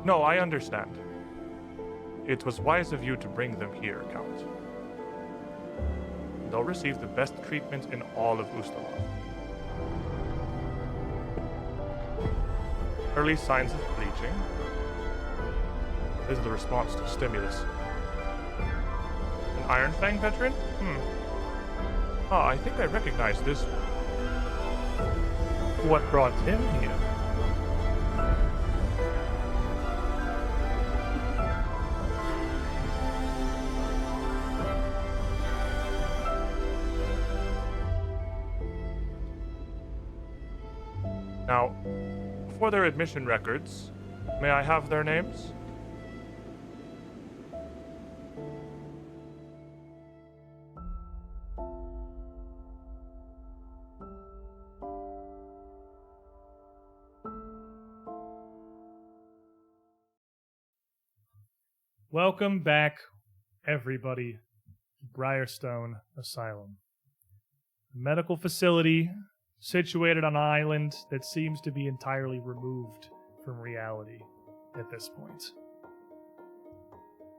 No, I understand. It was wise of you to bring them here, Count. They'll receive the best treatment in all of Ustalav. Early signs of bleaching. This is the response to stimulus. An Iron Fang veteran? Ah, I think I recognize this. What brought him here? Now, for their admission records, may I have their names? Welcome back, everybody, to Briarstone Asylum. A medical facility situated on an island that seems to be entirely removed from reality at this point.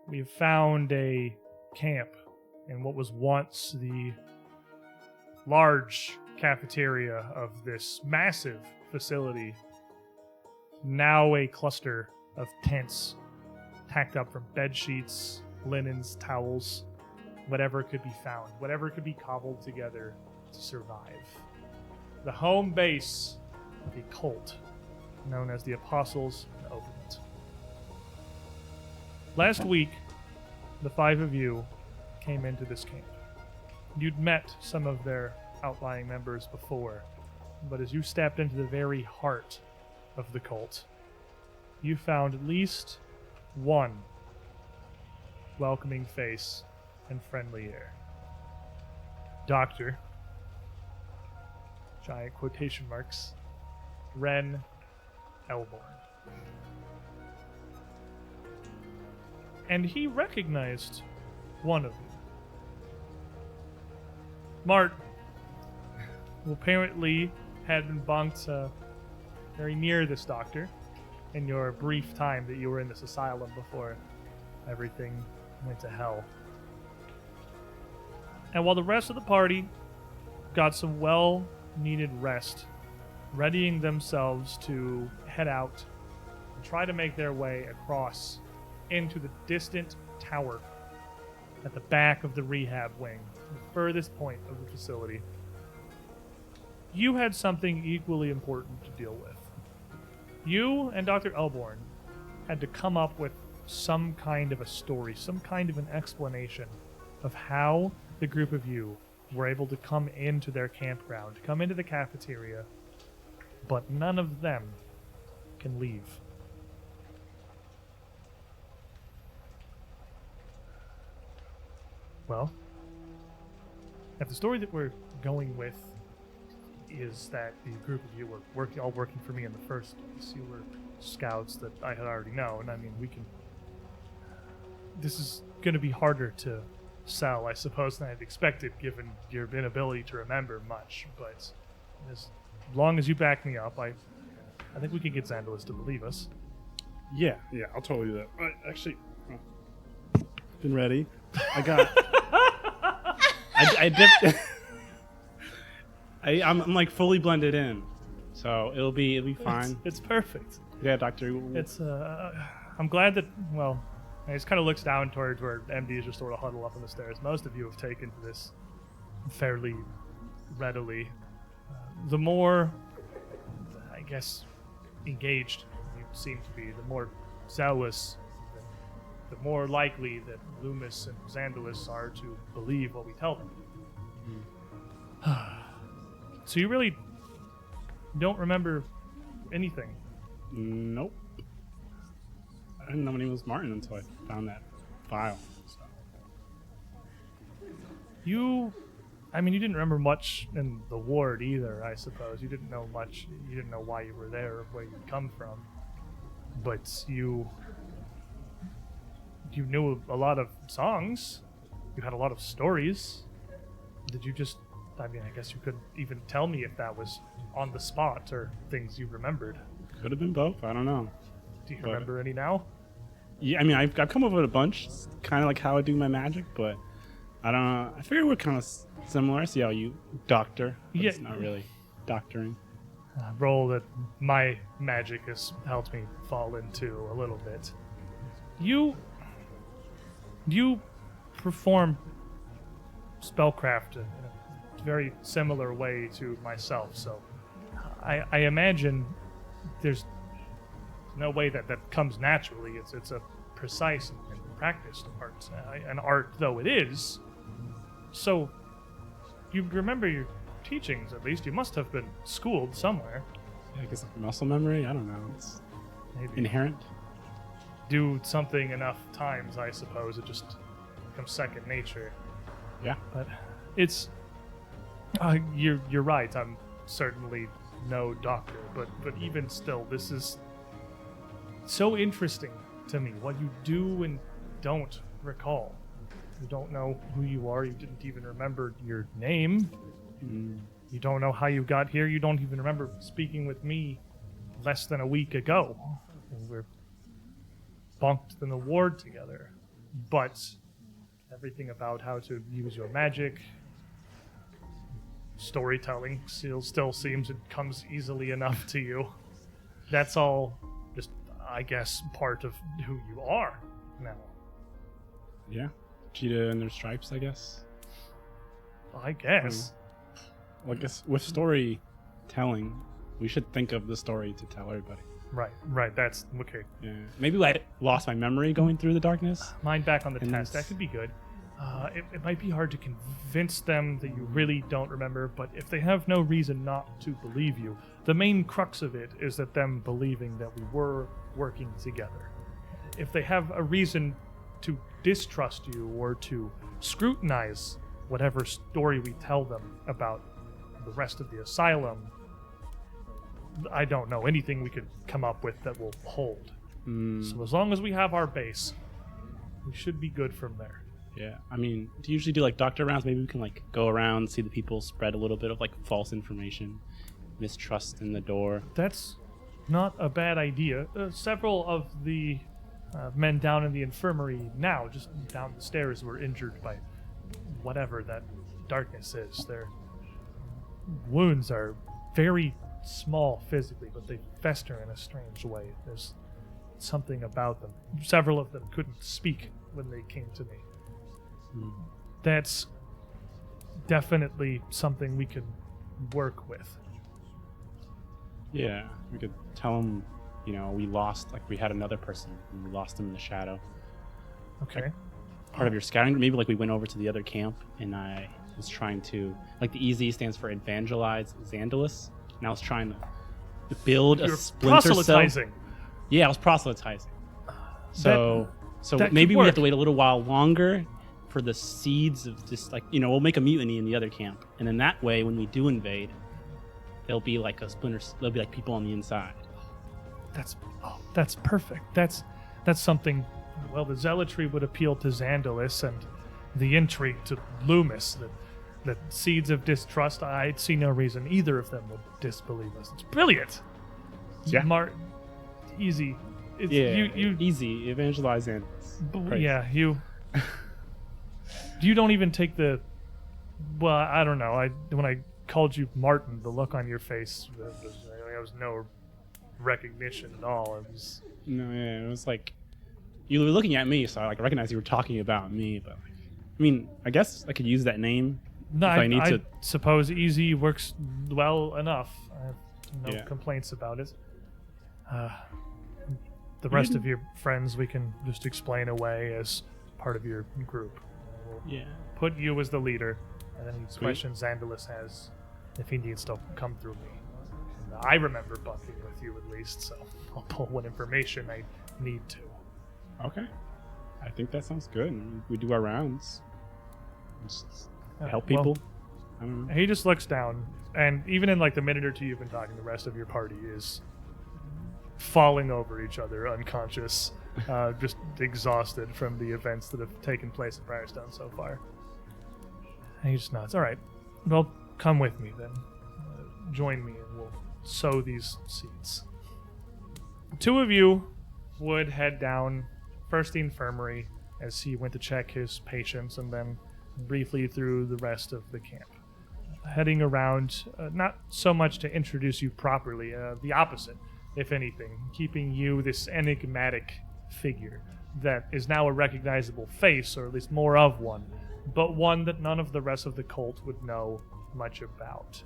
We've found a camp in what was once the large cafeteria of this massive facility, now a cluster of tents tacked up from bed sheets, linens, towels, whatever could be found, whatever could be cobbled together to survive. The home base of a cult known as the Apostles and Opened. Last week, the five of you came into this camp. You'd met some of their outlying members before, but as you stepped into the very heart of the cult, you found at least one welcoming face and friendly air. Doctor, giant quotation marks, Ren Elborn. And he recognized one of you. Mart, who apparently had been bunked very near this doctor in your brief time that you were in this asylum before everything went to hell. And while the rest of the party got some well-needed rest, readying themselves to head out and try to make their way across into the distant tower at the back of the rehab wing, the furthest point of the facility, you had something equally important to deal with. You and Dr. Elborn had to come up with some kind of a story, some kind of an explanation of how the group of you were able to come into their campground, come into the cafeteria, but none of them can leave. Well, if the story that we're going with is that the group of you were all working for me in the first place. You were scouts that I had already known. I mean, this is going to be harder to sell, I suppose, than I'd expected, given your inability to remember much. But as long as you back me up, I think we can get Xandalis to believe us. Yeah, I'll totally do that. Actually, been ready. I got. I dipped. I'm like fully blended in, so it'll be fine. It's perfect. Yeah, Doctor. It's I'm glad that. Well, he just kind of looks down towards where MD is just sort of huddled up on the stairs. Most of you have taken to this fairly readily. The more, I guess, engaged you seem to be, the more zealous, the more likely that Loomis and Xandalis are to believe what we tell them. So you really don't remember anything? Nope. I didn't know my name was Martin until I found that file. So. You didn't remember much in the ward either, I suppose. You didn't know much. You didn't know why you were there or where you'd come from. But you knew a lot of songs. You had a lot of stories. Did you just... I guess you couldn't even tell me if that was on the spot or things you remembered. Could have been both. I don't know. Do you remember any now? Yeah, I mean, I've come up with a bunch, kind of like how I do my magic, but I don't know. I figure we're kind of similar. I see how you doctor, but Yeah. it's not really doctoring. Role that my magic has helped me fall into a little bit. You perform spellcraft in a very similar way to myself, so I imagine there's no way that comes naturally. It's a precise and practiced art, an art though it is. So you remember your teachings, at least. You must have been schooled somewhere. Yeah, I guess like muscle memory. I don't know. It's Maybe inherent. do something enough times, I suppose, it just becomes second nature. Yeah. But it's you're right. I'm certainly no doctor, but even still, this is so interesting to me. What you do and don't recall. You don't know who you are. You didn't even remember your name. You don't know how you got here. You don't even remember speaking with me less than a week ago. We're bunked in the ward together. But everything about how to use your magic, storytelling still seems it comes easily enough to you. That's all just, I guess, part of who you are now. Yeah. Cheetah and their stripes, I guess. I guess. Well, I guess with storytelling, we should think of the story to tell everybody. Right. That's okay. Yeah. Maybe I lost my memory going through the darkness. Mine back on the And test. That that's- could be good. It might be hard to convince them that you really don't remember, but if they have no reason not to believe you, the main crux of it is that them believing that we were working together. If they have a reason to distrust you or to scrutinize whatever story we tell them about the rest of the asylum, I don't know anything we could come up with that will hold. So as long as we have our base, we should be good from there. Yeah. I mean, to usually do like doctor rounds, maybe we can like go around, see the people spread a little bit of like false information, mistrust in the door. That's not a bad idea. Several of the men down in the infirmary now, just down the stairs, were injured by whatever that darkness is. Their wounds are very small physically, but they fester in a strange way. There's something about them. Several of them couldn't speak when they came to me. That's definitely something we can work with. Yeah. We could tell them, you know, we lost, like we had another person and we lost them in the shadow. Okay. Part of your scouting, maybe like we went over to the other camp and I was trying to, like the EZ stands for evangelize Xandalus, and I was trying to build You're a splinter cell. proselytizing. Yeah, I was proselytizing. So that maybe could we work. have to wait a little while longer for the seeds of just like, you know, we'll make a mutiny in the other camp, and then that way when we do invade, there'll be like a splinter, there'll be like people on the inside. That's perfect. That's something. Well, the zealotry would appeal to Xandalus, and the intrigue to Loomis. The seeds of distrust. I'd see no reason either of them would disbelieve us. It's brilliant. Yeah. Easy. It's, Yeah, you easy evangelize Xandalus. Praise. yeah, you don't even take the. Well, I don't know. When I called you Martin, the look on your face, there was no recognition at all. It was. No, yeah, it was like you were looking at me, so I like recognized you were talking about me. But like, I mean, I guess I could use that name No, if I need to. suppose easy works well enough. I have no Yeah. complaints about it. The rest of your friends we can just explain away as part of your group. We'll Yeah. put you as the leader, and any Sweet. questions Xandalus has, if he needs to come through me. And I remember bunking with you at least, so I'll pull what information I need to. Okay. I think that sounds good. We do our rounds. Just help well, people. I don't know. He just looks down, and even in like the minute or two you've been talking, the rest of your party is falling over each other, unconscious, just exhausted from the events that have taken place in Briarstone so far. And he just nods. All right, well, come with me then. Join me, and we'll sow these seeds. Two of you would head down first the infirmary as he went to check his patients and then briefly through the rest of the camp. Heading around, not so much to introduce you properly, the opposite, if anything, keeping you this enigmatic figure that is now a recognizable face, or at least more of one, but one that none of the rest of the cult would know much about.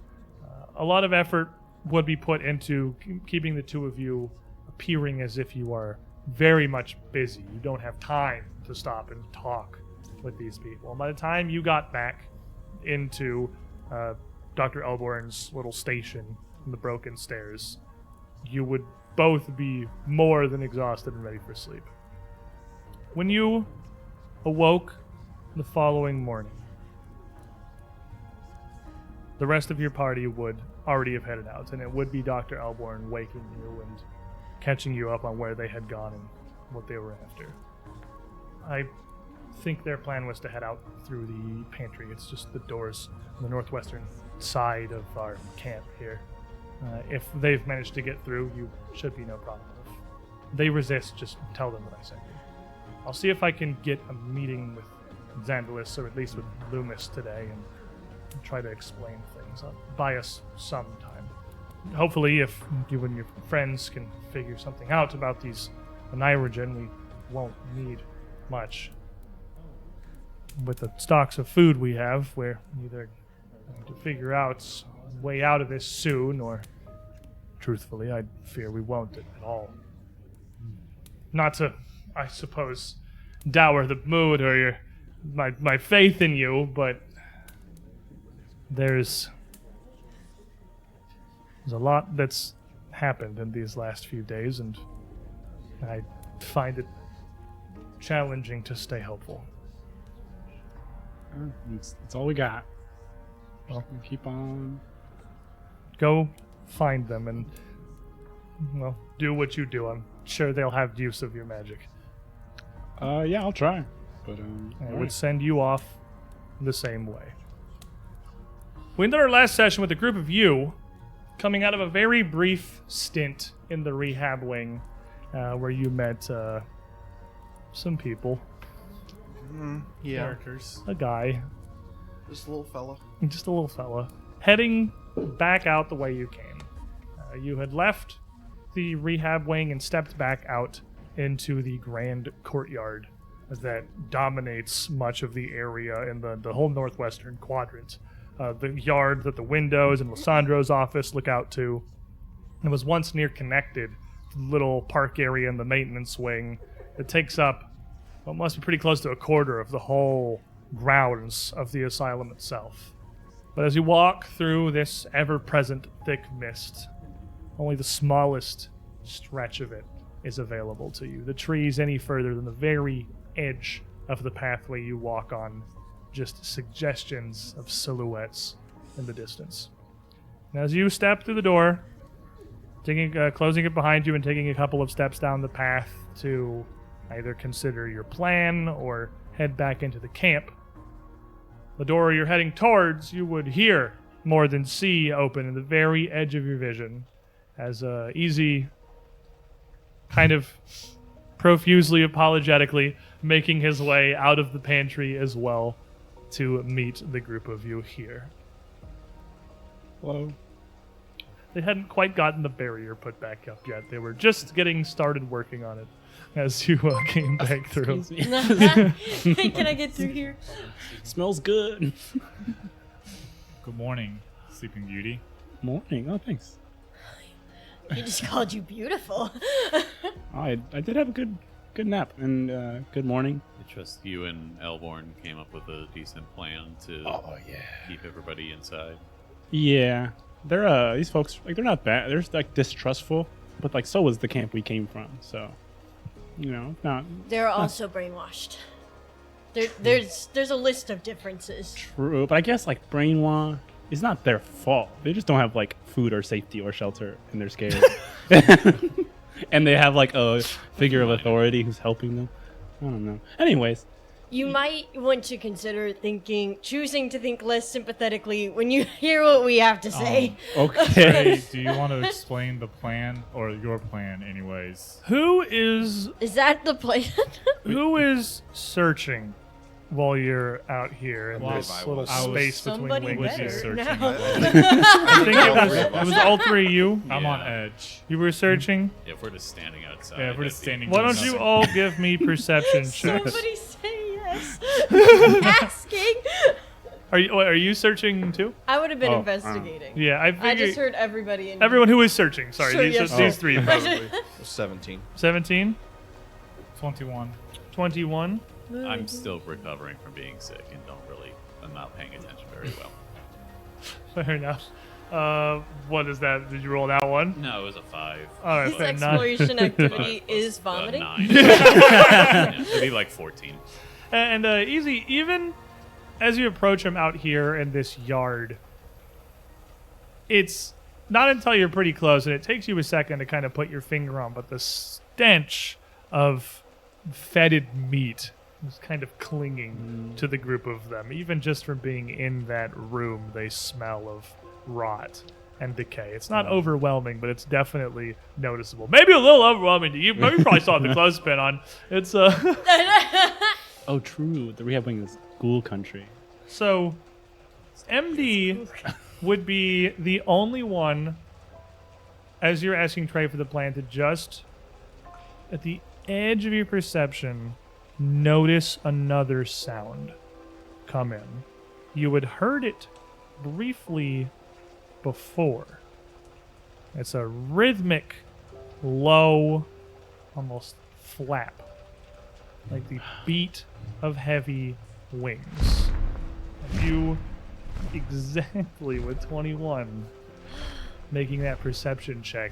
A lot of effort would be put into keeping the two of you appearing as if you are very much busy. You don't have time to stop and talk with these people. And by the time you got back into Dr. Elborn's little station in the broken stairs, you would both be more than exhausted and ready for sleep. When you awoke the following morning, the rest of your party would already have headed out, and it would be Dr. Elborn waking you and catching you up on where they had gone and what they were after. I think their plan was to head out through the pantry. It's just the doors on the northwestern side of our camp here. If they've managed to get through, you should be no problem. If they resist, just tell them what I sent you. I'll see if I can get a meeting with Xandalis, or at least with Loomis today, and try to explain things. I'll buy us some time. Hopefully, if you and your friends can figure something out about these Nirogen, we won't need much. With the stocks of food we have, we're either going to figure out a way out of this soon, or, truthfully, I fear we won't at all. Not to, I suppose, dour the mood or my faith in you, but there's a lot that's happened in these last few days, and I find it challenging to stay hopeful. It's all we got. Well, Keep on. go find them and, well, do what you do. I'm sure they'll have use of your magic. Yeah, I'll try. But I all would right. send you off the same way. We ended our last session with a group of you coming out of a very brief stint in the rehab wing, where you met some people. Yeah, Characters. A guy, just a little fella. just a little fella, heading back out the way you came. You had left the rehab wing and stepped back out into the grand courtyard that dominates much of the area in the whole northwestern quadrant. The yard that the windows and Lissandro's office look out to. It was once near connected to the little park area in the maintenance wing that takes up what must be pretty close to a quarter of the whole grounds of the asylum itself. But as you walk through this ever-present thick mist, only the smallest stretch of it is available to you. The trees any further than the very edge of the pathway you walk on, just suggestions of silhouettes in the distance. And as you step through the door, closing it behind you and taking a couple of steps down the path to either consider your plan or head back into the camp, the door you're heading towards, you would hear more than see open in the very edge of your vision as Easy, kind of profusely, apologetically, making his way out of the pantry as well to meet the group of you here. Hello. They hadn't quite gotten the barrier put back up yet. They were just getting started working on it as you came back through. Excuse me. Can I get through here? Smells good. Good morning, Sleeping Beauty. Morning. Oh, thanks. He just called you beautiful. I did have a good nap and good morning. I trust you and Elborn came up with a decent plan to keep everybody inside. Yeah, they're these folks like they're not bad. They're like distrustful, but like so was the camp we came from. So, you know, not They're also brainwashed. There's a list of differences. true. But I guess like brainwash is not their fault. They just don't have like food or safety or shelter, and they're scared. And they have like a figure of authority who's helping them. I don't know. Anyways, You might want to consider choosing to think less sympathetically when you hear what we have to say. Okay. Hey, do you want to explain the plan, or your plan, anyways? Who is Is that the plan? searching while you're out here in Well, this I little was- space between Somebody wings? better searching. now. I think it was all three of you. I'm on Yeah. edge. You were searching. If we're just standing outside. Yeah, if we're that'd just be- standing Why doing don't you nothing. all give me perception checks? Somebody say yes. Asking. Are you searching too? I would have been Oh, investigating. Yeah, I I figured just heard everybody in everyone who is searching. Sorry, Sure, these, yes. these three probably. 17. 17, 21. 21. I'm still recovering from being sick and I'm not paying attention very well. Fair enough. What is that? Did you roll that one? No, it was a 5. All right, His fair enough. exploration activity Five plus, is vomiting. 9. Yeah, it'd be like 14. And Easy, even as you approach him out here in this yard, it's not until you're pretty close, and it takes you a second to kind of put your finger on, but the stench of fetid meat is kind of clinging to the group of them. Even just from being in that room, they smell of rot and decay. It's not overwhelming, but it's definitely noticeable. Maybe a little overwhelming to you. Maybe you probably saw the clothespin on. It's Oh, true. The rehab wing is ghoul country. So, MD would be the only one, as you're asking Trey for the plan, to just, at the edge of your perception, notice another sound come in. You had heard it briefly before. It's a rhythmic, low, almost flap, like the beat of heavy wings. You exactly with 21 making that perception check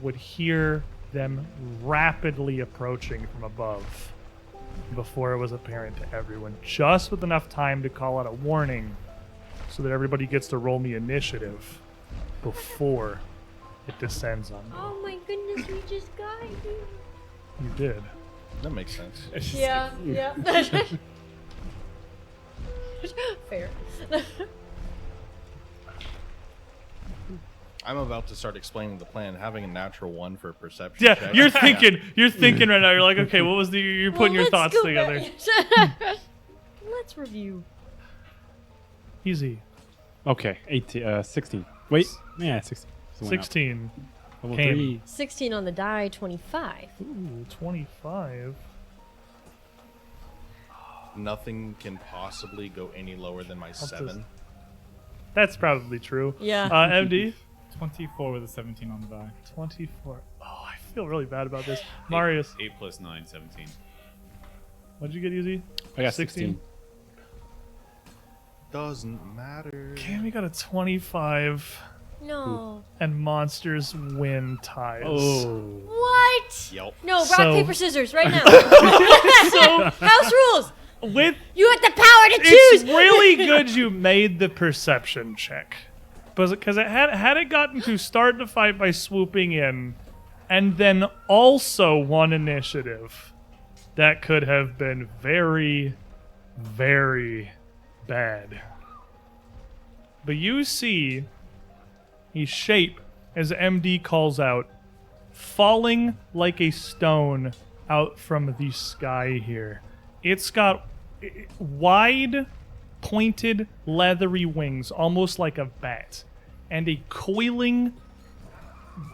would hear them rapidly approaching from above before it was apparent to everyone, just with enough time to call out a warning so that everybody gets to roll me initiative before it descends on you. Oh my goodness, we just got you. You did. That makes sense. Yeah, yeah. Fair. I'm about to start explaining the plan. Having a natural 1 for perception Yeah, check. you're thinking right now. You're like, okay, what was you're putting your Well, thoughts let's go together. back. Let's review. Easy. Okay, 16. Wait, yeah, 16. So went up. 16. Level came. 3. 16 on the die, 25. Ooh, 25. Nothing can possibly go any lower than my 7. That's probably true. Yeah. MD? 24 with a 17 on the die. 24. Oh, I feel really bad about this. Marius, 8 plus 9, 17. what'd you get, Easy? I got 16. 16. Doesn't matter. Cammy got a 25, No. and monsters win ties. Oh. What? Yep. No, rock, So- paper, scissors, right now. So, House rules. with You had the power to it's choose. really good you made the perception check, because it had it gotten to start the fight by swooping in, and then also won initiative, that could have been very, very bad. But you see a shape, as MD calls out, falling like a stone out from the sky here. It's got wide, pointed, leathery wings, almost like a bat, and a coiling,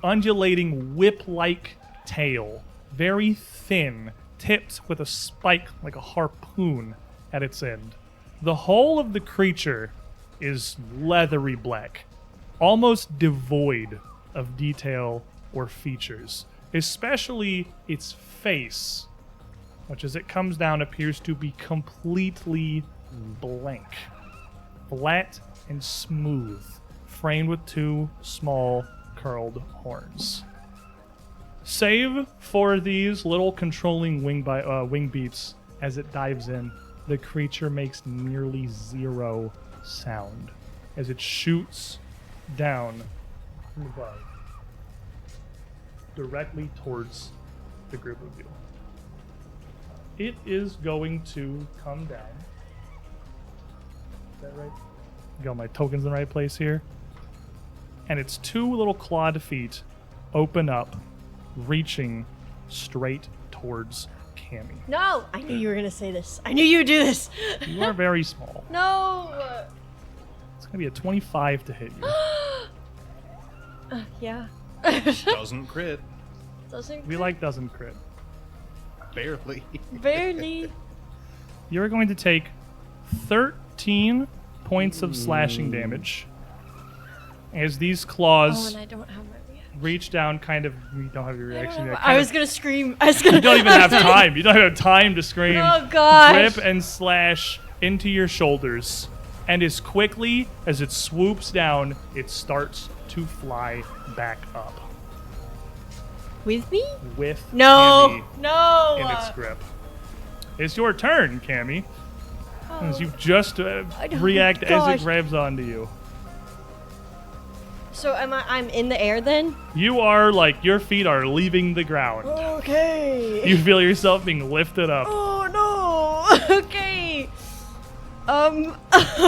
undulating, whip-like tail, very thin, tipped with a spike like a harpoon at its end. The whole of the creature is leathery black, almost devoid of detail or features, especially its face, which as it comes down appears to be completely blank, flat and smooth, framed with 2 small curled horns. Save for these little controlling wing beats as it dives in, the creature makes nearly 0 sound as it shoots down from above, directly towards the group of you. it is going to come down. Is that right? Got my tokens in the right place here. And its 2 little clawed feet open up, reaching straight towards Cammy. No! I knew you were gonna say this. I knew you would do this. You are very small. No! It's going to be a 25 to hit you. Yeah. Doesn't crit. Doesn't We like doesn't crit. Barely. barely. You're going to take 13 points of slashing damage as these Oh, claws and I don't have my reaction. reach down. Kind of, you don't have your reaction yet. I was gonna scream. I was gonna. You don't even have time. You don't have time to scream. Oh gosh. Rip and slash into your shoulders, and as quickly as it swoops down, it starts to fly back up With me? with No. Cammy No. in its grip. It's your turn, Cammy, as you just I don't- react as gosh. it grabs onto you. So I'm in the air then? You are like your feet are leaving the ground. Okay. You feel yourself being lifted up. Oh no. Okay. If you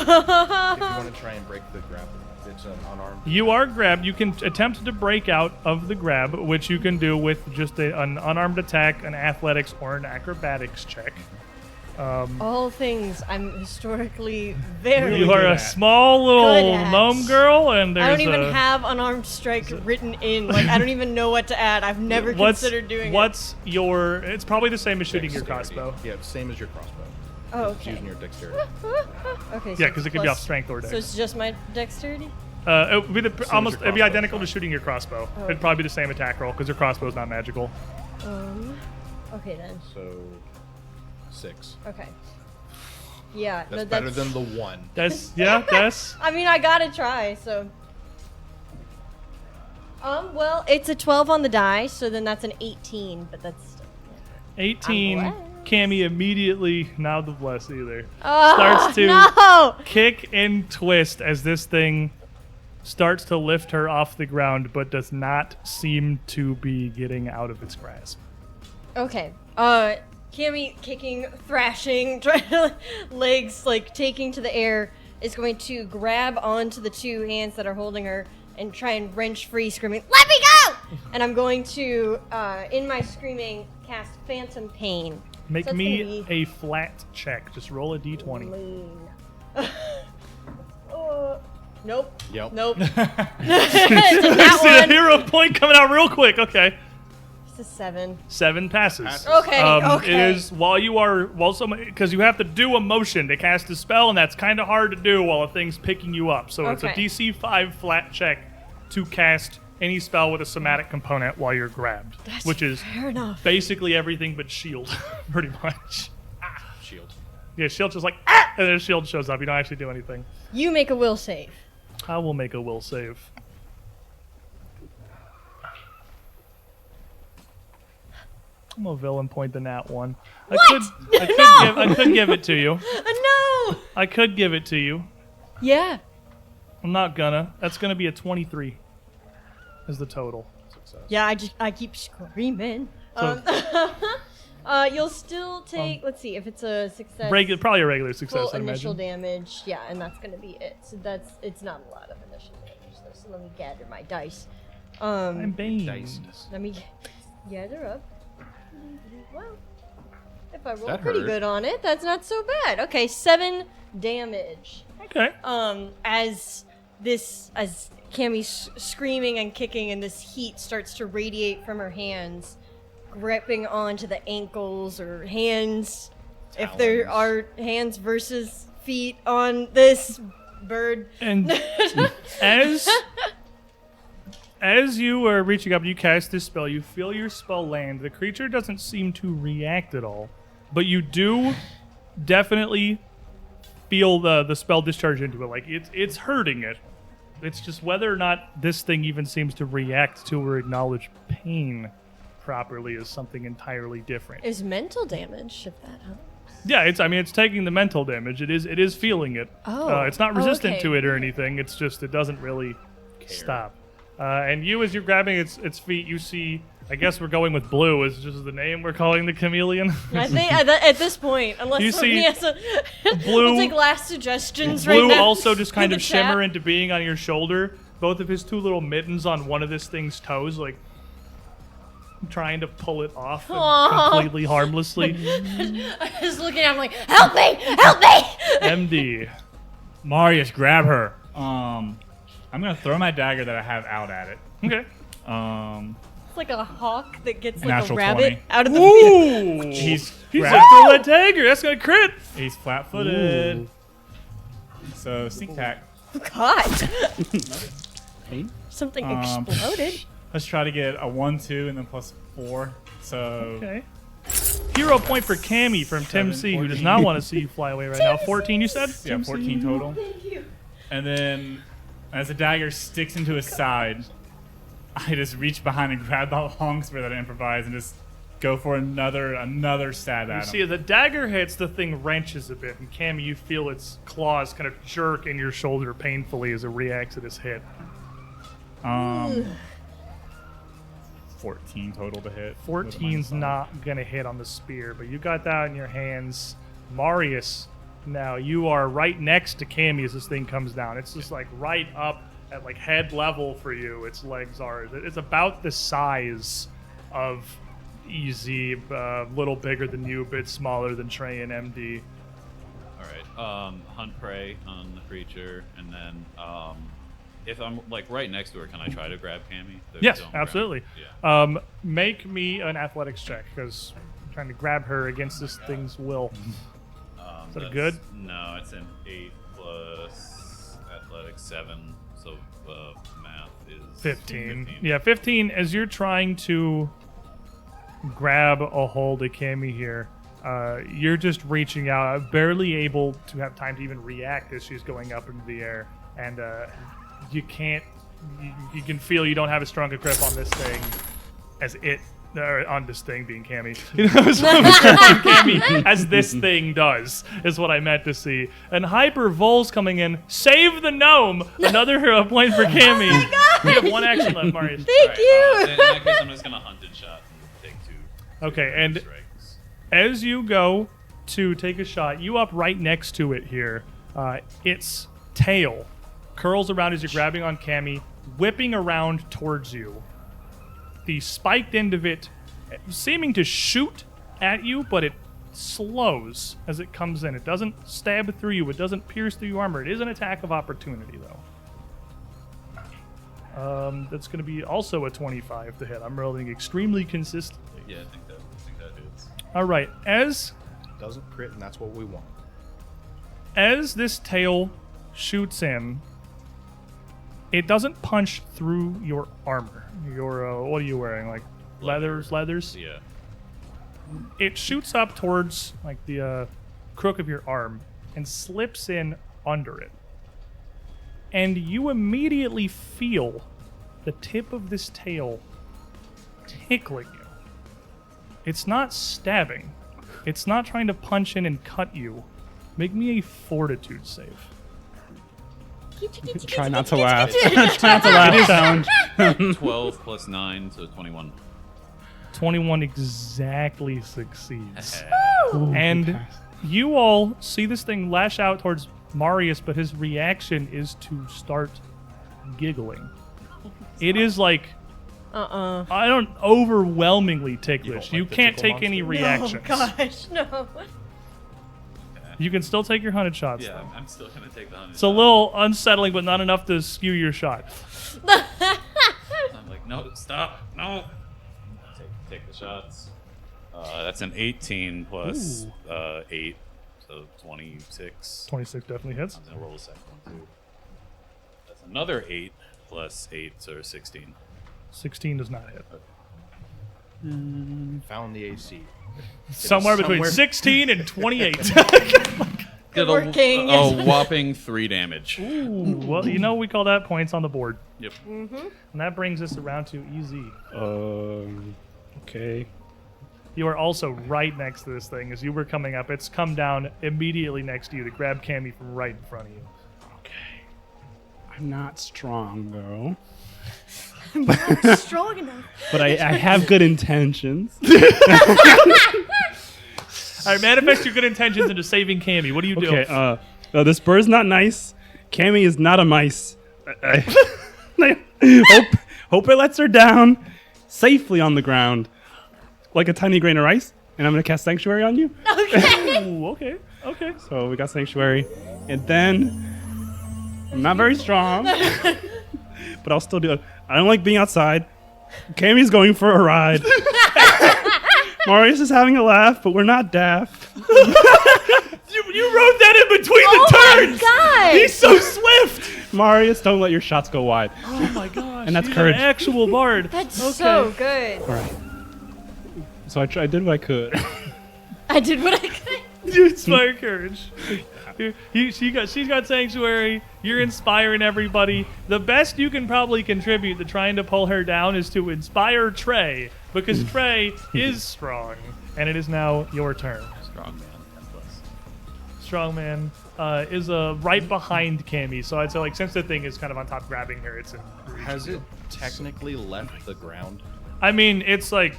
want to try and break the grab, it's an unarmed. You are grabbed. You can attempt to break out of the grab, which you can do with just an unarmed attack, an athletics, or an acrobatics check. All things I'm historically very. You are good a at. small little Good at. gnome girl, and there's I don't even a, have unarmed strike written in. Like I don't even know what to add. I've never considered doing What's your? It's probably the same as shooting your Dexterity. crossbow. Yeah, same as your crossbow. it. Oh, It's okay. using your dexterity. Okay. Yeah, because it could be plus- off strength or So dex. it's just my dexterity. It would be the, almost. your It'd be crossbow, identical to fine. shooting your crossbow. Oh. It'd probably be the same attack roll because your crossbow is not magical. Okay then. So 6. Okay. Yeah. That's no, better than the 1. That's that's. I mean, I gotta try. So. Well, it's a 12 on the die, so then that's an 18, but that's still. 18. I'm Cammy immediately, not the bless either, Oh, starts to no! kick and twist as this thing starts to lift her off the ground, but does not seem to be getting out of its grasp. Okay. Cammy kicking, thrashing, legs like taking to the air is going to grab onto the 2 hands that are holding her and try and wrench free, screaming, "Let me go!" And I'm going to, in my screaming, cast Phantom Pain. Make So it's me gonna be a flat check. Just roll a d20. Lean. Nope. Yep. Nope. See that the one. hero point coming out real quick. Okay. It's a 7. 7 passes. Passes. Okay. Okay. It is because you have to do a motion to cast a spell, and that's kind of hard to do while a thing's picking you up. So it's a Okay. DC 5 flat check to cast any spell with a somatic component while you're grabbed, That's which is fair enough. basically everything but shield, pretty much. Shield. Yeah, shield just like and then shield shows up. You don't actually do anything. You make a will save. I will make a will save. I'm a villain point the nat one. What? I could give it to you. No. I could give it to you. Yeah. I'm not gonna. That's gonna be a 23 as the total. Success. Yeah, I keep screaming. So- You'll still take. Let's see if it's a success. Probably a regular success, full I initial imagine. damage. Yeah, and that's gonna be it. So it's not a lot of initial damage. So let me gather my dice. I'm Bane. Dice. Let me gather up. Well, if I roll That pretty hurt. good on it, that's not so bad. Okay, 7 damage. Okay. As Cammy's screaming and kicking and this heat starts to radiate from her hands, gripping onto the ankles or hands, if there are hands versus feet on this bird. And as you are reaching up, you cast this spell. You feel your spell land. The creature doesn't seem to react at all, but you do definitely feel the spell discharge into it. Like it's hurting it. It's just whether or not this thing even seems to react to or acknowledge pain properly is something entirely different. Is mental damage, if that helps. Yeah, it's taking the mental damage. It is feeling it. Oh. It's not resistant Okay. to it or anything. It's just it doesn't really stop. And you, as you're grabbing its feet, you see. I guess we're going with Blue. Is just the name we're calling the chameleon. I think at this point, unless You somebody see has a, Blue- we'll take last suggestions Blue right now. also just kind in of the chat. shimmer into being on your shoulder. Both of his two little mittens on one of this thing's toes, like trying to pull it off completely harmlessly. I was looking at him like, help me! Help me! MD. Marius, grab her. I'm gonna throw my dagger that I have out at it. Okay. It's like a hawk that gets like a Natural rabbit 20. out of the Ooh! He's He's grab- like, throw that dagger. That's gonna crit. He's flat-footed. So sneak attack. God. Hey? Something exploded. Let's try to get a 1-2 and then +4. So Okay. Hero point for Cammy from Tim C, who does not want to see you fly away right now. 14, you said? yeah, 14 total. And then as the dagger sticks into his side, I just reach behind and grab the long spear that I improvised and just go for another stab You at see, him. as the dagger hits, the thing wrenches a bit, and Cammy, you feel its claws kind of jerk in your shoulder painfully as it reacts to this hit. 14 total to hit. 14's not going to hit on the spear, but you got that in your hands. Marius, now you are right next to Cammy as this thing comes down. It's just like right up at like head level for you. Its legs are. It's about the size of EZ, a little bigger than you, a bit smaller than Trey and MD. All right. Hunt prey on the creature, and then if I'm like right next to her, can I try to grab Cammy? Yes, Don't grab- absolutely. Yeah. Make me an athletics check because I'm trying to grab her against this thing's will. Is that That's- good? No, it's an 8 plus athletics 7, so math is 15. Yeah, 15. As you're trying to grab a hold of Cammy here, you're just reaching out, barely able to have time to even react as she's going up into the air, and you can't. You can feel you don't have as strong a grip on this thing as it. Or on this thing being Cammy. You know, as strong a grip on Cammy as this thing does, is what I meant to see. And Hyper Vol's coming in. Save the gnome! Another hero point for Cammy. Oh my God! You have one action left, Marius. Thank you. In that case, I'm just gonna hunted shot and take 2. Okay, and strikes. as you go to take a shot, you up right next to it here. Its tail curls around as you're grabbing on Cammy, whipping around towards you. The spiked end of it seeming to shoot at you, but it slows as it comes in. It doesn't stab through you. It doesn't pierce through your armor. It is an attack of opportunity, though. That's going to be also a 25 to hit. I'm rolling extremely consistently. Yeah, I think that hits. All right, as Doesn't crit, and that's what we want. this tail shoots in, it doesn't punch through your armor. Your what are you wearing? Like leathers? Yeah. It shoots up towards like the crook of your arm and slips in under it. And you immediately feel the tip of this tail tickling you. It's not stabbing. It's not trying to punch in and cut you. Make me a fortitude save. Try not to laugh. Try not to laugh, sound. 12 plus 9, so 21. 21 exactly succeeds. Ooh, And fantastic. you all see this thing lash out towards Marius, but his reaction is to start giggling. It is like, I don't overwhelmingly ticklish. You You don't like can't the take tickle any monster? reactions. Oh gosh, no. You can still take your hunted shots. Yeah, though. I'm still gonna take the 100. It's a little unsettling, but not enough to skew your shot. I'm like, no, stop, no. Take the shots. That's an 18 plus 8, so 26. 26 definitely hits. I'm gonna roll a second one too. That's another 8 plus 8, so 16. 16 does not hit. Found the AC. Somewhere between somewhere- 16 and 28. Good working. A whopping 3 damage. Ooh, well, you know we call that points on the board. Yep. And that brings us around to EZ. Okay. You are also right next to this thing. As you were coming up, it's come down immediately next to you to grab Cammy from right in front of you. Okay. I'm not strong though. I'm not strong enough. But I have good intentions. All right, manifest your good intentions into saving Cammy. What do you do? Okay, this bird's not nice. Cammy is not a mice. I hope it lets her down safely on the ground, like a tiny grain of rice. And I'm gonna cast Sanctuary on you. Okay. Ooh, okay. So we got Sanctuary, and then I'm not very strong, but I'll still do it. I don't like being outside. Cammy's going for a ride. Marius is having a laugh, but we're not daft. You wrote that in between the turns. Oh my god! He's so swift. Marius, don't let your shots go wide. Oh my gosh. And that's he's courage. An actual bard. That's Okay. so good. All right. So I did what I could. I did what I could. You inspire courage. She's got Sanctuary. You're inspiring everybody. The best you can probably contribute to trying to pull her down is to inspire Trey, because Trey is strong, and it is now your turn. Strong man. 10+. Strongman is right behind Cammy, so I'd say like since the thing is kind of on top grabbing her, it's in. Has it technically left the ground? I mean, it's like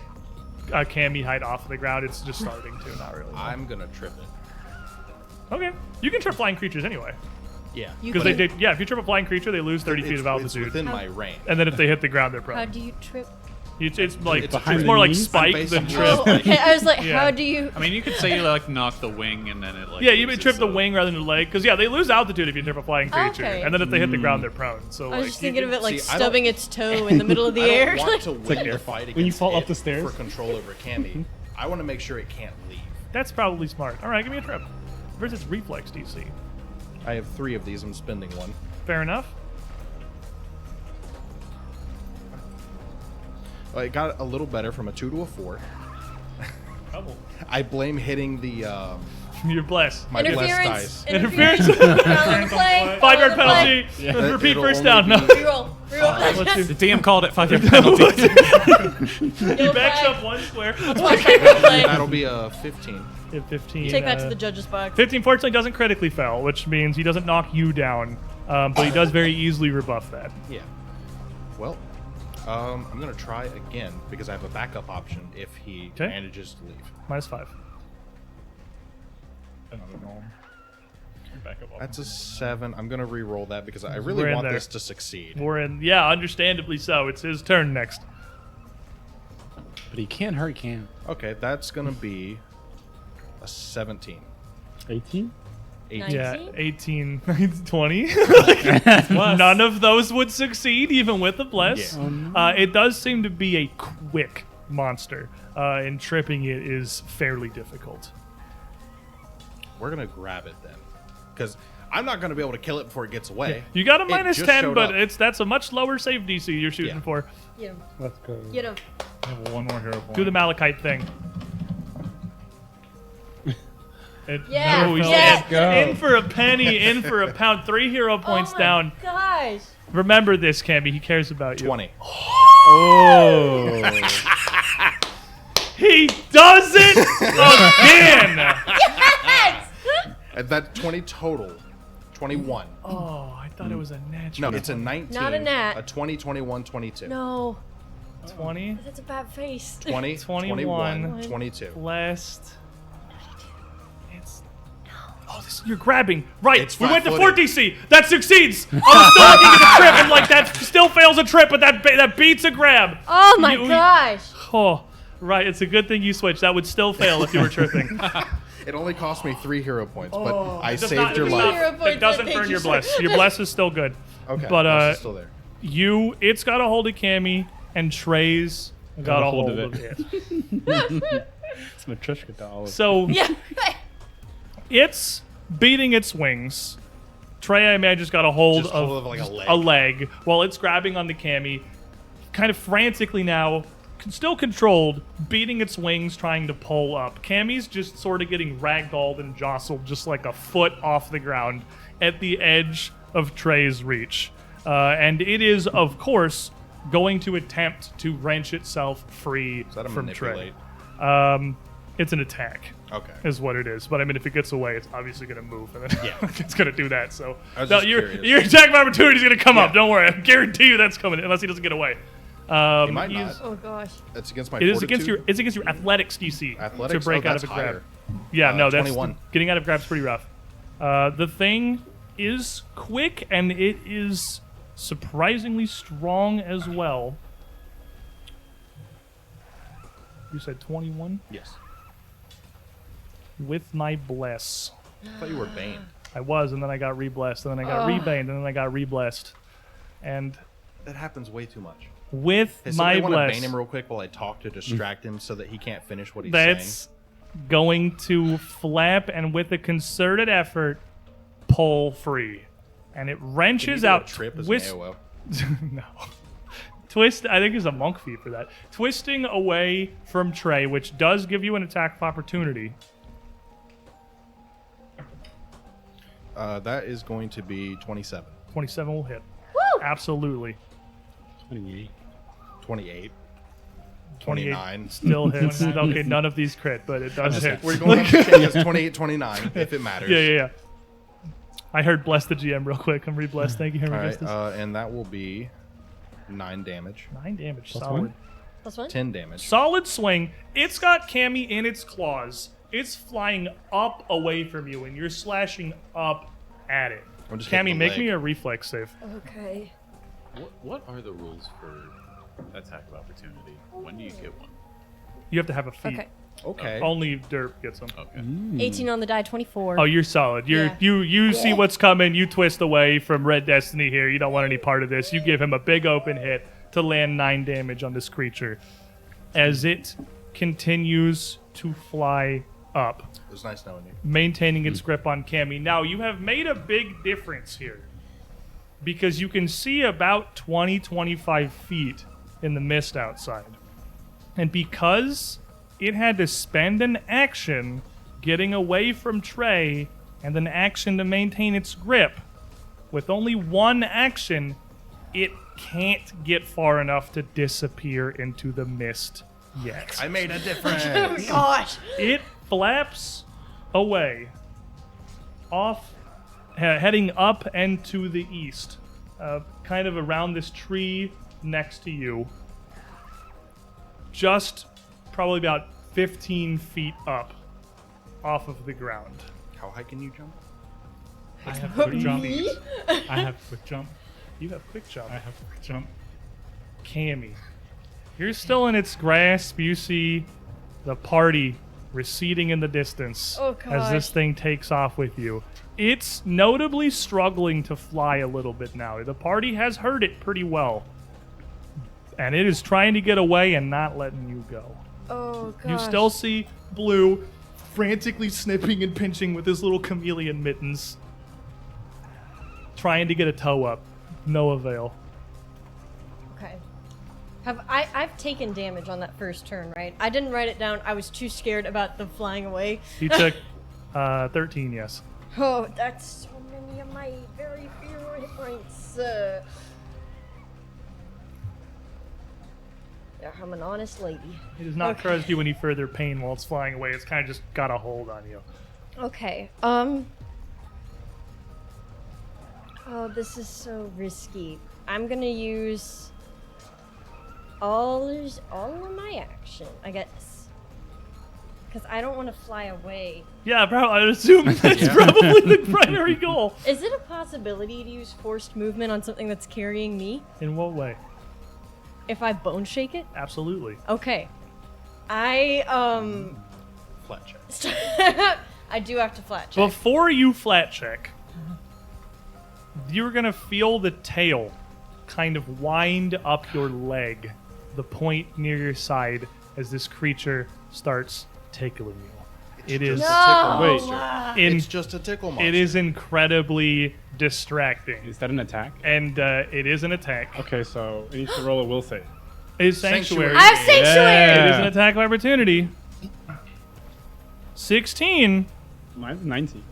a Cammy height off of the ground. It's just starting to, not really. I'm gonna trip it. Okay, you can trip flying creatures anyway, Yeah. because they did. Yeah, if you trip a flying creature, they lose 30 feet of It's altitude, within my range. and then if they hit the ground, they're How prone. do you trip? It's like It's it's, behind more the like knees? spike Based than on trip. Oh, okay. I was like, Yeah. how do you? I mean, you could say you like knock the wing and then it like. Yeah, you may loses trip the the- wing rather than the leg, because yeah, they lose altitude if you trip a flying creature, Okay. and then if they hit the ground, they're prone. So I was like, just thinking of it like See, I don't- stubbing its toe in the middle of the I don't air. want to win like the fight against when you fall up it the stairs. for control over Cammy. I want to make sure it can't leave. That's probably smart. All right, give me a trip. Versus reflex DC. I have 3 of these. I'm spending one. Fair enough. It got a little better from a 2 to a 4. Trouble. I blame hitting the You're blessed. my blessed Interference. dice. Interference. Foul on the play. 5 yard foul on the penalty. Yeah. Repeat It'll first only down. No. be- Reroll. Reroll. Let's The do. DM called it 5-yard penalty. He backs up one square. That'll be a 15. Yeah, 15. Take that to the judge's box. 15 fortunately doesn't critically fail, which means he doesn't knock you down, but he does very easily rebuff that. Yeah. Well, I'm gonna try again because I have a backup option if he 'Kay. manages to leave. -5. That's a 7. I'm gonna re-roll that because I really We're in want there. this to succeed. We're in. Yeah, understandably so. It's his turn next. But he can't hurt Cam. Okay, that's gonna be a 17. 18? 18. Yeah, 19? 18, 20. None of those would succeed, even with a bless. Yeah. It does seem to be a quick monster, and tripping it is fairly difficult. We're gonna grab it then, because I'm not gonna be able to kill it before it gets away. You got a It minus just 10, showed but up. that's a much lower save DC you're shooting Yeah. for. Get him. Let's go. Get him. I have one more hero point. Do the Malachite thing. Yeah, no, he's yeah. in for a penny, in for a pound. 3 hero points Oh my down. Gosh. Remember this, Cammy. He cares about you. 20. Oh. He does it again. Yes! And that 20 total. 21. Oh, I thought it was a natural. No, it's a 19. Not a nat. A 20, 21, 22. No. 20. That's a bad face. 20, 21. 21, 22. Blessed. It's. Oh, you're grabbing. Right. It's We went to flat-footed. 4 DC. That succeeds. I was still looking at the trip, and like that still fails a trip, but that beats a grab. Oh my You- gosh. Oh, right. It's a good thing you switched. That would still fail if you were tripping. It only cost me 3 hero points, but I It does saved not- your it does life. not- Hero points, It doesn't I think burn you your should- bless. Your bless is still good. Okay, But that's still there. it's got a hold of Cammy, and Trey's got a hold of it. It's Matryoshka doll. So Yeah. it's beating its wings. Trey, I imagine, has got a hold Just of hold of, like, a leg. leg while it's grabbing on the Cammy, kind of frantically now, still controlled, beating its wings, trying to pull up. Cammy's just sort of getting ragdolled and jostled just like a foot off the ground at the edge of Trey's reach. And it is, of course, going to attempt to wrench itself free Is that a from Trey. manipulate? It's an attack. Okay. is what it is. But I mean, if it gets away, it's obviously going to move, and then Yeah. it's going to do that. So I was no, just curious. your attack of opportunity is going to come up. Yeah. Don't worry, I guarantee you that's coming unless he doesn't get away. He might he's- not. Oh gosh. That's against my It is fortitude? against your athletics DC Athletics? to break Oh, out of that's a grab. higher. Yeah, no, that's 21. getting out of grab's pretty rough. The thing is quick and it is surprisingly strong as well. You said 21 Yes. with my bless. I thought you were Bane. I was, and then I got re-blessed, and then I got rebaned, and then I got re-blessed. And That happens way too much. with Hey, my somebody want to bless, bane him real quick while I talk to distract him so that he can't finish what he's that's going to flap and with a concerted effort pull free. And it saying. Can you wrenches do a out. trip as twist- an AOO? No. Twist, I think there's a monk feat for that. Twisting away from Trey, which does give you an attack of opportunity. That is going to be 27. 27 will hit. Woo! Absolutely. 28. 28. 28 29. still hits. Okay, none of these crit, but it does hit. We're going to change this 28, 29, if it matters. Yeah. I heard bless the GM real quick. I'm re-blessed. Thank you, All Henry right, Justice. and that will be 9 damage. 9 damage. Plus Solid. one? Plus one. 10 damage. Solid swing. It's got Cammy in its claws. It's flying up away from you, and you're slashing up at it. I'm just hitting Cammy, the make leg. me a reflex save. Okay. What are the rules for attack of opportunity? When do you get one? You have to have a feat. Okay. Okay. Only Derp gets them. Okay. 18 on the die. 24. Oh, you're solid. Yeah. You see what's coming. You twist away from Red Destiny here. You don't want any part of this. You give him a big open hit to land 9 damage on this creature as it continues to fly up, It was nice knowing you. maintaining its grip on Cammy. Now, you have made a big difference here because you can see about 20-25 feet in the mist outside. And because it had to spend an action getting away from Trey and an action to maintain its grip, with only one action, it can't get far enough to disappear into the mist yet. I made a difference. Oh gosh. It flaps away, off, heading up and to the east, kind of around this tree next to you, just probably about 15 feet up off of the ground. How high can you jump? I have quick jump. Me? I have quick jump. You have quick jump. I have quick jump. Cammy, you're still in its grasp. You see the party receding in the distance Oh, as this gosh. thing takes off with you. It's notably struggling to fly a little bit now. The party has heard it pretty well, and it is trying to get away and not letting you go. Oh gosh. You still see Blue frantically snipping and pinching with his little chameleon mittens, trying to get a toe up. No avail. Okay. I've taken damage on that first turn, right? I didn't write it down. I was too scared about them flying away. You took 13, yes. Oh, that's so many of my very few hit points. Yeah, I'm an honest lady. It does not Okay. cause you any further pain while it's flying away. It's kind of just got a hold on you. Okay. Oh, this is so risky. I'm gonna use all of my action, I guess, because I don't want to fly away. Yeah, probably. I'd assume that's probably the primary goal. Is it a possibility to use forced movement on something that's carrying me In what way? if I bone shake it? Absolutely. Okay. I Flat check. I do have to flat check. Before you flat check, you're gonna feel the tail kind of wind up your leg, the point near your side, as this creature starts tickling you. It is Just a tickle Wait. monster. in, It's just a tickle monster. it is incredibly distracting, Is that an attack? and it is an attack. Okay, so it needs to roll a will save. It's sanctuary. I have sanctuary. It is an attack of opportunity. 16. Mine's 19.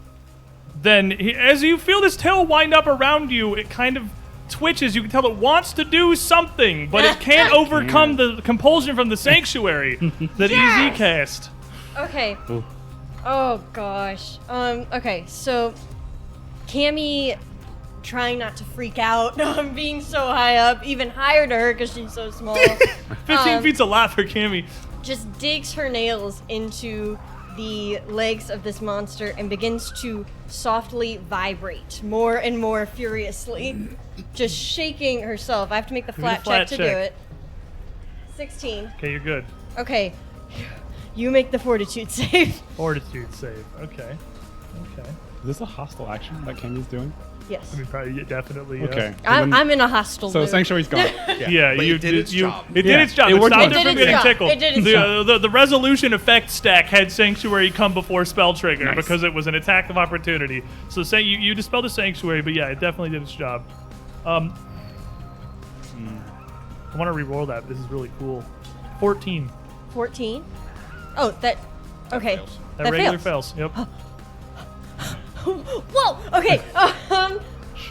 Then, as you feel this tail wind up around you, it kind of twitches. You can tell it wants to do something, but it can't overcome the compulsion from the sanctuary that Yes! EZ cast. Okay. Oh gosh. Okay, so Cammy trying not to freak out being so high up, even higher to her because she's so small. 15 feet's a lot for Cammy. Just digs her nails into the legs of this monster and begins to softly vibrate more and more furiously, just shaking herself. I have to make the Give me the flat flat check to do check. it. 16. Okay, you're good. Okay. You make the fortitude save. Fortitude save. Okay. Okay. Is this a hostile action that Cammy's doing? Yes. I mean, probably, definitely. Okay. I'm in a hostile So mood. Sanctuary's gone. Yeah, but you it did its job. It did Yeah. its job. It It worked stopped well. it from It did its getting job. tickled. It did its The resolution effect stack had Sanctuary come before Spell Trigger Nice. because it was an attack of opportunity. So you dispelled the Sanctuary, but yeah, it definitely did its job. I want to re-roll that. This is really cool. 14. 14. Oh, that. Okay. fails. That regular fails. Yep. Whoa. Okay.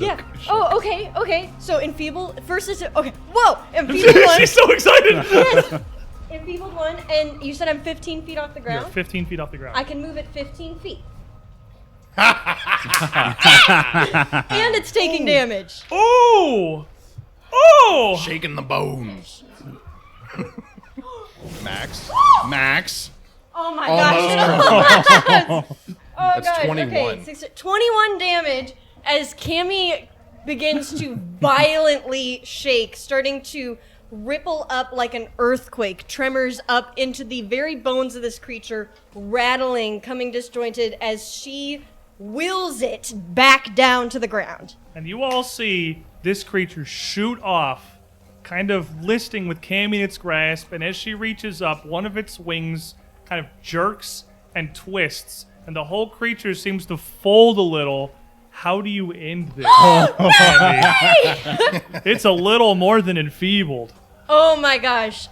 Yeah. Oh, okay. Okay. So enfeebled. First is okay. Whoa. Enfeebled one. She's so excited. Yes. Enfeebled one, and you said I'm 15 feet off the You're ground. 15 feet off the ground. I can move it 15 feet. And it's taking damage. Oh! Oh! Shaking the bones. Max. Max. Oh my Almost. gosh. Oh That's gosh. 21. Okay. 21 damage as Cammy begins to violently shake, starting to ripple up like an earthquake, tremors up into the very bones of this creature, rattling, coming disjointed as she wills it back down to the ground. And you all see this creature shoot off, kind of listing with Cammy in its grasp, and as she reaches up, one of its wings kind of jerks and twists, and the whole creature seems to fold a little. How do you end this? Cammy? It's a little more than enfeebled. Oh my gosh.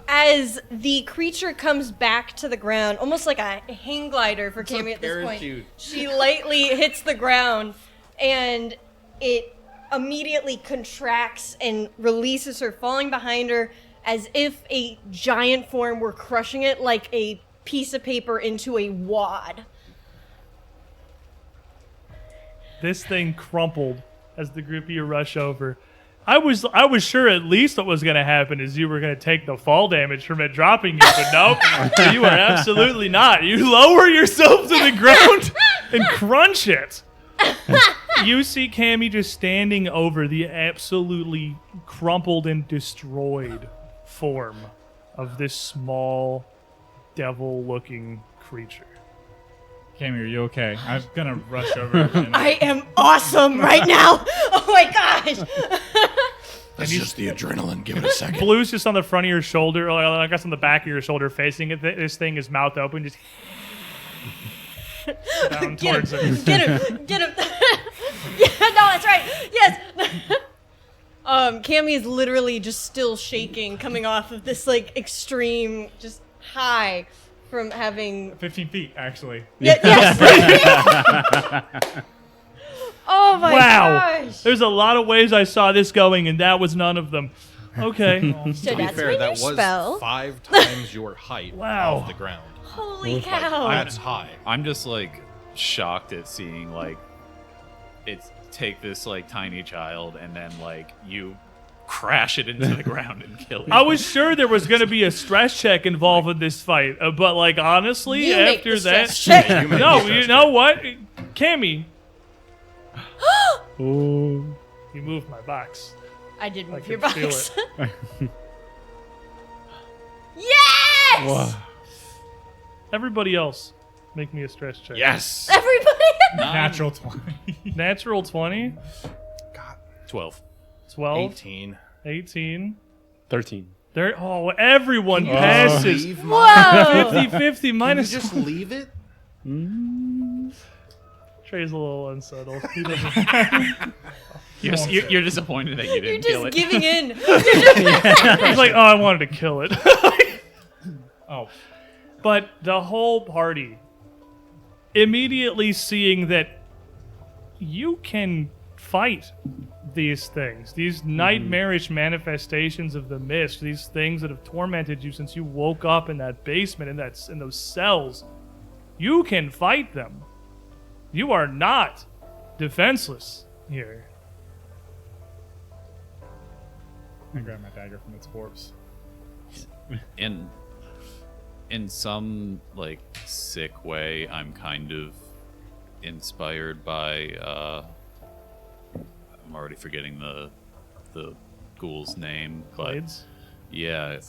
As the creature comes back to the ground, almost like a hang glider for Cammy at this point, parachute. she lightly hits the ground and it immediately contracts and releases her, falling behind her as if a giant form were crushing it like a piece of paper into a wad. This thing crumpled as the group of you rush over. I was sure at least what was going to happen is you were going to take the fall damage from it dropping you, but nope, you are absolutely not. You lower yourself to the ground and crunch it. You see Cammy just standing over the absolutely crumpled and destroyed form of this small, devil-looking creature. Cammy, are you okay? I'm gonna rush over. And I am awesome right now. Oh my gosh. That's just the adrenaline. Give it a second. Blue's just on the front of your shoulder, or I guess on the back of your shoulder, facing it. This thing is mouth open, just down towards it. Get him. Get him. Yeah, no, that's right. Yes. Cammy is literally just still shaking, coming off of this like extreme just high from having 15 feet, actually. yes. Oh my Wow. gosh. There's a lot of ways I saw this going, and that was none of them. Okay. So To be that's fair, my that new was spell. 5 times your height Wow. off the ground. Holy cow. That's high. I'm just like shocked at seeing like it's take this like tiny child and then like you crash it into the ground and kill it. I was sure there was going to be a stress check involved in this fight, but like honestly, You make after the that, stress check. Yeah, you make no, the you stress know check. what, Cammy, Ooh. you moved my box. I did I move could your feel box. it. Yes! Wow. Everybody else, make me a stress check. Yes. Everybody. Natural 20. Natural 20, 12. 12, 18. 18. 13. There. Oh, everyone passes. Leave mine. Whoa. 50-50 Can you minus. just leave it? Trey's a little unsettled. He doesn't. You're disappointed that you You're didn't kill just it. giving in. He's like, oh, I wanted to kill it. Oh, But the whole party, immediately seeing that you can fight these things, these nightmarish manifestations of the mist, these things that have tormented you since you woke up in that basement, in those cells, You can fight them. You are not defenseless here. I grab my dagger from its corpse. In some like sick way, I'm kind of inspired by I'm already forgetting the ghoul's name, but Blades? yeah,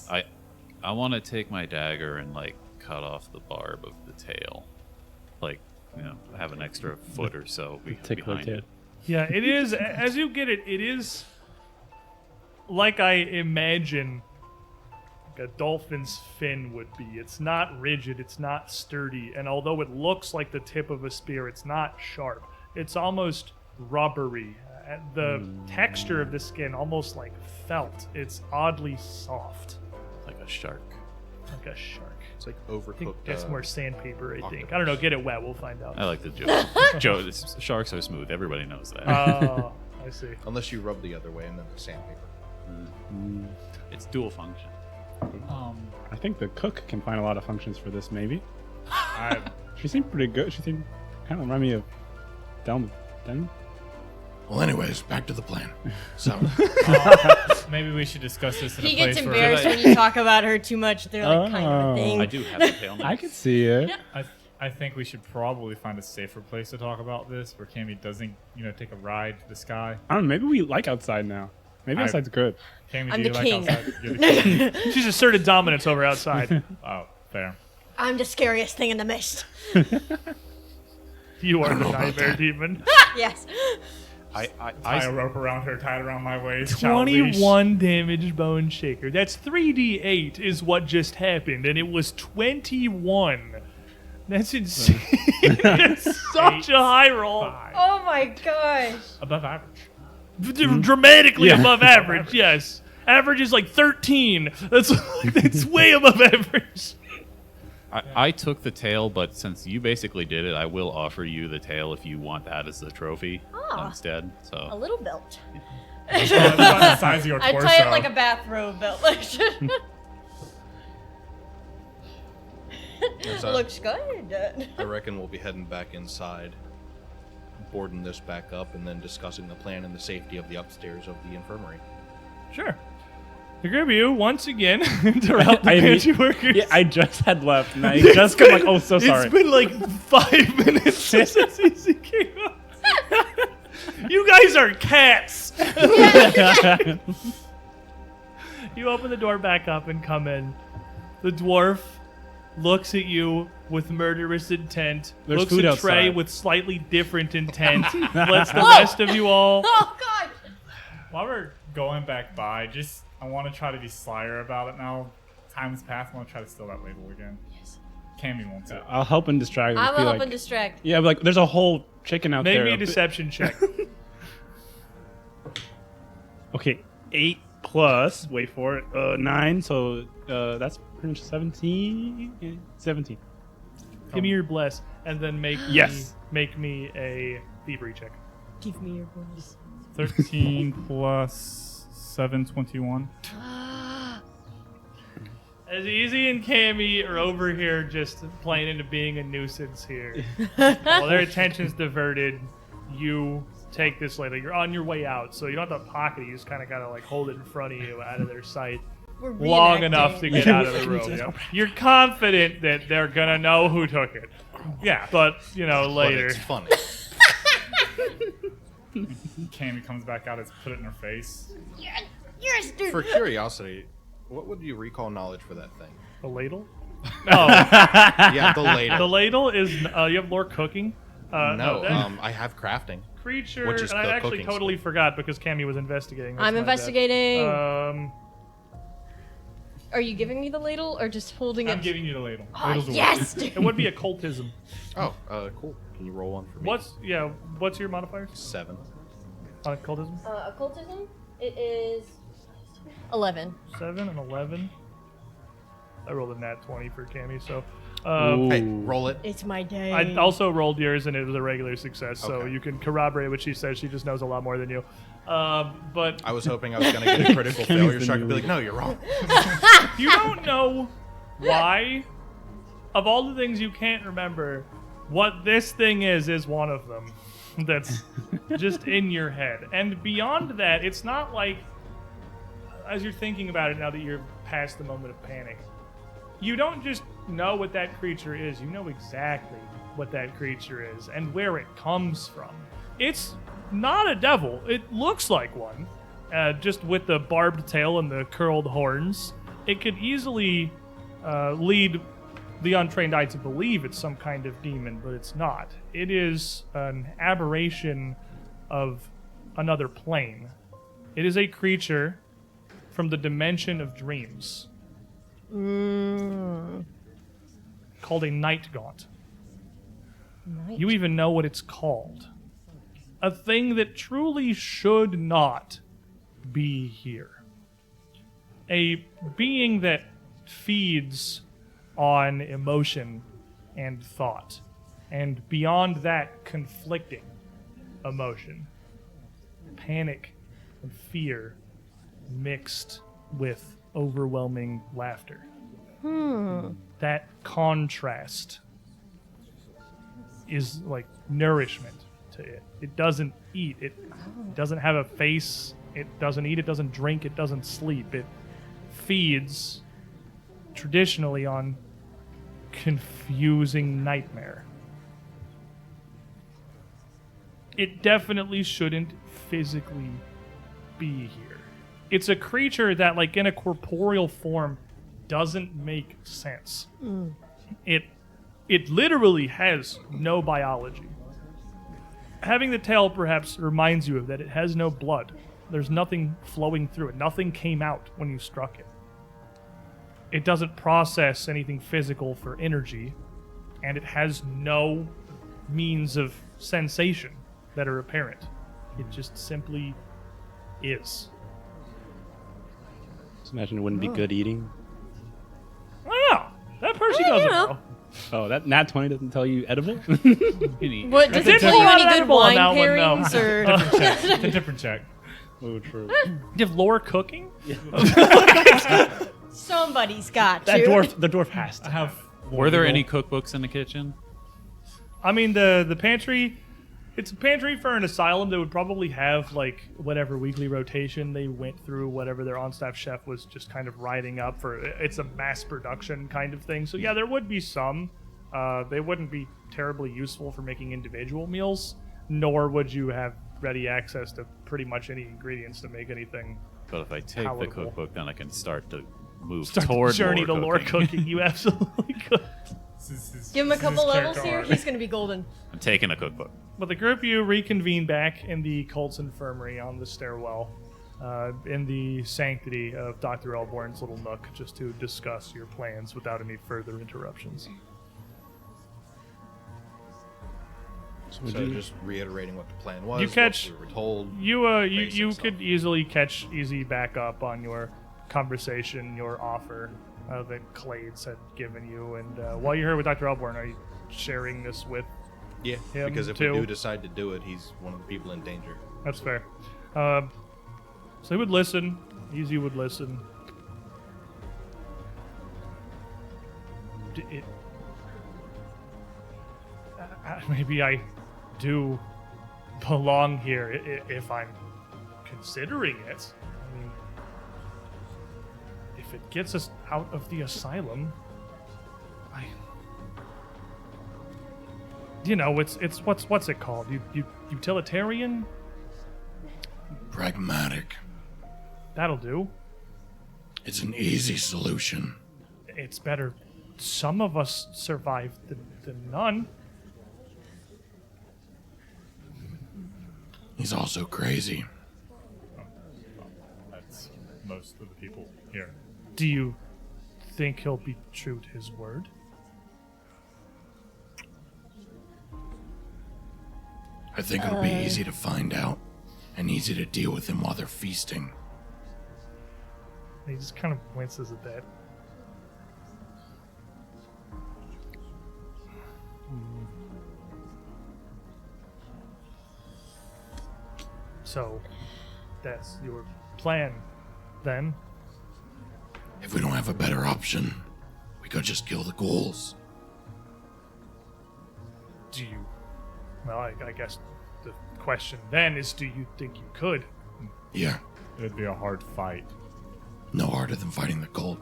I want to take my dagger and like cut off the barb of the tail, like have an extra foot or so behind it. Yeah, it is. As you get it, it is like I imagine a dolphin's fin would be. It's not rigid, it's not sturdy, and although it looks like the tip of a spear, it's not sharp. It's almost rubbery. The texture of the skin almost like felt. It's oddly soft. Like a shark. Like a shark. It's like I think overcooked. that's more sandpaper, I think. octopus. I don't know, get it wet, we'll find out. I like the joke. Sharks are smooth. Everybody knows that. Oh, I see. Unless you rub the other way and then the sandpaper. It's dual function. I think the cook can find a lot of functions for this, maybe. I She seemed pretty good. She seemed kind of remind me of Delma. Well, anyways, back to the plan. So, maybe we should discuss this in He a place gets where embarrassed when you talk about her too much. They're like kind of a thing. I do have the tail now. I could see it. I think we should probably find a safer place to talk about this, where Cammy doesn't, take a ride to the sky. I don't know. Maybe we like outside now. Maybe outside's good. Cammy, I'm do you the like king. outside? You're the king. She's asserted dominance over outside. Oh, fair. I'm the scariest thing in the mist. You are the nightmare demon. Yes. Tie a rope around her, tie it around my waist. child leash. 21 damage bone shaker. That's 3d8 is what just happened, and it was 21. That's insane. That's such a high roll. 5. Oh my gosh. Above average. Dramatically Yeah. above average, yes. Average is like 13. That's way above average. I took the tail, but since you basically did it, I will offer you the tail if you want that as the trophy instead. A So little belt. It's about the size of your I torso. tie it like a bathrobe belt. So Looks good. I reckon we'll be heading back inside, boarding this back up, and then discussing the plan and the safety of the upstairs of the infirmary. Sure. The group of you, once again, interrupt the I mean- pantry workers. Yeah, I just had left, and I just got like, oh, so sorry. It's been like 5 minutes since he came up. You guys are cats. You open the door back up and come in. The dwarf looks at you with murderous intent. There's looks food at Trey outside. with slightly different intent. Lets the rest of you all. Oh god. While we're going back by, I want to try to be slyer about it now. Time's passed. I want to try to steal that label again. Yes. Cammy wants it. I'll help and distract. I Just will be help like, and distract. yeah, but like there's a whole chicken out Make there. me a deception check. Okay, 8 plus. Wait for it. 9. So that's pretty much 17. Yeah, 17. Give me your bless, and then Yes. make me a thievery check. Give me your voice. 13 plus 7, 21. As Easy and Cammy are over here just playing into being a nuisance here. While their attention's diverted, you take this later. You're on your way out, so you don't have to pocket it. You just kind of gotta like hold it in front of you out of their sight. We're Long reenacting. enough to get out of the room. Yep. You're confident that they're gonna know who took it. Yeah. But, But later. it's funny. Cammy comes back out. It's put it in her face. You're a stupid. For curiosity, what would you recall knowledge for that thing? The ladle? Oh, Yeah, the ladle. the ladle is, you have lore cooking? No, that I have crafting. creature, which is and I the actually cooking totally skill. forgot because Cammy was investigating. That's I'm my bad. investigating. Are you giving me the ladle or just holding I'm it? giving you the ladle. Oh, Ladle's the yes! It would be occultism. Oh, cool. Can you roll one for me? What's your modifier 7. on occultism? Occultism? It is 11. 7 and 11. I rolled a nat 20 for Cammy, so. Ooh. Hey, roll it. It's my day. I also rolled yours and it was a regular success, so Okay. you can corroborate what she says. She just knows a lot more than you. But I was hoping I was going to get a critical failure, so I could be like, no, you're wrong. you don't know why of all the things you can't remember, what this thing is one of them. That's just in your head. And beyond that, it's not like, as you're thinking about it now that you're past the moment of panic, you don't just know what that creature is. You know exactly what that creature is and where it comes from. It's not a devil. It looks like one, just with the barbed tail and the curled horns. It could easily lead the untrained eye to believe it's some kind of demon, but it's not. It is an aberration of another plane. It is a creature from the dimension of dreams. Called a night gaunt. You even know what it's called. A thing that truly should not be here. A being that feeds on emotion and thought, and beyond that, conflicting emotion. Panic and fear mixed with overwhelming laughter. That contrast is like nourishment to it. It doesn't eat. It doesn't have a face. It doesn't eat. It doesn't drink. It doesn't sleep. It feeds traditionally on confusing nightmare. It definitely shouldn't physically be here. It's a creature that, like, in a corporeal form doesn't make sense. It literally has no biology. Having the tail perhaps reminds you of that. It has no blood. There's nothing flowing through it. Nothing came out when you struck it. It doesn't process anything physical for energy, and it has no means of sensation that are apparent. It just simply is. Just imagine it wouldn't be good eating. I don't know. That Percy doesn't know. Oh, that nat 20 doesn't tell you edible? What, does it It's tell you not any good edible on wine that one, no. pairings? Or It's a different check. Oh, true. Do you have lore cooking? somebody's got That to. the dwarf has to. I have. Were there any cookbooks in the kitchen? I mean, the pantry, it's a pantry for an asylum that would probably have, like, whatever weekly rotation they went through, whatever their on-staff chef was just kind of riding up for. It's a mass production kind of thing. So, yeah, there would be some. They wouldn't be terribly useful for making individual meals, nor would you have ready access to pretty much any ingredients to make anything. But if I take the Palatable. cookbook, then I can start to move Start toward the journey to lore cooking. cooking. You absolutely could. Give him a couple levels character here. arc. He's going to be golden. I'm taking a cookbook. But the group you reconvene back in the cult's infirmary on the stairwell, in the sanctity of Dr. Elborn's little nook, just to discuss your plans without any further interruptions. So just reiterating what the plan was, You catch- what we were told. You Basic stuff. could easily catch easy back up on your conversation, your offer that Clades had given you, and while you're here with Dr. Elborn, are you sharing this with? Yeah, him because if too. we do decide to do it, he's one of the people in danger. That's fair. So he would listen. Easy would listen. Maybe I do belong here if I'm considering it. I mean, if it gets us out of the asylum, it's what's it called? Utilitarian? Pragmatic. That'll do. It's an easy solution. It's better some of us survive than none. He's also crazy. That's most of the people here. Do you think he'll be true to his word? I think it'll be easy to find out and easy to deal with him while they're feasting. He just kind of winces at that. So, that's your plan, then? If we don't have a better option, we could just kill the ghouls. Do you... Well, I guess the question then is, do you think you could? Yeah, It'd be a hard fight. no harder than fighting the cult.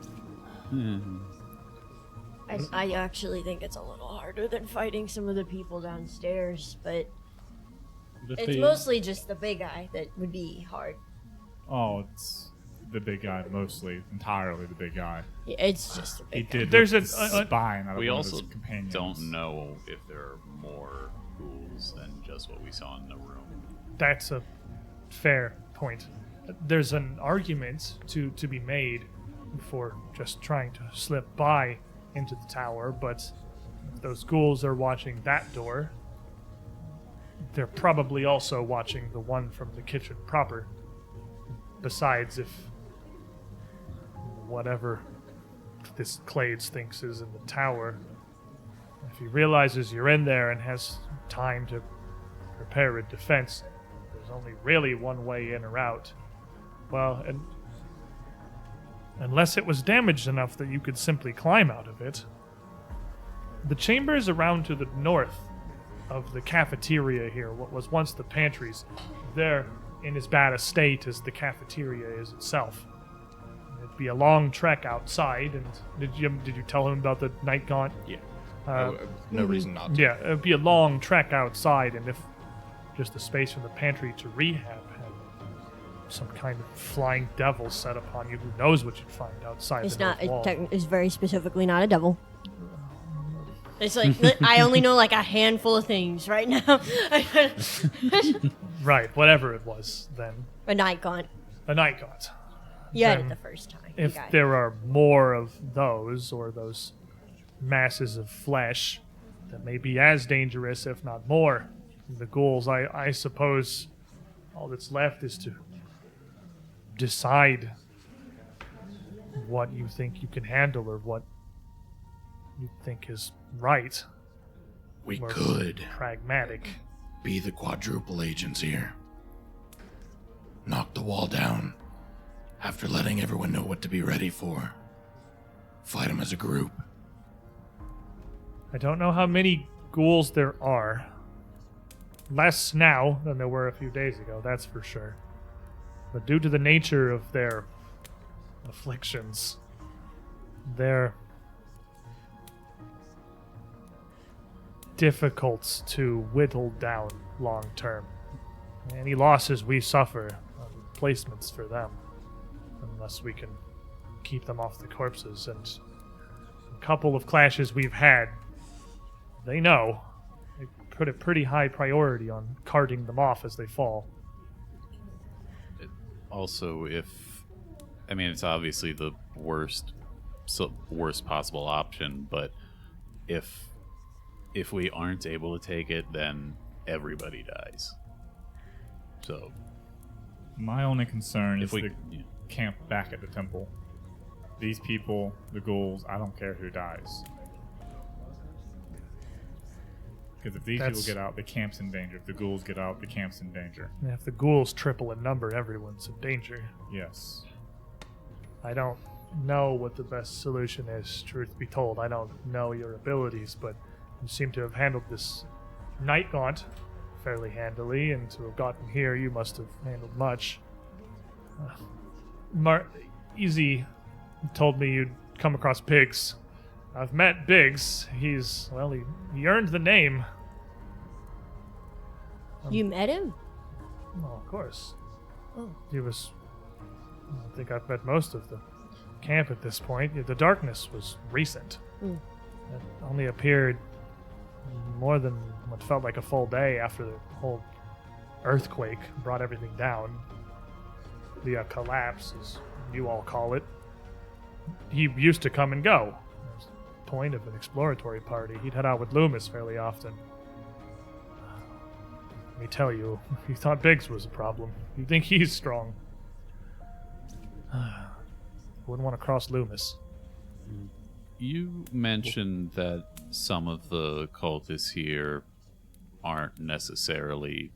I actually think it's a little harder than fighting some of the people downstairs, but it's mostly just the big guy that would be hard. Oh, it's the big guy, mostly, entirely the big guy. Yeah, it's just a He big guy. did There's rip a- the spine out of We one also of his companions. don't know if there are more ghouls than just what we saw in the room. That's a fair point. There's an argument to be made for just trying to slip by into the tower, but if those ghouls are watching that door, they're probably also watching the one from the kitchen proper. Besides, if whatever this Clades thinks is in the tower, if he realizes you're in there and has time to prepare a defense, there's only really one way in or out. Well, and unless it was damaged enough that you could simply climb out of it. The chambers around to the north of the cafeteria here, what was once the pantries, they're in as bad a state as the cafeteria is itself. It'd be a long trek outside, and did you tell him about the night gaunt? Yeah. Uh, No reason not to. Yeah, it'd be a long trek outside, and if just the space from the pantry to rehab had some kind of flying devil set upon you, who knows what you'd find outside It's the not. north wall. It's very specifically not a devil. It's like I only know like a handful of things right now. Right, whatever it was then. A night gaunt. A night gaunt. You had it Then the first time. You If got it. there are more of those, or those masses of flesh, that may be as dangerous, if not more. The ghouls, I suppose all that's left is to decide what you think you can handle or what you think is right, We or could pragmatic. be the quadruple agents here. Knock the wall down after letting everyone know what to be ready for. Fight them as a group. I don't know how many ghouls there are. Less now than there were a few days ago, that's for sure. But due to the nature of their afflictions, they're difficult to whittle down long term. Any losses we suffer are replacements for them, unless we can keep them off the corpses. And a couple of clashes we've had, they know. They put a pretty high priority on carting them off as they fall. Also, it's obviously the worst possible option, but if we aren't able to take it, then everybody dies. So My only concern if is we the camp back at the temple. These people, the ghouls, I don't care who dies. Because if these people That's- get out, the camp's in danger. If the ghouls get out, the camp's in danger. And if the ghouls triple in number, everyone's in danger. Yes. I don't know what the best solution is, truth be told. I don't know your abilities, but you seem to have handled this night gaunt fairly handily, and to have gotten here, you must have handled much. Easy told me you'd come across Biggs. I've met Biggs. He earned the name. You met him? Oh, of course. Oh. He was... I think I've met most of the camp at this point. The darkness was recent. Mm. It only appeared more than what felt like a full day after the whole earthquake brought everything down. The collapse, as you all call it. He used to come and go. There's the point of an exploratory party. He'd head out with Loomis fairly often. Let me tell you, if you thought Biggs was a problem, you think he's strong. Wouldn't want to cross Loomis. You mentioned that some of the cultists here aren't necessarily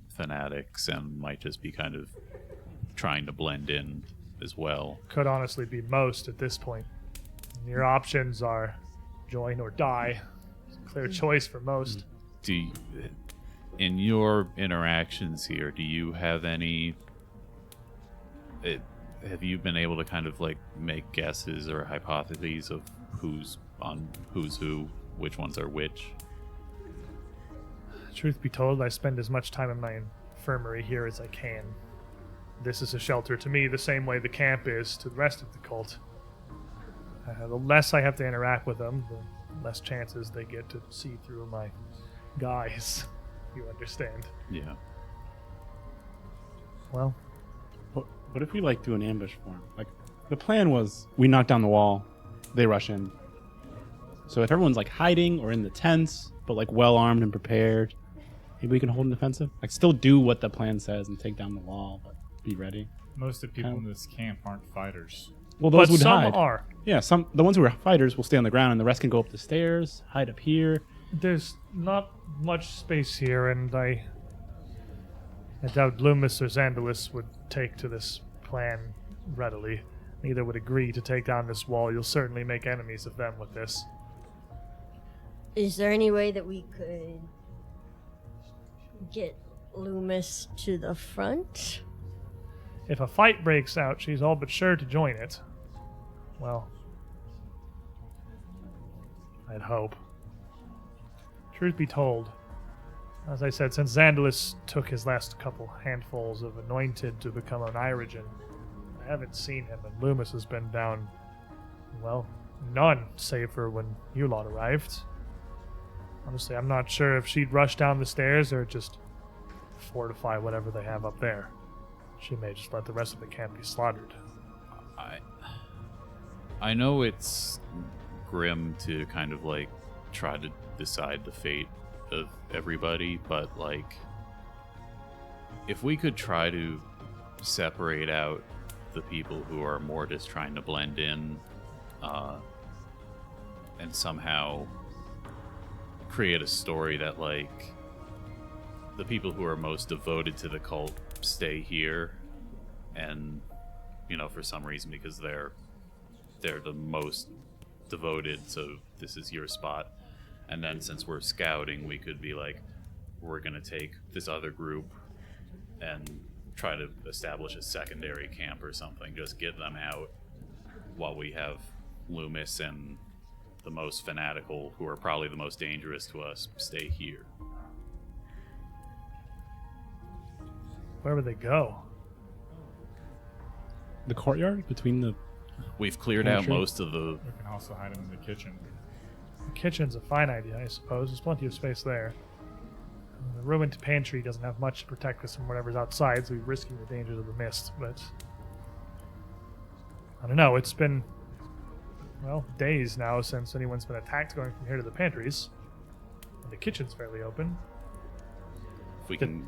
fanatics and might just be kind of trying to blend in as well. Could honestly be most at this point. Your options are join or die. It's a clear choice for most. in your interactions here, do you have any? Have you been able to kind of like make guesses or hypotheses of who's who, which ones are which? Truth be told, I spend as much time in my infirmary here as I can. This is a shelter to me the same way the camp is to the rest of the cult. The less I have to interact with them, the less chances they get to see through my guise. You understand? Yeah. Well, What if we like do an ambush for him? Like the plan was we knock down the wall, they rush in. So if everyone's like hiding or in the tents, but like well armed and prepared, maybe we can hold an defensive. Like still do what the plan says and take down the wall, but be ready. Most of the people in this camp aren't fighters. Well, those but would some hide. are. Yeah, the ones who are fighters will stay on the ground, and the rest can go up the stairs, hide up here. There's not much space here, and I doubt Loomis or Xandalis would take to this plan readily. Neither would agree to take down this wall. You'll certainly make enemies of them with this. Is there any way that we could get Loomis to the front? If a fight breaks out, she's all but sure to join it. Well, I'd hope. Truth be told, as I said, since Xandalis took his last couple handfuls of Anointed to become an Irigen, I haven't seen him, and Loomis has been down, well, none, save for when you lot arrived. Honestly, I'm not sure if she'd rush down the stairs or just fortify whatever they have up there. She may just let the rest of the camp be slaughtered. I know it's grim to kind of like try to decide the fate of everybody, but like if we could try to separate out the people who are more just trying to blend in and somehow create a story that like the people who are most devoted to the cult stay here, and you know, for some reason because they're the most devoted, so this is your spot. And then since we're scouting, we could be like, we're gonna take this other group and try to establish a secondary camp or something, just get them out while we have Loomis and the most fanatical, who are probably the most dangerous to us, stay here. Where would they go? The courtyard between the. We've cleared out Pantry? most of the. We can also hide them in the kitchen. The kitchen's a fine idea, I suppose. There's plenty of space there. The ruined pantry doesn't have much to protect us from whatever's outside, so we're risking the dangers of the mist, but I don't know, it's been, well, days now since anyone's been attacked going from here to the pantries. And the kitchen's fairly open. If we can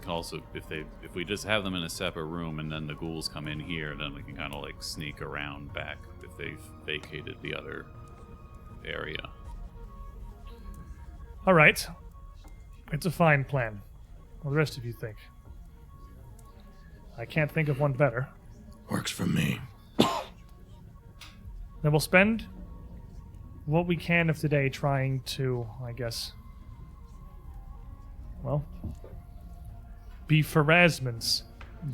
also, if we just have them in a separate room and then the ghouls come in here, then we can kind of like sneak around back if they've vacated the other area. All right. It's a fine plan. What do the rest of you think? I can't think of one better. Works for me. Then we'll spend what we can of today trying to, I guess, well, be Pharasmans,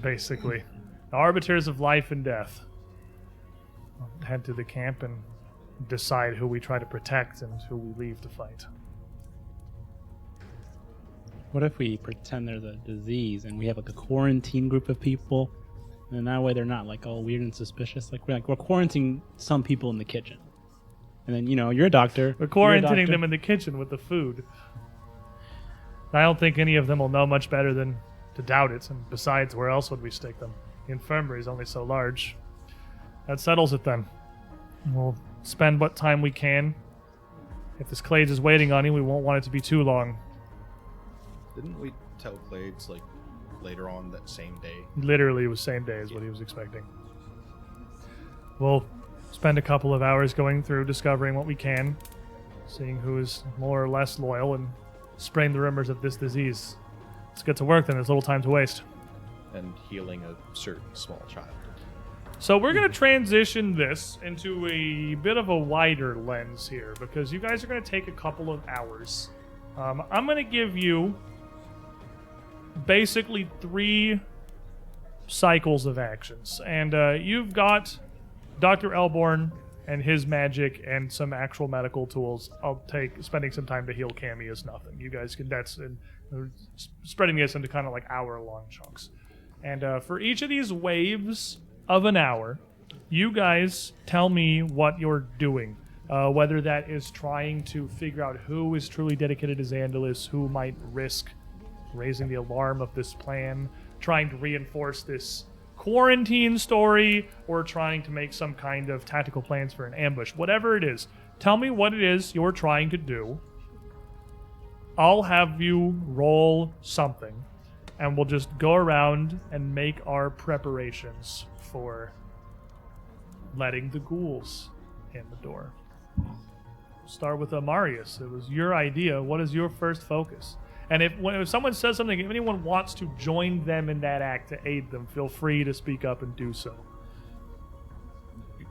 basically. The arbiters of life and death. We'll head to the camp and decide who we try to protect and who we leave to fight. What if we pretend there's a disease and we have like a quarantine group of people, and that way they're not like all weird and suspicious? Like we're quarantining some people in the kitchen, and then you're a doctor. We're quarantining them in the kitchen with the food. I don't think any of them will know much better than to doubt it, and besides, where else would we stick them? The infirmary is only so large. That settles it then. We'll spend what time we can. If this Clades is waiting on you, we won't want it to be too long. Didn't we tell Clades, like, later on that same day? Literally, it was same day as what he was expecting. We'll spend a couple of hours going through, discovering what we can, seeing who is more or less loyal, and spreading the rumors of this disease. Let's get to work then. There's little time to waste. And healing a certain small child. So we're going to transition this into a bit of a wider lens here, because you guys are going to take a couple of hours I'm going to give you basically 3 cycles of actions. And you've got Dr. Elborn and his magic and some actual medical tools. I'll take spending some time to heal Cammy is nothing. You guys can, spreading this into kind of like hour-long chunks. And for each of these waves of an hour, you guys tell me what you're doing. Whether that is trying to figure out who is truly dedicated to Xandalis, who might risk raising the alarm of this plan, trying to reinforce this quarantine story, or trying to make some kind of tactical plans for an ambush. Whatever it is, tell me what it is you're trying to do. I'll have you roll something, and we'll just go around and make our preparations for letting the ghouls in the door. Start with Amarius. It was your idea. What is your first focus? And if someone says something, if anyone wants to join them in that act to aid them, feel free to speak up and do so.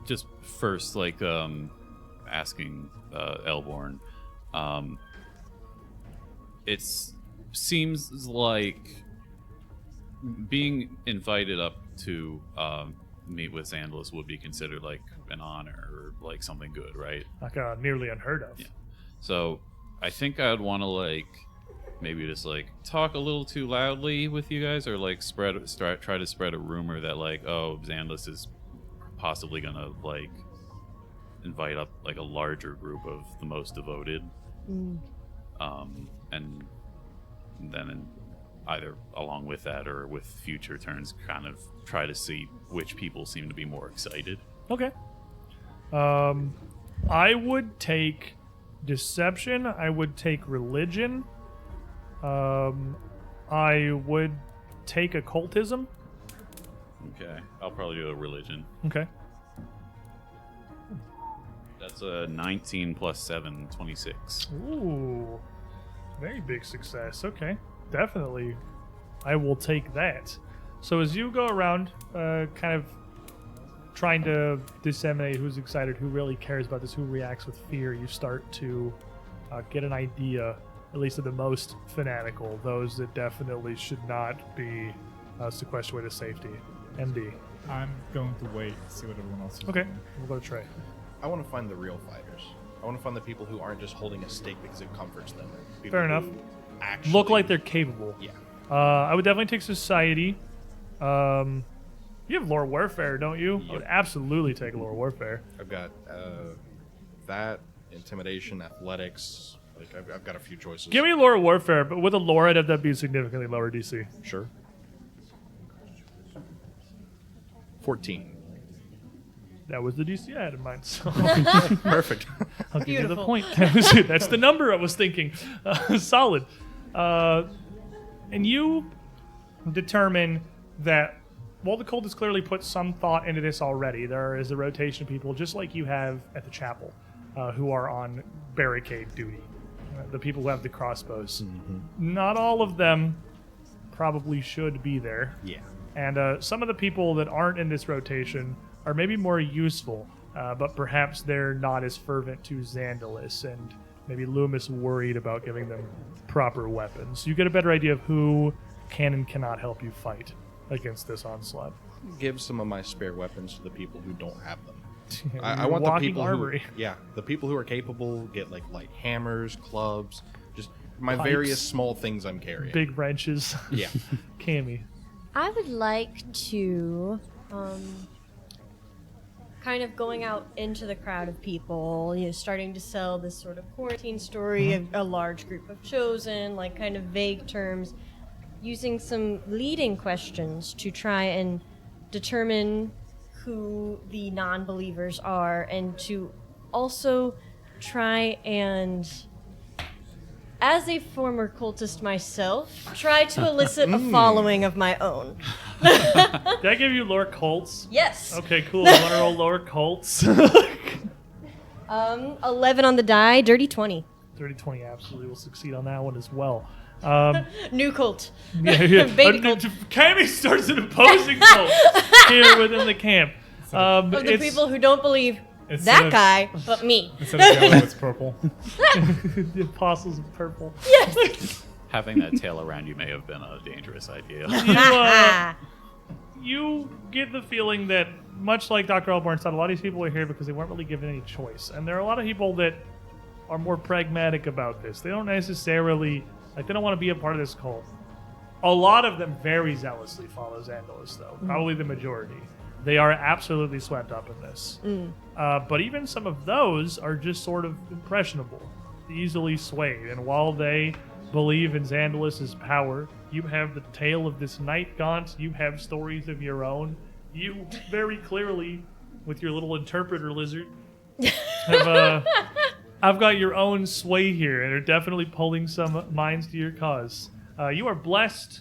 Just first, like, asking Elborn, it seems like being invited up to meet with Xandalis would be considered like an honor or like something good, right? Like nearly unheard of. Yeah. So I think I'd want to like maybe just like talk a little too loudly with you guys, or like try to spread a rumor that like, oh, Xandalis is possibly gonna like invite up like a larger group of the most devoted, and then either along with that or with future turns, kind of try to see which people seem to be more excited. Okay. I would take deception. I would take religion. I would take occultism. Okay, I'll probably do a religion. Okay. That's a 19 plus 7, 26. Ooh, very big success. Okay, definitely. I will take that. So as you go around, kind of trying to disseminate who's excited, who really cares about this, who reacts with fear, you start to get an idea, at least of the most fanatical, those that definitely should not be sequestered away to safety. MD. I'm going to wait and see what everyone else is Okay, doing. we'll go to Trey. I want to find the real fighters. I want to find the people who aren't just holding a stake because it comforts them. People Fair enough. who actually Look like they're capable. Yeah. I would definitely take society. You have lore warfare, don't you? I would absolutely take lore warfare. I've got that, intimidation, athletics. Like I've got a few choices. Give me lore warfare, but with a lore, I'd have to be significantly lower DC. Sure. 14. That was the DC I had in mind. So Perfect. I'll give you the Beautiful. point. That's the number I was thinking. Solid. And you determine that while the cult has clearly put some thought into this already, there is a rotation of people just like you have at the chapel who are on barricade duty. The people who have the crossbows. Not all of them probably should be there. Yeah. And some of the people that aren't in this rotation are maybe more useful, but perhaps they're not as fervent to Xandalis, and maybe Loomis worried about giving them proper weapons. You get a better idea of who can and cannot help you fight against this onslaught. Give some of my spare weapons to the people who don't have them. You're I want the walking people armory. the people who are capable get like light hammers, clubs, just my Pipes. various small things I'm carrying. Big wrenches. Yeah. Cammy. I would like to, kind of going out into the crowd of people, starting to sell this sort of quarantine story of a large group of chosen, like kind of vague terms, using some leading questions to try and determine who the non-believers are, and to also try and, as a former cultist myself, try to elicit a following of my own. Did I give you lore cults? Yes. Okay, cool. I want to roll lore cults. 11 on the die, dirty 20. 30-20 absolutely will succeed on that one as well. New cult. Yeah. Baby cult. Cammy starts an opposing cult here within the camp. Of the It's people who don't believe that guy, but me. Instead of yellow, it's purple. The apostles of purple. Yes. Having that tail around you may have been a dangerous idea. You get the feeling that, much like Dr. Elborn said, a lot of these people are here because they weren't really given any choice. And there are a lot of people that are more pragmatic about this. They don't necessarily, they don't want to be a part of this cult. A lot of them very zealously follow Xandalos, though. Probably the majority. They are absolutely swept up in this. But even some of those are just sort of impressionable, easily swayed. And while they believe in Xandalos' power, you have the tale of this night gaunt, you have stories of your own. You very clearly, with your little interpreter lizard, I've got your own sway here, and are definitely pulling some minds to your cause. You are blessed,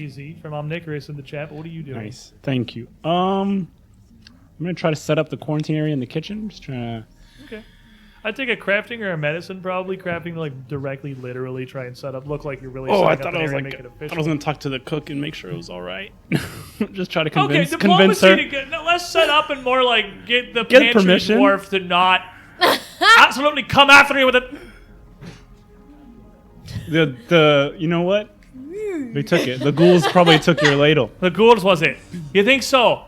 Easy, from Omnicorous in the chat, but what are you doing? Nice. Thank you. I'm going to try to set up the quarantine area in the kitchen. Just trying to... Okay. I'd take a crafting or a medicine, probably. Crafting, directly, literally try and set up. Look like you're really setting I up thought an I was area like, and make it I official. thought I was going to talk to the cook and make sure it was all right. Just try to Okay, convince her. diplomacy let's set up and more get the pantry permission. dwarf to not absolutely come after you with it. The you know what? They took it. The ghouls probably took your ladle. The ghouls, was it? You think so?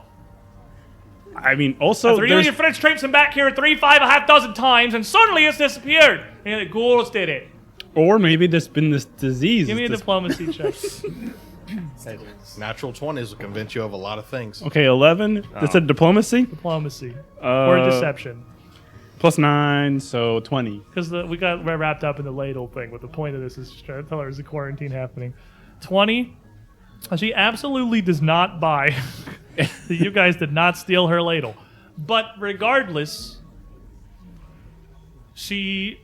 I mean, also, After you and your friends traipsing back here 3, 5, a half dozen times, and suddenly it's disappeared. And the ghouls did it. or maybe there's been this disease. Give me a this- diplomacy check. Hey, natural 20s will convince you of a lot of things. Okay, 11. That's a diplomacy. Diplomacy. Or deception. +9, so 20. Because we got wrapped up in the ladle thing, but the point of this is just trying to tell her there's a quarantine happening. 20. She absolutely does not buy that you guys did not steal her ladle. But regardless, she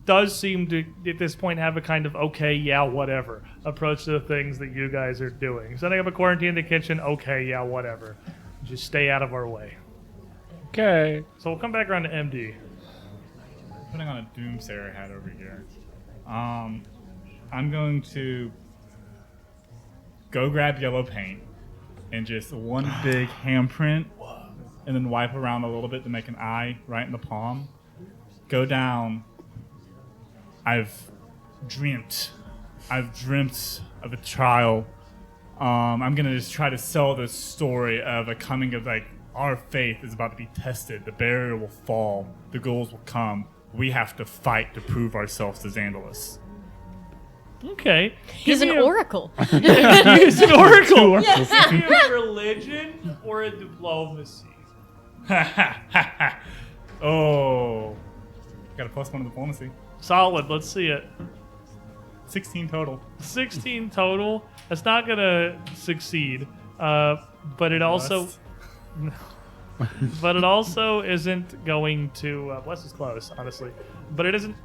does seem to, at this point, have a kind of okay, yeah, whatever approach to the things that you guys are doing. Setting up a quarantine in the kitchen, okay, yeah, whatever. Just stay out of our way. Okay. So we'll come back around to MD. Putting on a Doomsayer hat over here. I'm going to go grab yellow paint and just one big handprint and then wipe around a little bit to make an eye right in the palm. Go down. I've dreamt of a trial. I'm going to just try to sell this story of a coming of our faith is about to be tested. The barrier will fall. The ghouls will come. We have to fight to prove ourselves to Xandalos. Okay. He's an oracle. He's an oracle. Give me a religion or a diplomacy. Oh. Got a +1 in diplomacy. Solid. Let's see it. 16 total. 16 total. That's not going to succeed. But it also... but it also isn't going to... bless is close, honestly. But it isn't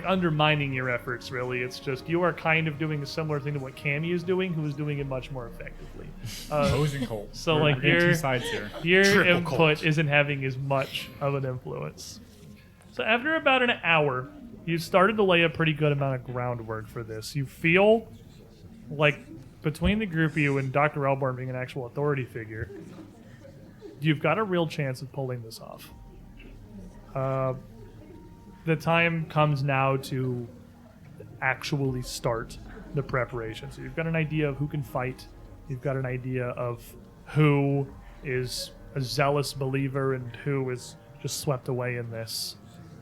undermining your efforts, really. It's just you are kind of doing a similar thing to what Cammy is doing, who is doing it much more effectively. Opposing cult. So, We're getting two your sides here. Triple input cult. isn't having as much of an influence. So after about an hour, you've started to lay a pretty good amount of groundwork for this. You feel like between the group of you and Dr. Elborn being an actual authority figure, you've got a real chance of pulling this off. The time comes now to actually start the preparation. So you've got an idea of who can fight. You've got an idea of who is a zealous believer and who is just swept away in this.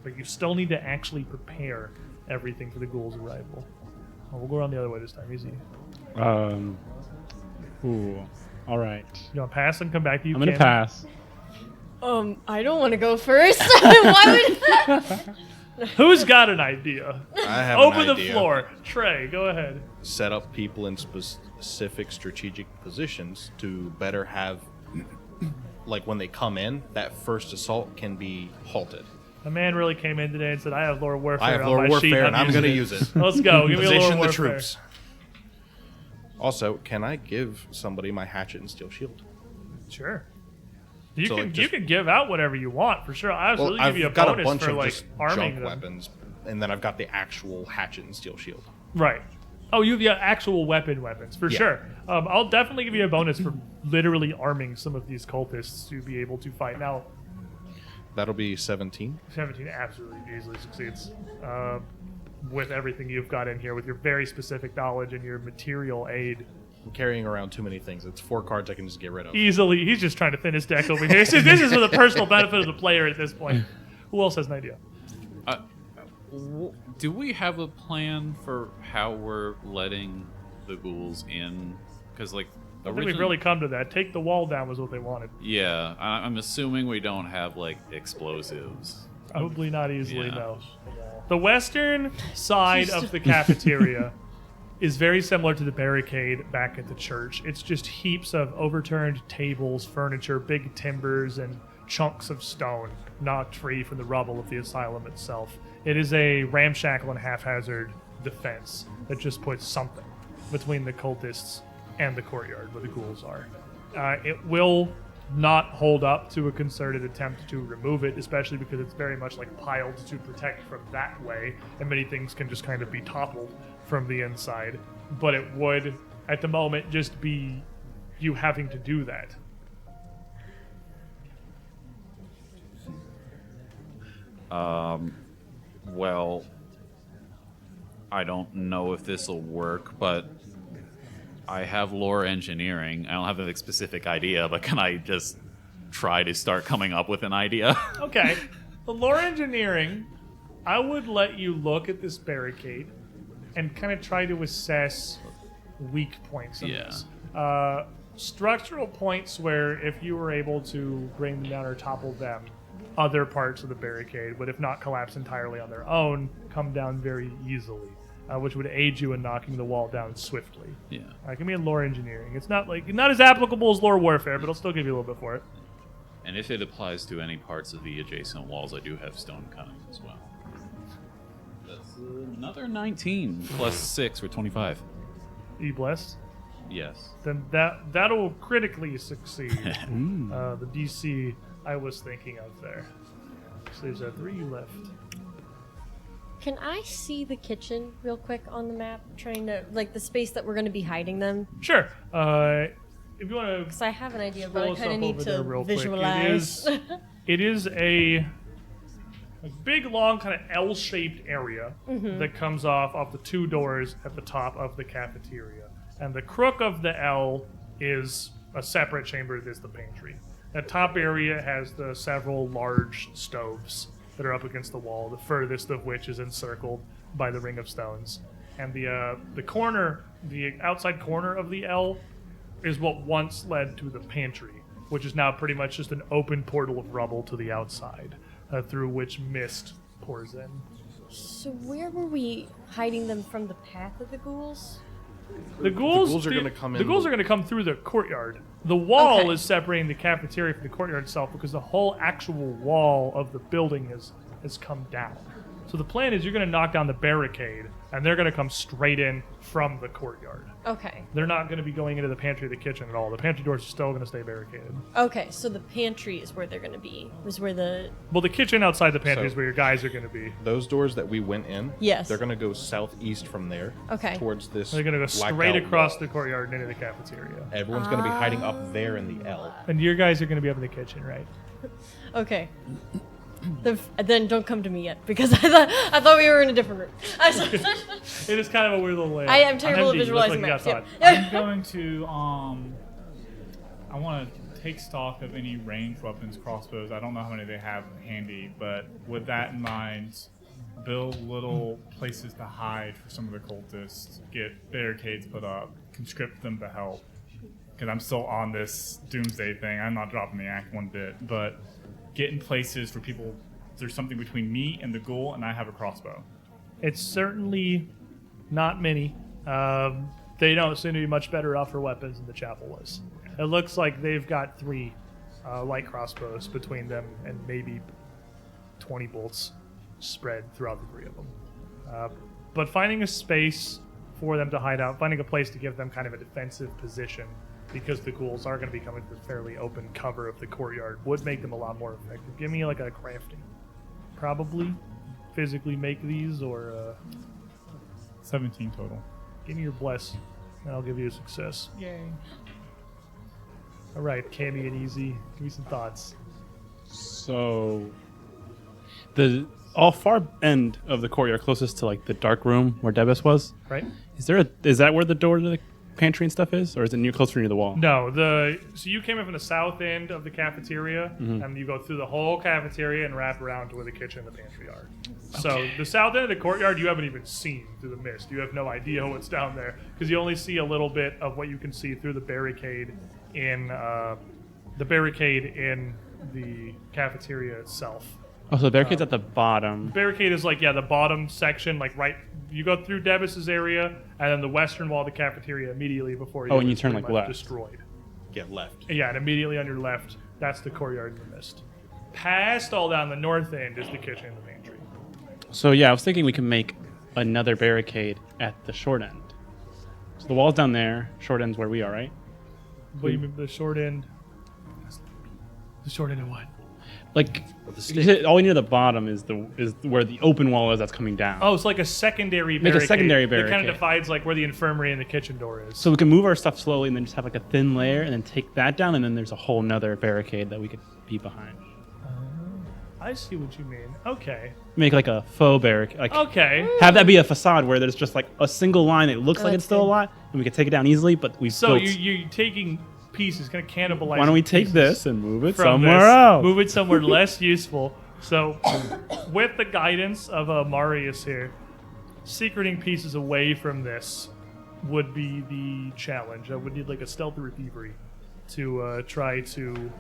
But you still need to actually prepare everything for the ghouls' arrival. We'll go around the other way this time. Easy. Ooh. All right. You want to pass and come back to you? I'm gonna Cammy? pass. I don't want to go first. Why would... Who's got an idea? I have Open an the idea. floor. Trey, go ahead. Set up people in specific strategic positions to better have, when they come in, that first assault can be halted. A man really came in today and said, I have Lore Warfare I have on Lore my sheet. Warfare, and I'm going to using use it. Let's go. Give me a Lore Position the Warfare. troops. Also, can I give somebody my hatchet and steel shield? Sure. You So, can just- you can give out whatever you want, for sure. I'll absolutely I've give you a got bonus a bunch for of just arming junk them. weapons, and then I've got the actual hatchet and steel shield. Right. Oh, you have the actual weapons, for Yeah. sure. I'll definitely give you a bonus for literally arming some of these cultists to be able to fight. Now, That'll be 17. 17 absolutely easily succeeds. With everything you've got in here, with your very specific knowledge and your material aid. I'm carrying around too many things. It's 4 cards I can just get rid of. Easily. He's just trying to thin his deck over here. This is for the personal benefit of the player at this point. Who else has an idea? Do we have a plan for how we're letting the ghouls in? Because, like, I think we've really come to that. Take the wall down was what they wanted. Yeah, I'm assuming we don't have, like, explosives. Probably not easily, Yeah. no. The western side of the cafeteria is very similar to the barricade back at the church. It's just heaps of overturned tables, furniture, big timbers, and chunks of stone knocked free from the rubble of the asylum itself. It is a ramshackle and haphazard defense that just puts something between the cultists and the courtyard where the ghouls are. It will not hold up to a concerted attempt to remove it, especially because it's very much like piled to protect from that way, and many things can just kind of be toppled from the inside. But it would, at the moment, just be you having to do that. Well, I don't know if this will work, but I have lore engineering. I don't have a specific idea, but can I just try to start coming up with an idea? Okay. The lore engineering, I would let you look at this barricade and kind of try to assess weak points in Yeah. this. Structural points where if you were able to bring them down or topple them, other parts of the barricade would, if not collapse entirely on their own, come down very easily, which would aid you in knocking the wall down swiftly. Yeah. Give me a lore engineering. It's not as applicable as lore warfare, but I'll still give you a little bit for it. And if it applies to any parts of the adjacent walls, I do have stone cutting as well. That's another 19 plus 6 for 25. Are you blessed? Yes. Then that'll critically succeed. The DC I was thinking of there. So there's 3 left. Can I see the kitchen real quick on the map? Trying to, like, the space that we're going to be hiding them? Sure. If you want to, Because I have an idea, but I Scroll us kind of up need over there to real quick. visualize. it is a big, long, kind of L-shaped area that comes off the 2 doors at the top of the cafeteria, and the crook of the L is a separate chamber. That is the pantry. That top area has the several large stoves that are up against the wall, the furthest of which is encircled by the ring of stones. And the corner, the outside corner of the L, is what once led to the pantry, which is now pretty much just an open portal of rubble to the outside, through which mist pours in. So where were we hiding them from the path of the ghouls? The ghouls are gonna come The in ghouls the- are going to come through the courtyard. The wall Okay. is separating the cafeteria from the courtyard itself because the whole actual wall of the building has come down. So the plan is you're going to knock down the barricade, and they're going to come straight in from the courtyard. Okay. They're not going to be going into the pantry or the kitchen at all. The pantry doors are still going to stay barricaded. Okay, so the pantry is where they're going to be. Is where the... Well, the kitchen outside the pantry So- is where your guys are going to be. Those doors that we went in, Yes. they're going to go southeast from there. Okay. Towards this. They're going to go blacked straight out across wall. the courtyard and into the cafeteria. Everyone's going to be hiding up there in the L. And your guys are going to be up in the kitchen, right? Okay. Then don't come to me yet, because I thought we were in a different room. It is kind of a weird little layout. I am terrible I'm at MD, you look visualizing like you got maps. thought. I'm going to I want to take stock of any ranged weapons, crossbows. I don't know how many they have handy, but with that in mind, build little places to hide for some of the cultists, get barricades put up, conscript them to help. Because I'm still on this doomsday thing. I'm not dropping the act one bit, but get in places for people. There's something between me and the ghoul, and I have a crossbow. It's certainly not many. They don't seem to be much better off for weapons than the chapel was. It looks like they've got 3 light crossbows between them and maybe 20 bolts spread throughout the 3 of them. But finding a space for them to hide out, finding a place to give them kind of a defensive position, because the ghouls are going to be coming to the fairly open cover of the courtyard, would make them a lot more effective. Give me like a crafting. Probably physically make these, or 17 total. give me your bless, and I'll give you a success. Yay. All right, Cammy and Easy, give me some thoughts. So, the all far end of the courtyard, closest to like the dark room where Debus was. Right? Is that where the door to the pantry and stuff is, or is it closer near the wall? No, so you came in from the south end of the cafeteria, and you go through the whole cafeteria and wrap around to where the kitchen and the pantry are. So the south end of the courtyard you haven't even seen through the mist. You have no idea what's down there because you only see a little bit of what you can see through the barricade in the cafeteria itself. Oh, so the barricade's at the bottom. Barricade is like the bottom section, like right. You go through Debus's area, and then the western wall of the cafeteria immediately before you. Oh, and you is turn, pretty like, much left. Destroyed. Get left. Yeah, and immediately on your left, that's the courtyard in the mist. Past all down the north end is the kitchen and the pantry. So yeah, I was thinking we can make another barricade at the short end. So the wall's down there. Short end's where we are, right? What do you mean the short end? The short end of what? Like, the stick. all we need at the bottom is where the open wall is that's coming down. Oh, it's like a secondary Make a barricade. secondary It kind barricade. of divides like where the infirmary and the kitchen door is. So we can move our stuff slowly and then just have like a thin layer and then take that down, and then there's a whole nother barricade that we could be behind. I see what you mean. Okay. Make like a faux barricade. Like, Okay. have that be a facade where there's just like a single line that looks like that's it's still a good. lot, and we can take it down easily, but we've So built... you're taking pieces, kind of cannibalizing. Why don't we take pieces this and move it from somewhere this, else? Move it somewhere less useful. So, with the guidance of Marius here, secreting pieces away from this would be the challenge. I would need like a stealth or thievery to try to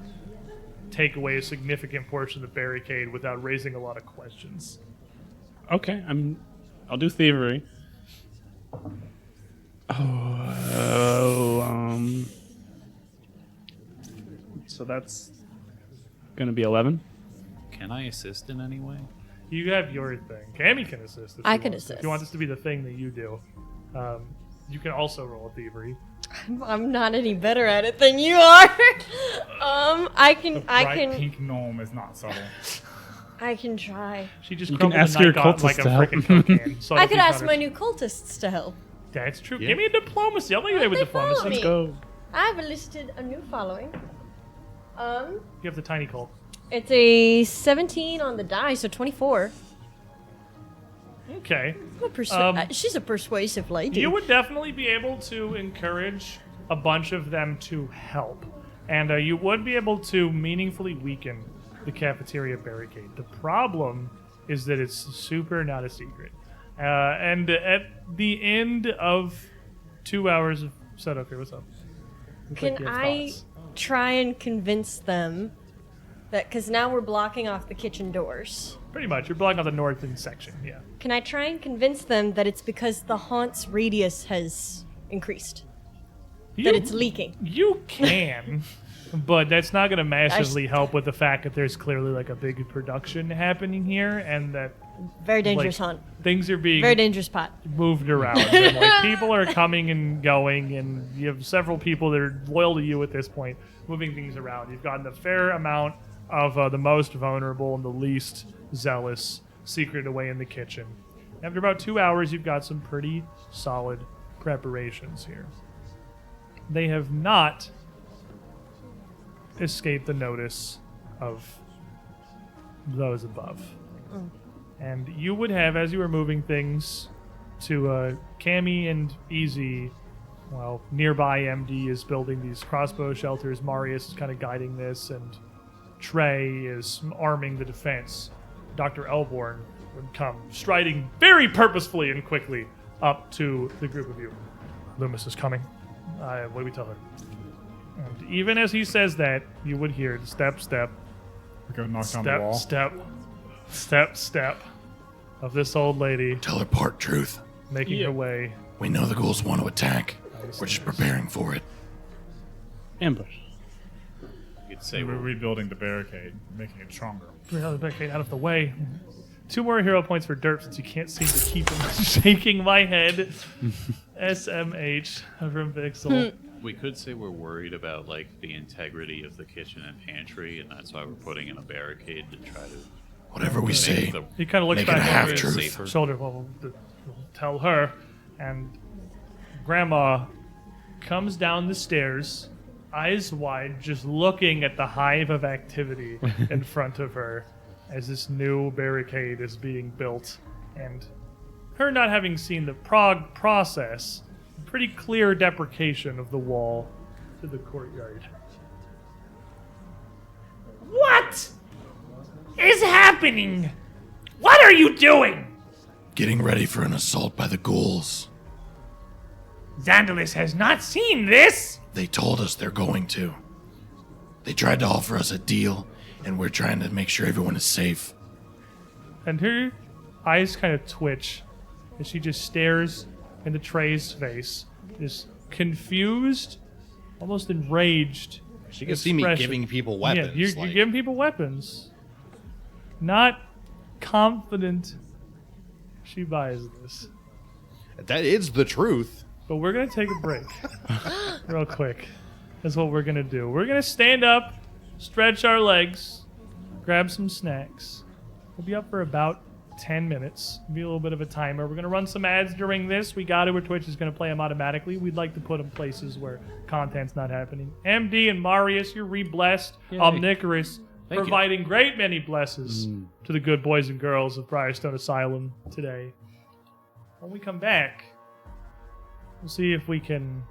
take away a significant portion of the barricade without raising a lot of questions. Okay, I'll do thievery. So that's gonna be 11. Can I assist in any way? You have your thing. Cammy can assist. If I she can wants to. If assist. you want this to be the thing that you do, you can also roll a thievery. I'm not any better at it than you are. I The bright pink gnome is not subtle. can try. She just You can crumbled ask the your night gauntlet like cultists a to help. freaking Coke can. So I if could he's ask not my a- new cultists to help. That's true. Yeah. Give me a diplomacy. I'll let you away with If they follow diplomacy. me. Go. I've enlisted a new following. You have the tiny cult. It's a 17 on the die, so 24. Okay. She's a persuasive lady. You would definitely be able to encourage a bunch of them to help. And you would be able to meaningfully weaken the cafeteria barricade. The problem is that it's super not a secret. And at the end of 2 hours of setup here, what's up? Looks like Can you have I thoughts. try and convince them that, because now we're blocking off the kitchen doors. Pretty much. You're blocking out the northern section, yeah. Can I try and convince them that it's because the haunt's radius has increased? That it's leaking? You can, but that's not going to massively help with the fact that there's clearly like a big production happening here, and that Very dangerous like, haunt. things are being Very dangerous pot. moved around. And, like, people are coming and going, and you have several people that are loyal to you at this point, moving things around. You've gotten a fair amount of the most vulnerable and the least zealous secreted away in the kitchen. After about 2 hours, you've got some pretty solid preparations here. They have not escaped the notice of those above. And you would have, as you were moving things to Cammy and Easy, while nearby MD is building these crossbow shelters, Marius is kind of guiding this, and Trey is arming the defense. Dr. Elborn would come striding very purposefully and quickly up to the group of you. Loomis is coming. What do we tell her? And even as he says that, you would hear step, step, We go knock down the wall. step, step, step, step of this old lady Tell her part truth. making her way. We know the ghouls want to attack. We're just preparing for it. Ambush. You could say We're we're rebuilding the barricade, making it stronger. Bring the barricade out of the way. 2 more hero points for Derp since you can't seem to keep him shaking my head. SMH from Vixel. We could say we're worried about like the integrity of the kitchen and pantry, and that's why we're putting in a barricade to try to Whatever we make say. the He kind of looks Make it a back over half-truth. his safer. shoulder. Well, we'll tell her. And Grandma comes down the stairs eyes wide, just looking at the hive of activity in front of her as this new barricade is being built. And her not having seen the process, pretty clear deprecation of the wall to the courtyard. What is happening? What are you doing? Getting ready for an assault by the ghouls. Xandalis has not seen this. They told us they're going to. They tried to offer us a deal, and we're trying to make sure everyone is safe. And her eyes kind of twitch as she just stares into Trey's face, this confused, almost enraged. She can see me expression. giving people weapons. Yeah, you're giving people weapons. Not confident she buys this. That is the truth. But we're going to take a break real quick. That's what we're going to do. We're going to stand up, stretch our legs, grab some snacks. We'll be up for about 10 minutes. Be a little bit of a timer. We're going to run some ads during this. We got it where Twitch is going to play them automatically. We'd like to put them places where content's not happening. MD and Marius, you're re-blessed. Omnicorous, providing great many blesses to the good boys and girls of Briarstone Asylum today. When we come back, we'll see if we can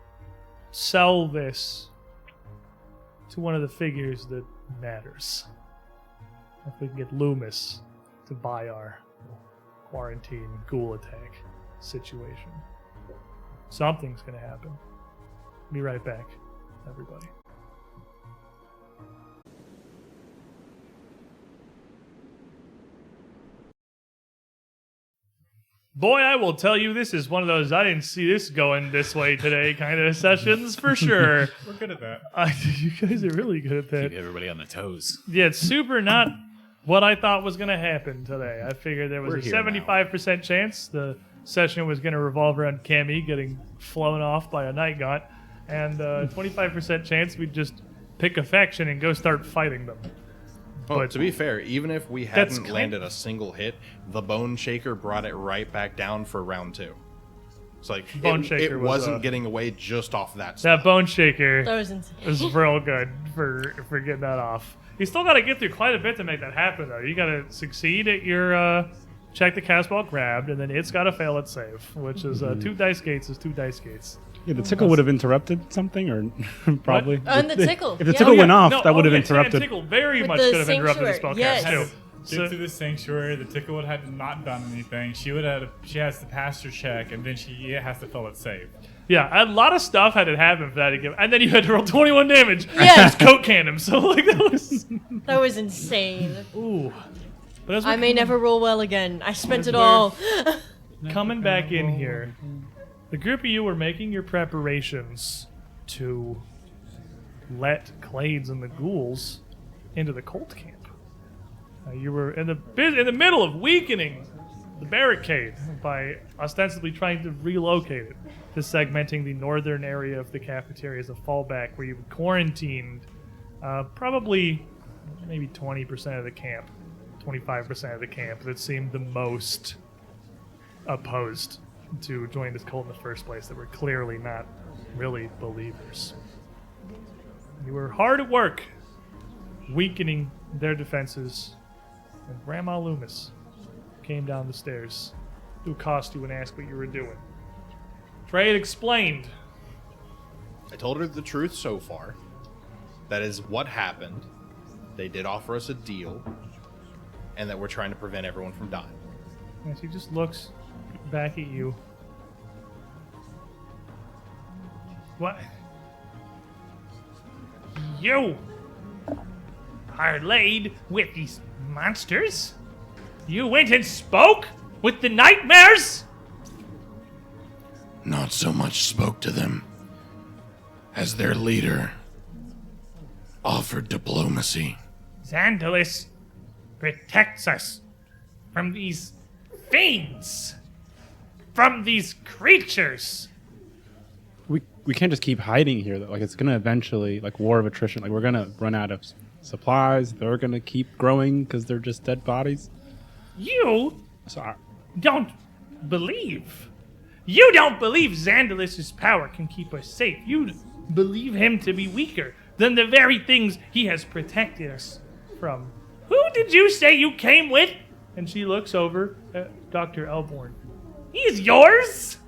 sell this to one of the figures that matters. If we can get Loomis to buy our quarantine ghoul attack situation. Something's going to happen. Be right back, everybody. Boy, I will tell you, this is one of those I didn't see this going this way today kind of sessions for sure. We're good at that. You guys are really good at that. Keep everybody on the toes. Yeah, it's super not what I thought was going to happen today. I figured there was a 75% chance the session was going to revolve around Cammy getting flown off by a night gaunt, and 25% chance we'd just pick a faction and go start fighting them. Well, to be fair, even if we hadn't landed a single hit, the Bone Shaker brought it right back down for round 2. It's like it wasn't getting away just off that stuff. That Bone Shaker That was insane. was real good for getting that off. You still got to get through quite a bit to make that happen, though. You got to succeed at your check the cast ball grabbed, and then it's got to fail at save, which is 2 dice gates is 2 dice gates. Yeah, the tickle would have interrupted something, or probably. On the tickle. If the tickle went off, that would have interrupted. And tickle very With much the could have interrupted the sanctuary, spellcast, yes. too. Get through the sanctuary. The tickle would have not done anything. She has to pass her check, and then she has to fill it safe. Yeah, a lot of stuff had to happen for that to give, and then you had to roll 21 damage. Yes. Just coat can him. So like That was insane. ooh. But as I we're may never roll well again. I spent it all. coming back in here, the group of you were making your preparations to let Clades and the ghouls into the cult camp. You were in the middle of weakening the barricade by ostensibly trying to relocate it to segmenting the northern area of the cafeteria as a fallback, where you quarantined probably maybe 20% of the camp, 25% of the camp that seemed the most opposed to join this cult in the first place, that were clearly not really believers. You were hard at work weakening their defenses, and Grandma Loomis came down the stairs to accost you and ask what you were doing. Trey had explained. I told her the truth so far. That is what happened. They did offer us a deal, and that we're trying to prevent everyone from dying. And she just looks back at you. What? You are laid with these monsters? You went and spoke with the nightmares? Not so much spoke to them as their leader offered diplomacy. Xandalis protects us from these fiends, from these creatures. We can't just keep hiding here, though. Like, it's gonna eventually, like, war of attrition. Like, we're gonna run out of supplies. They're gonna keep growing because they're just dead bodies. You So don't believe. You don't believe Xandalis' power can keep us safe. You believe him to be weaker than the very things he has protected us from. Who did you say you came with? And she looks over at Dr. Elborn. He's yours?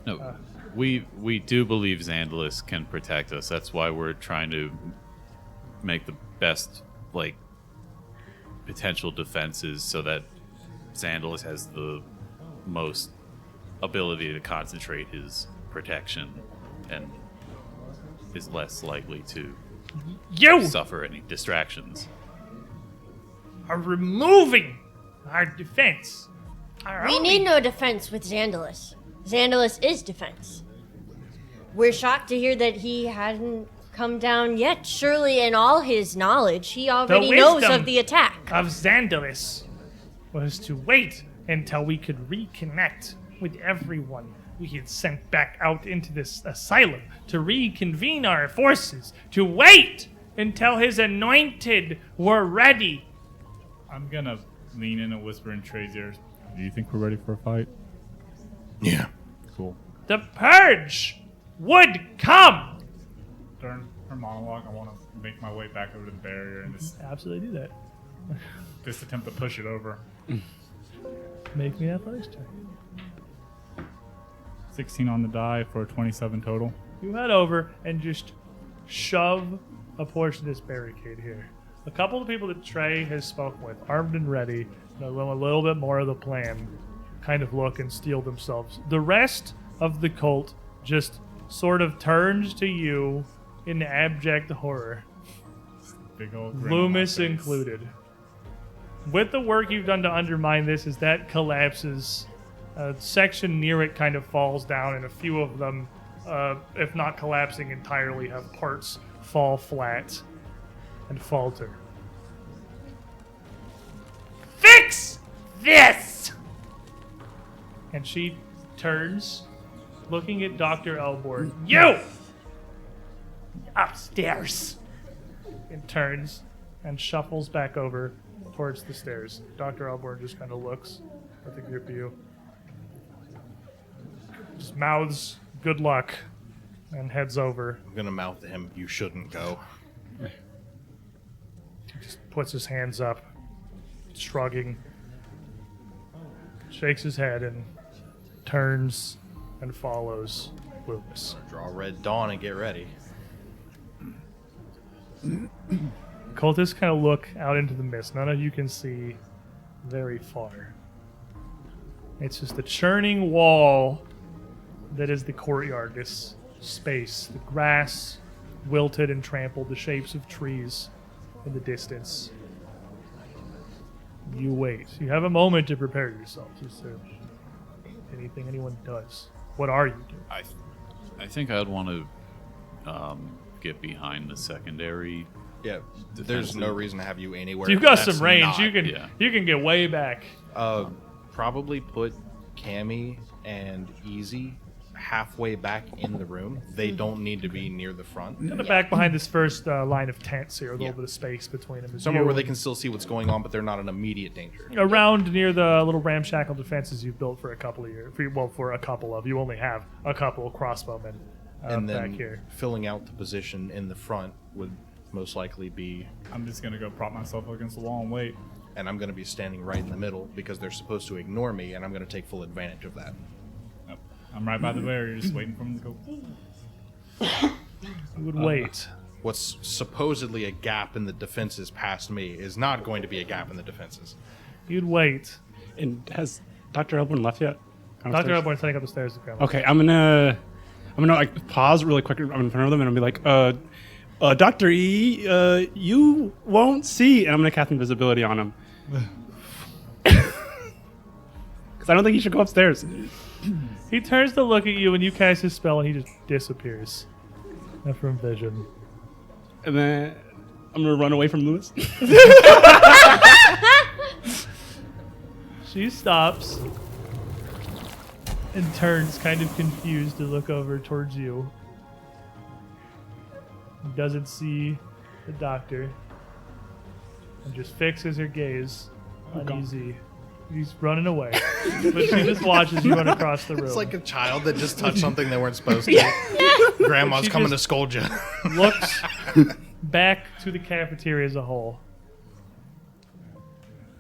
No, we do believe Xandalus can protect us. That's why we're trying to make the best, like, potential defenses so that Xandalus has the most ability to concentrate his protection and is less likely to suffer any distractions. Are removing our defense. We need no defense with Xandalus. Xandalus is defense. We're shocked to hear that he hadn't come down yet. Surely in all his knowledge, he already knows of the attack. Of Xandalus was to wait until we could reconnect with everyone we had sent back out into this asylum, to reconvene our forces, to wait until his anointed were ready. I'm gonna lean in and whisper in Trey's ear. Do you think we're ready for a fight? Yeah. Cool. The purge would come. During her monologue, I want to make my way back over to the barrier and Absolutely do that. just attempt to push it over. Make me an athletics check. 16 on the die for a 27 total. You head over and just shove a portion of this barricade here. A couple of people that Trey has spoken with, armed and ready, know a little bit more of the plan, kind of look and steel themselves. The rest of the cult just sort of turns to you in abject horror. Big old grin on my Loomis face. included. With the work you've done to undermine this, as that collapses, a section near it kind of falls down, and a few of them, if not collapsing entirely, have parts fall flat and falter. Fix this! And she turns, looking at Dr. Elborn, You! Upstairs. and turns and shuffles back over towards the stairs. Dr. Elborn just kind of looks at the group of you, just mouths good luck, and heads over. I'm gonna mouth to him, "You shouldn't go." Just puts his hands up, shrugging, shakes his head, and turns and follows Loomis. Draw Red Dawn and get ready. Cultists kind of look out into the mist. None of you can see very far. It's just a churning wall that is the courtyard, this space. The grass wilted and trampled, the shapes of trees in the distance. You wait. You have a moment to prepare yourselves. Is there anything anyone does? What are you doing? I think I'd want to get behind the secondary. Yeah, there's no reason to have you anywhere. You've got that's some range. not- You can get way back. Probably put Cammy and Easy halfway back in the room. They don't need to be near the front. Kind of back behind this first line of tents here, a little Yeah. bit of space between them. Somewhere where they can still see what's going on, but they're not in immediate danger. Around near the little ramshackle defenses you've built for a couple of years. For a couple of. You only have a couple of crossbowmen And back then here. filling out the position in the front would most likely be, I'm just gonna go prop myself against the wall and wait. and I'm going to be standing right in the middle because they're supposed to ignore me, and I'm going to take full advantage of that. Nope. I'm right by the barrier, just waiting for them to go. You would wait. What's supposedly a gap in the defenses past me is not going to be a gap in the defenses. You'd wait. And has Dr. Elborn left yet? Dr. Elborn's heading up the stairs to grab. Okay, I'm gonna like pause really quick in front of them, and I'll be like, Dr. E, you won't see, and I'm gonna cast invisibility on him. Because I don't think he should go upstairs. He turns to look at you, and you cast his spell, and he just disappears from vision. And then I'm gonna run away from Lewis. She stops and turns, kind of confused, to look over towards you. Doesn't see the doctor, and just fixes her gaze, uneasy, He's running away. But she just watches you run across the room. It's like a child that just touched something they weren't supposed to. Grandma's coming to scold you. Looks back to the cafeteria as a whole.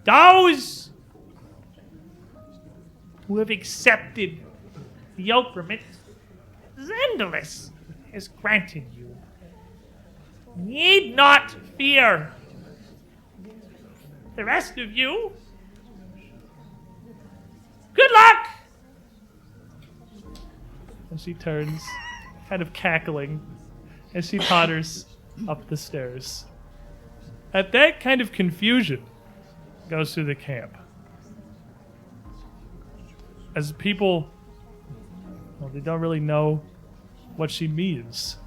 Those who have accepted the Opriment, Zendalus has granted you. Need not fear. The rest of you, good luck! And she turns, kind of cackling, as she totters up the stairs. At that kind of confusion goes through the camp. As people, well, they don't really know what she means.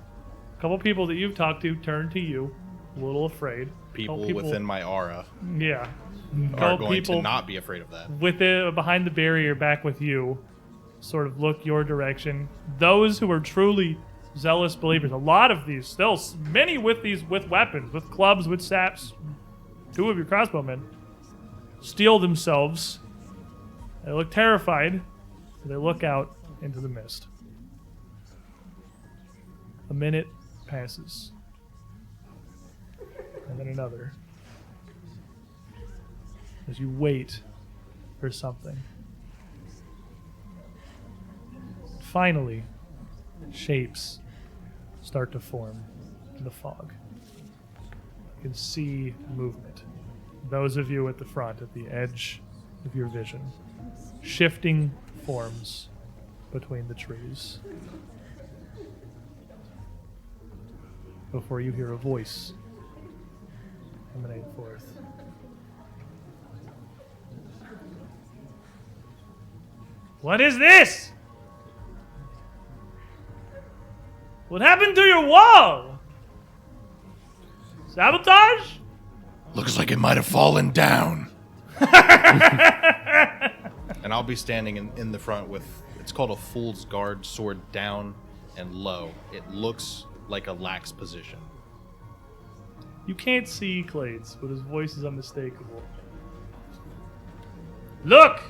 A couple people that you've talked to turn to you, a little afraid. People within my aura yeah, are going to not be afraid of that. With it behind the barrier, back with you, sort of look your direction. Those who are truly zealous believers, a lot of these, still many with weapons, with clubs, with saps, 2 of your crossbowmen, steel themselves. They look terrified. They look out into the mist. A minute passes. And then another. As you wait for something. Finally, shapes start to form in the fog. You can see movement. Those of you at the front, at the edge of your vision, shifting forms between the trees. Before you hear a voice emanate forth. What is this? What happened to your wall? Sabotage? Looks like it might have fallen down. And I'll be standing in the front with, it's called a Fool's Guard, sword down and low. It looks like a lax position. You can't see Clades, but his voice is unmistakable. Look!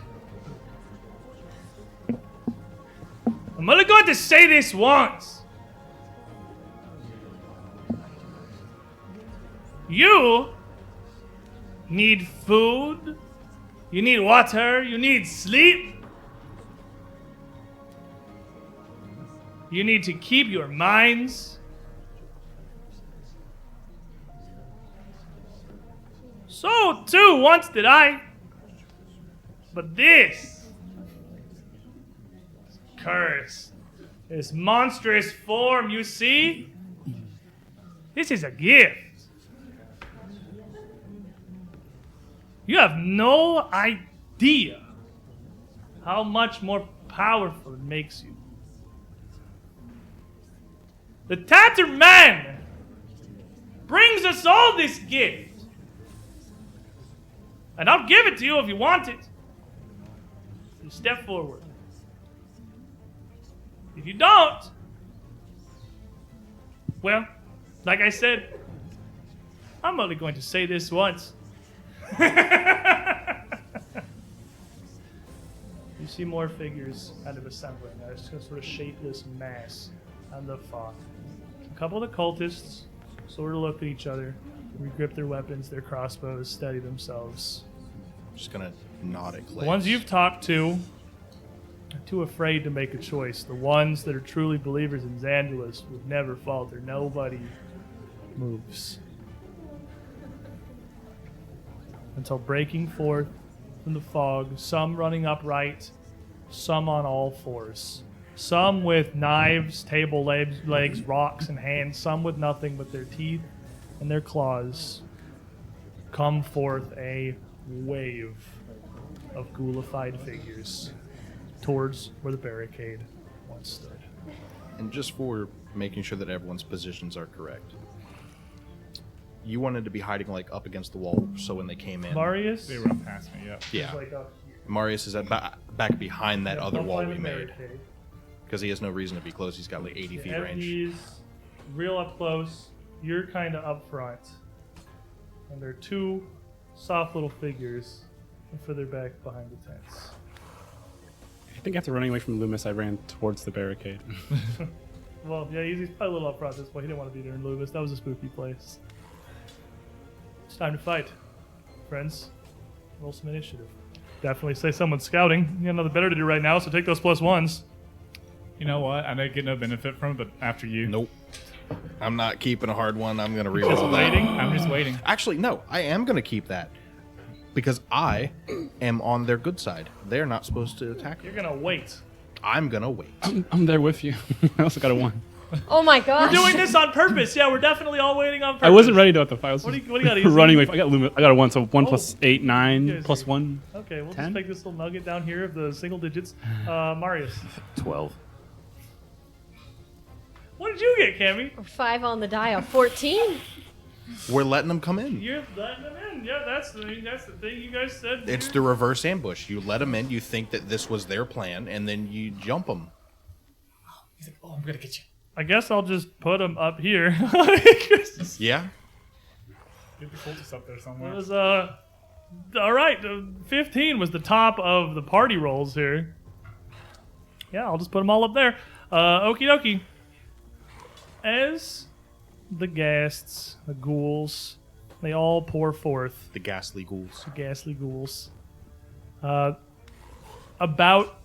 I'm only going to say this once. You need food, you need water, you need sleep. You need to keep your minds. So too once did I. But this curse, this monstrous form you see, this is a gift. You have no idea how much more powerful it makes you. The Tattered Man brings us all this gift. And I'll give it to you if you want it. You step forward. If you don't, well, like I said, I'm only going to say this once. You see more figures kind of assembling. It's a sort of shapeless mass on the fog. A couple of the cultists sort of look at each other, regrip their weapons, their crossbows, steady themselves. I'm just gonna nod at Clay. The ones you've talked to are too afraid to make a choice. The ones that are truly believers in Zandalus would never falter. Nobody moves. Until breaking forth from the fog, some running upright, some on all fours. Some with knives, table legs, rocks in hand, some with nothing but their teeth and their claws. Come forth a wave of ghoulified figures towards where the barricade once stood. And just for making sure that everyone's positions are correct, you wanted to be hiding like up against the wall, so when they came in, Marius? They run past me, yep. Yeah. Like up here. Marius is at back behind that other Up wall by we the made, barricade. because he has no reason to be close. He's got like 80 feet range. He's real up close. You're kind of up front. And there are 2 soft little figures further back behind the tents. I think after running away from Loomis, I ran towards the barricade. Well, yeah, he's probably a little up front at this point. He didn't want to be there in Loomis. That was a spooky place. It's time to fight. Friends, roll some initiative. Definitely say someone's scouting. You got nothing better to do right now, so take those +1s. You know what? I didn't get no benefit from it, but after you. Nope. I'm not keeping a hard one. I'm going to reroll that. Waiting? I'm just waiting. Actually, no. I am going to keep that. Because I am on their good side. They're not supposed to attack me. You're going to wait. I'm going to wait. I'm there with you. I also got a 1. Oh my gosh. We're doing this on purpose. Yeah, we're definitely all waiting on purpose. I wasn't ready to what the fight was. What do you got? Easy? Running away. I got Loomis. I got a 1, so 1 plus 8, 9 Yes. plus 1. Okay, we'll 10? just take this little nugget down here of the single digits. Marius. 12. What did you get, Cammy? 5 on the dial. 14. We're letting them come in. You're letting them in. Yeah, that's the thing you guys said. It's the reverse ambush. You let them in. You think that this was their plan, and then you jump them. He's like, oh, I'm going to get you. I guess I'll just put them up here. Yeah? Get the cultists up there It somewhere. was, all right. 15 was the top of the party rolls here. Yeah, I'll just put them all up there. Okie dokie. As the ghasts, the ghouls, they all pour forth. The ghastly ghouls. The ghastly ghouls. About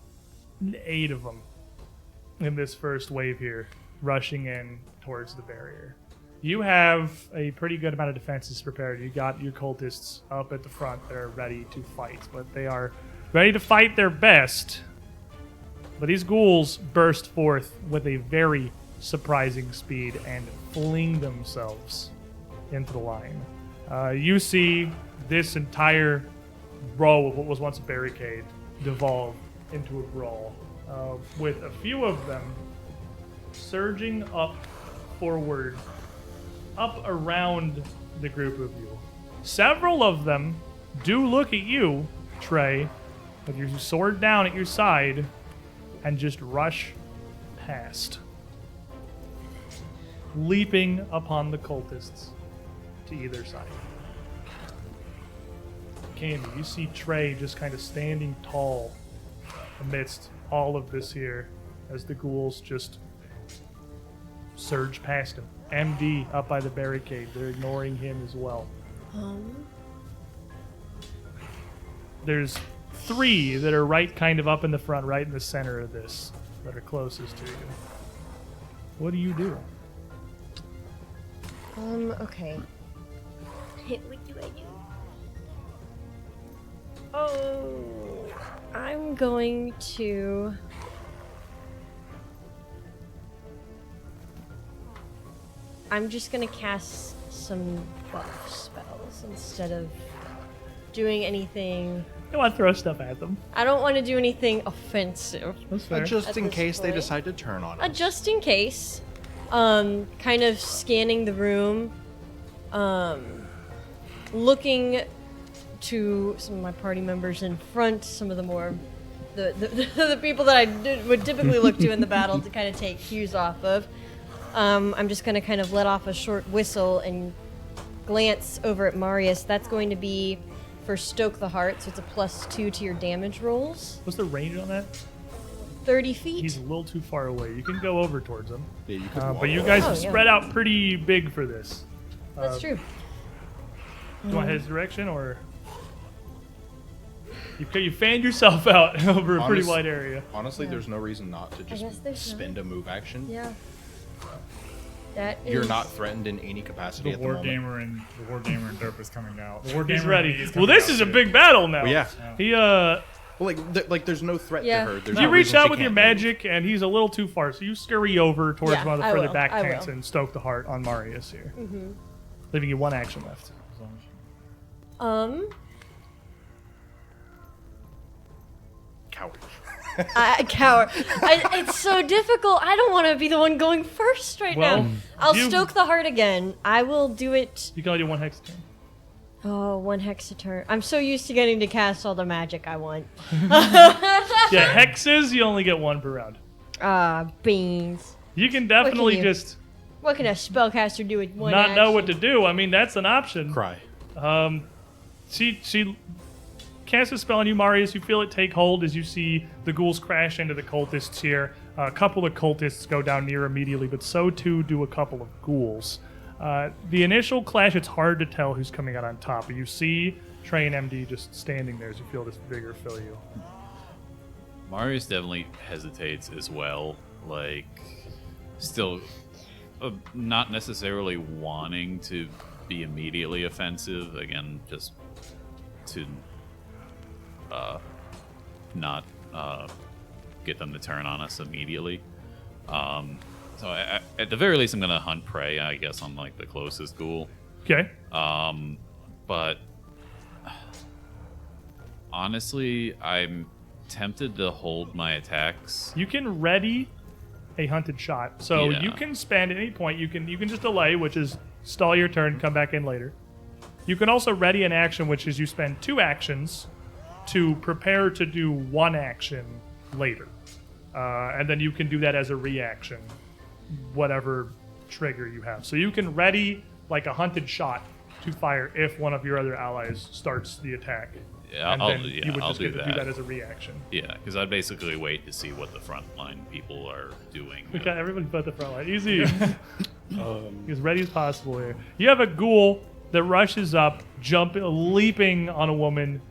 8 of them in this first wave here, rushing in towards the barrier. You have a pretty good amount of defenses prepared. You got your cultists up at the front that are ready to fight, but they are ready to fight their best. But these ghouls burst forth with a very surprising speed and fling themselves into the line. You see this entire row of what was once a barricade devolve into a brawl, with a few of them surging up forward, up around the group of you. Several of them do look at you, Trey, with your sword down at your side, and just rush past, leaping upon the cultists to either side. Candy, you see Trey just kind of standing tall amidst all of this here as the ghouls just surge past him. MD up by the barricade. They're ignoring him as well. There's 3 that are right kind of up in the front, right in the center of this, that are closest to you. What do you do? Okay. What do I do? Oh, I'm going to... I'm just going to cast some buff spells instead of doing anything... I want to throw stuff at them. I don't want to do anything offensive. That's fair. Just At in this case they point. decide to turn on us. Just in case. Kind of scanning the room. Looking to some of my party members in front, some of the more... The people that I would typically look to in the battle to kind of take cues off of. I'm just going to kind of let off a short whistle and glance over at Marius. That's going to be for Stoke the Heart, so it's a +2 to your damage rolls. What's the range on that? 30 feet. He's a little too far away. You can go over towards him. Yeah, you could But you guys Oh, have yeah. spread out pretty big for this. That's true. Do you want his direction, or you fanned yourself out over a pretty wide area? Honestly, there's no reason not to guess just there's spend a move action. Yeah. That is... You're not threatened in any capacity The at the moment. Wargamer and Derp is coming out. The Wargamer He's and ready. me Well, coming this out is a too. big battle now. Well, yeah. He Well, like there's no threat Yeah. to her. There's You no reach reason out she with your can't magic, and he's a little too far, so you scurry over towards Yeah, one of the I further will. back I tents will. and stoke the heart on Marius here. Leaving you 1 action left. Coward. Coward. It's so difficult. I don't want to be the one going first right Well, now. I'll you- stoke the heart again. I will do it. You can only do 1 hex turn. Oh, 1 hex a turn. I'm so used to getting to cast all the magic I want. Yeah, hexes, you only get 1 per round. Beans. You can definitely you- just What can a spellcaster do with 1 not know what to action? do. I mean, that's an option. Cry. She cast a spell on you, Marius. You feel it take hold as you see the ghouls crash into the cultists here. A couple of cultists go down near immediately, but so too do a couple of ghouls. The initial clash, it's hard to tell who's coming out on top, but you see Trey and MD just standing there as you feel this vigor fill you. Marius definitely hesitates as well. Like, still not necessarily wanting to be immediately offensive. Again, just to not get them to turn on us immediately. So at the very least, I'm going to hunt prey, I guess, on like the closest ghoul. Okay. But honestly, I'm tempted to hold my attacks. You can ready a hunted shot. So Yeah. you can spend at any point, you can just delay, which is stall your turn, come back in later. You can also ready an action, which is you spend 2 actions to prepare to do 1 action later. And then you can do that as a reaction, whatever trigger you have. So you can ready like a hunted shot to fire if one of your other allies starts the attack. Yeah, and then you would I'll just do get to do that as a reaction. Yeah, because I'd basically wait to see what the frontline people are doing. We got everybody but the front line. Easy. As ready as possible here. You have a ghoul that rushes up, leaping on a woman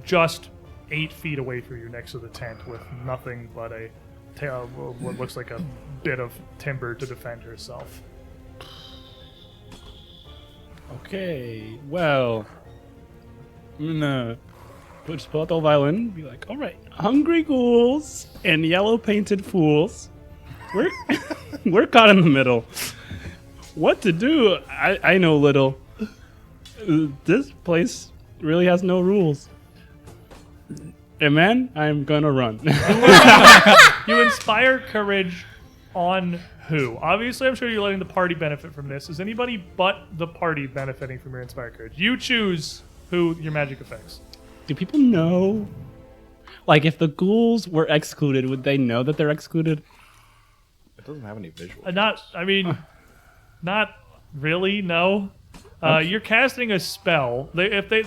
just 8 feet away from you next to the tent with nothing but what looks like a bit of timber to defend herself. Okay, well, I'm gonna just pull out the violin and be like, all right, hungry ghouls and yellow painted fools. We're caught in the middle. What to do? I know little. This place really has no rules. And man, I'm gonna run. You inspire courage on who? Obviously, I'm sure you're letting the party benefit from this. Is anybody but the party benefiting from your inspire courage? You choose who your magic affects. Do people know? Like, if the ghouls were excluded, would they know that they're excluded? It doesn't have any visual. Not really, no. Okay. You're casting a spell. If they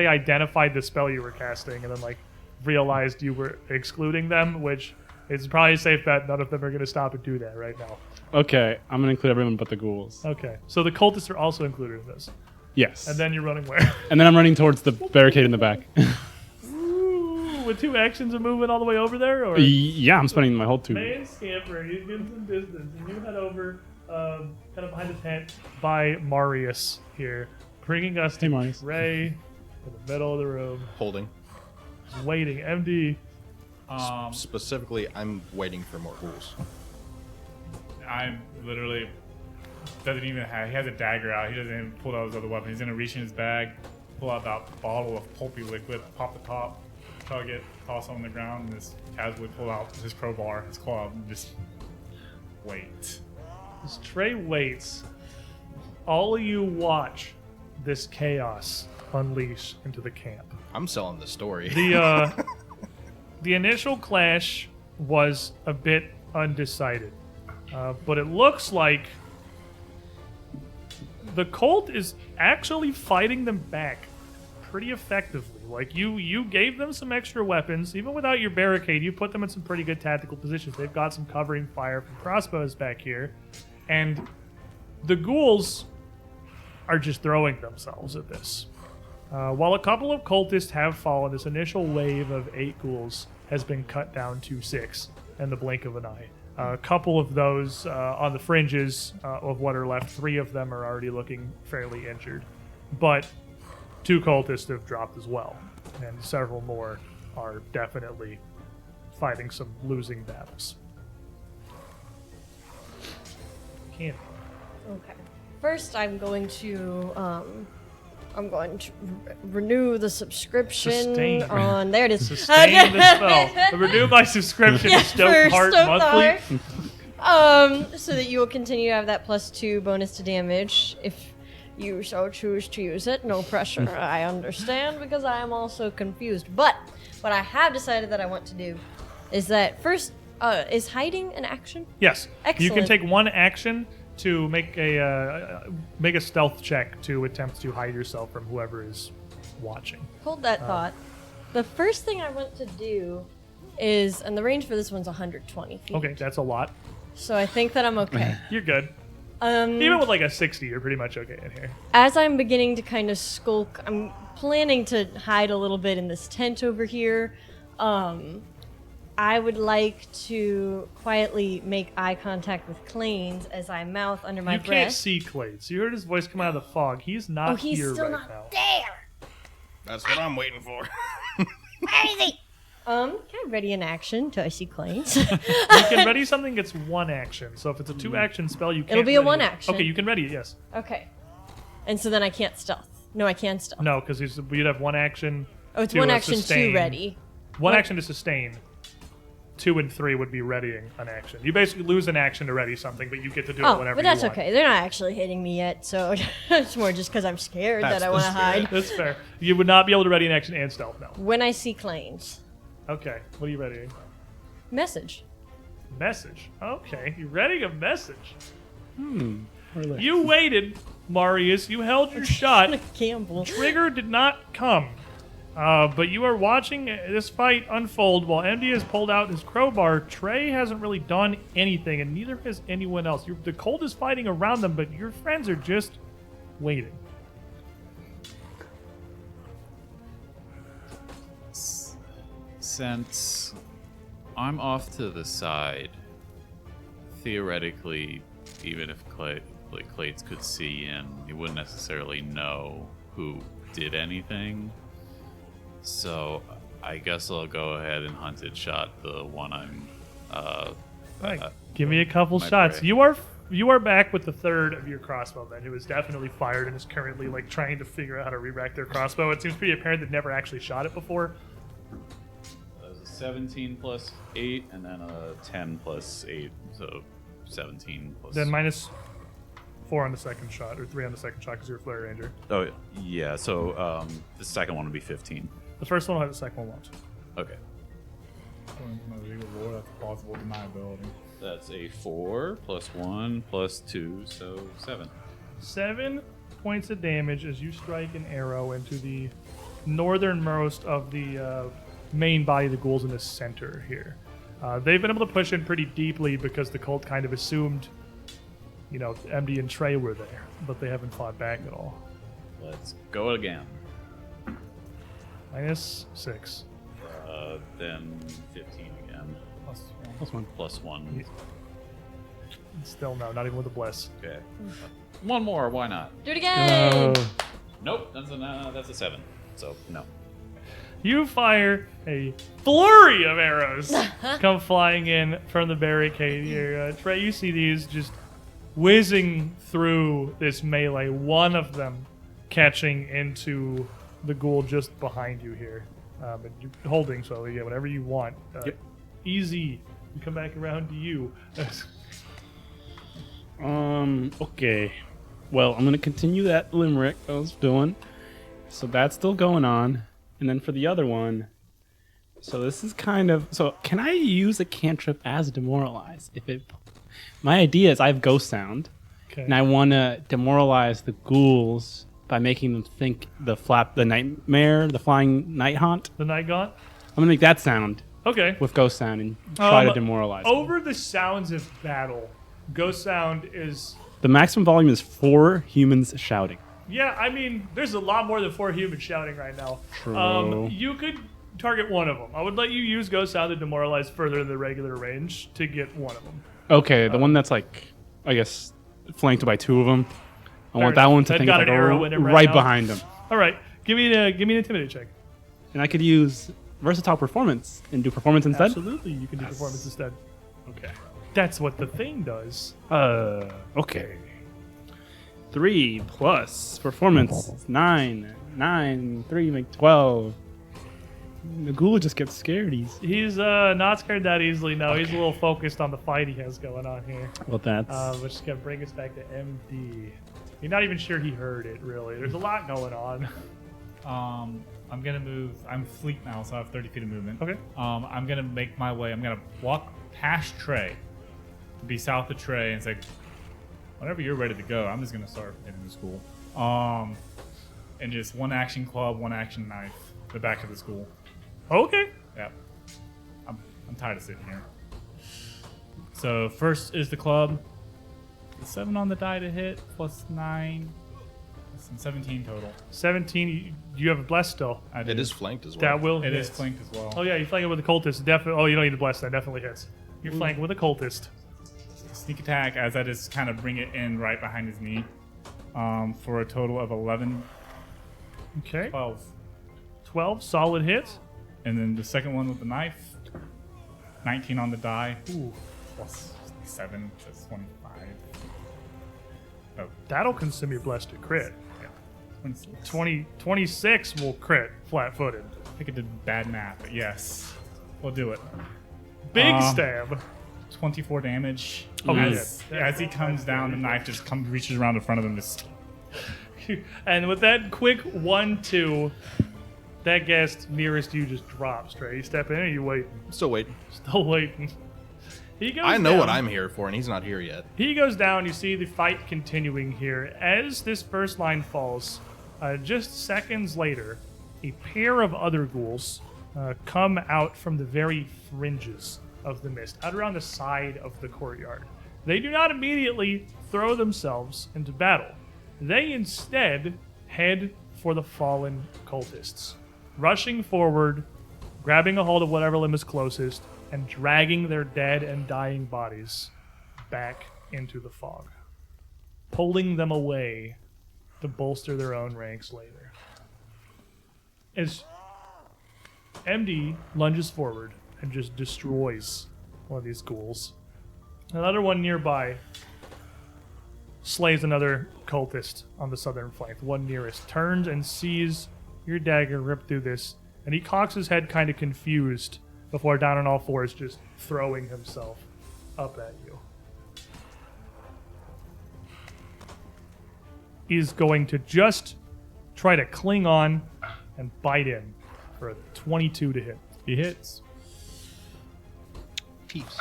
identified the spell you were casting and then like realized you were excluding them, which is probably a safe bet. None of them are going to stop and do that right now. Okay, I'm gonna include everyone but the ghouls. Okay, so the cultists are also included in this. Yes. And then you're running where? And then I'm running towards the barricade in the back. Ooh, with 2 actions of moving all the way over there, or Yeah, I'm spending my whole 2. man scamper, he's getting some distance, and you head over, kind of behind the tent by Marius here, bringing us to Marius. Ray in the middle of the room, Holding. just waiting. MD. Specifically, I'm waiting for more ghouls. I'm literally he has a dagger out. He doesn't even pull out his other weapon. He's gonna reach in his bag, pull out that bottle of pulpy liquid, pop the top, chug it, toss it on the ground, and just casually pull out his crowbar, his club, and just wait. As Trey waits, all of you watch this chaos unleash into the camp. I'm selling the story. The initial clash was a bit undecided, but it looks like the cult is actually fighting them back pretty effectively. Like, you gave them some extra weapons. Even without your barricade, you put them in some pretty good tactical positions. They've got some covering fire from crossbows back here. And the ghouls are just throwing themselves at this. While a couple of cultists have fallen, this initial wave of 8 ghouls has been cut down to 6 in the blink of an eye. A couple of those on the fringes of what are left, 3 of them are already looking fairly injured. But 2 cultists have dropped as well, and several more are definitely fighting some losing battles. Candy. Okay. First, I'm going to renew the subscription Sustain. on. There it is. Sustain the spell. Renew my subscription to Stoked Heart monthly. So that you will continue to have that +2 bonus to damage if you so choose to use it. No pressure. I understand because I am also confused. But what I have decided that I want to do is that first, is hiding an action? Yes. Excellent. You can take 1 action to make a stealth check to attempt to hide yourself from whoever is watching. Hold that thought. The first thing I want to do is, and the range for this one's 120 feet. Okay, that's a lot. So I think that I'm okay. You're good. Even with like a 60, you're pretty much okay in here. As I'm beginning to kind of skulk, I'm planning to hide a little bit in this tent over here. I would like to quietly make eye contact with Clanes as I mouth under my You breath. can't see Clades. You heard his voice come out of the fog. He's not He's here still right not now. there. That's what I'm waiting for. Where is he? Can I ready an action until I see Clanes? You can ready something that's one action. So if it's a 2-action spell, you can't. It'll be a ready one it. action. Okay, you can ready it. Yes. Okay. And so then I can't stealth. No, I can stealth. No, because we'd have one action. Oh, it's to, one uh, action sustain. to ready. One action to sustain. 2 and 3 would be readying an action. You basically lose an action to ready something, but you get to do it whenever but that's you want. okay. They're not actually hitting me yet, so it's more just because I'm scared that I want to hide. That's fair. You would not be able to ready an action and stealth, no. When I see Clanes. Okay, what are you readying? Message. Message. Okay, you're readying a message. Really? You waited, Marius. You held your shot. Gamble. Trigger did not come. But you are watching this fight unfold while MD has pulled out his crowbar. Trey hasn't really done anything, and neither has anyone else. The cold is fighting around them, but your friends are just waiting. Since I'm off to the side, theoretically, even if Clades could see in, he wouldn't necessarily know who did anything. So I guess I'll go ahead and hunted shot the one I'm. Right. Give me a couple my shots. prey. You are back with the third of your crossbowmen, who is definitely fired and is currently like trying to figure out how to re-rack their crossbow. It seems pretty apparent they've never actually shot it before. That was a 17 plus 8, and then a 10 plus 8, so 17 plus. Then minus 4 on the second shot, or 3 on the second shot because you're a flare ranger. Oh yeah, so the second one would be 15. The first one will have the second one won't. Okay. That's plausible deniability. That's a 4 plus 1 plus 2, so 7. 7 points of damage as you strike an arrow into the northernmost of the main body of the ghouls in the center here. They've been able to push in pretty deeply because the cult kind of assumed, MD and Trey were there, but they haven't fought back at all. Let's go again. Minus 6. Then 15 again. Plus 1. Still no, not even with a bless. Okay. One more, why not? Do it again! Nope, that's a 7. So, no. You fire a flurry of arrows come flying in from the barricade here. Trey, you see these just whizzing through this melee, one of them catching into the ghoul just behind you here. And you're holding, so yeah, whatever you want. Yep. Easy. We come back around to you. Okay. Well, I'm going to continue that limerick I was doing. So that's still going on. And then for the other one, so this is kind of... So can I use a cantrip as demoralize? My idea is I have ghost sound, Okay. and I want to demoralize the ghouls by making them think the nightmare, the flying night haunt. The night gaunt? I'm going to make that sound Okay. with ghost sound and try to demoralize them. Over the sounds of battle, ghost sound is... The maximum volume is 4 humans shouting. Yeah, I mean, there's a lot more than 4 humans shouting right now. True. You could target one of them. I would let you use ghost sound to demoralize further than the regular range to get one of them. Okay, the one that's like, I guess, flanked by 2 of them. I want that enough. one to They've think got like an arrow in him right right now. behind them. All right, give me an intimidate check. And I could use versatile performance and do performance instead. Absolutely, you can do performance instead. Okay. That's what the thing does. Okay. 3 plus performance 9. 9, 3 make 12. The ghoul just gets scared. He's not scared that easily. No, he's a little focused on the fight he has going on here. Well, that's Which is gonna bring us back to MD. You're not even sure he heard it, really. There's a lot going on. I'm gonna move. I'm fleet now, so I have 30 feet of movement. Okay. I'm gonna make my way. I'm gonna walk past Trey, to be south of Trey, and say, whenever you're ready to go, I'm just gonna start heading to school. and just one action club, one action knife. The back of the school. Okay. Yep. I'm tired of sitting here. So first is the club. 7 on the die to hit, plus 9. That's 17 total. 17. You have a bless still. It is flanked as well. That will It hit. is flanked as well. Oh yeah, you flank it with a cultist. Definitely. Oh, you don't need to bless. That definitely hits. You're flanking with a cultist. Sneak attack as I just kind of bring it in right behind his knee. For a total of 11. Okay. 12. 12. Solid hit. And then the second one with the knife. 19 on the die. Ooh. Plus 7. That's 25. Oh, That'll consume your blessed to crit. 26. 26 will crit flat-footed. I think I did bad math, but yes. We'll do it. Big stab. 24 damage. Oh, as he comes down, the knife just reaches around in front of him. Just And with that quick 1-2, that guest nearest you just drops straight. You step in and you wait. Still waiting. Still waiting. He goes I know down. what I'm here for, and he's not here yet. He goes down. You see the fight continuing here. As this first line falls, just seconds later, a pair of other ghouls come out from the very fringes of the mist, out around the side of the courtyard. They do not immediately throw themselves into battle. They instead head for the fallen cultists, rushing forward, grabbing a hold of whatever limb is closest, and dragging their dead and dying bodies back into the fog, pulling them away to bolster their own ranks later. As MD lunges forward and just destroys one of these ghouls, another one nearby slays another cultist on the southern flank. The one nearest turns and sees your dagger rip through this, and he cocks his head kind of confused before down on all fours just throwing himself up at you. He's going to just try to cling on and bite in for a 22 to hit. he hits. Peeps.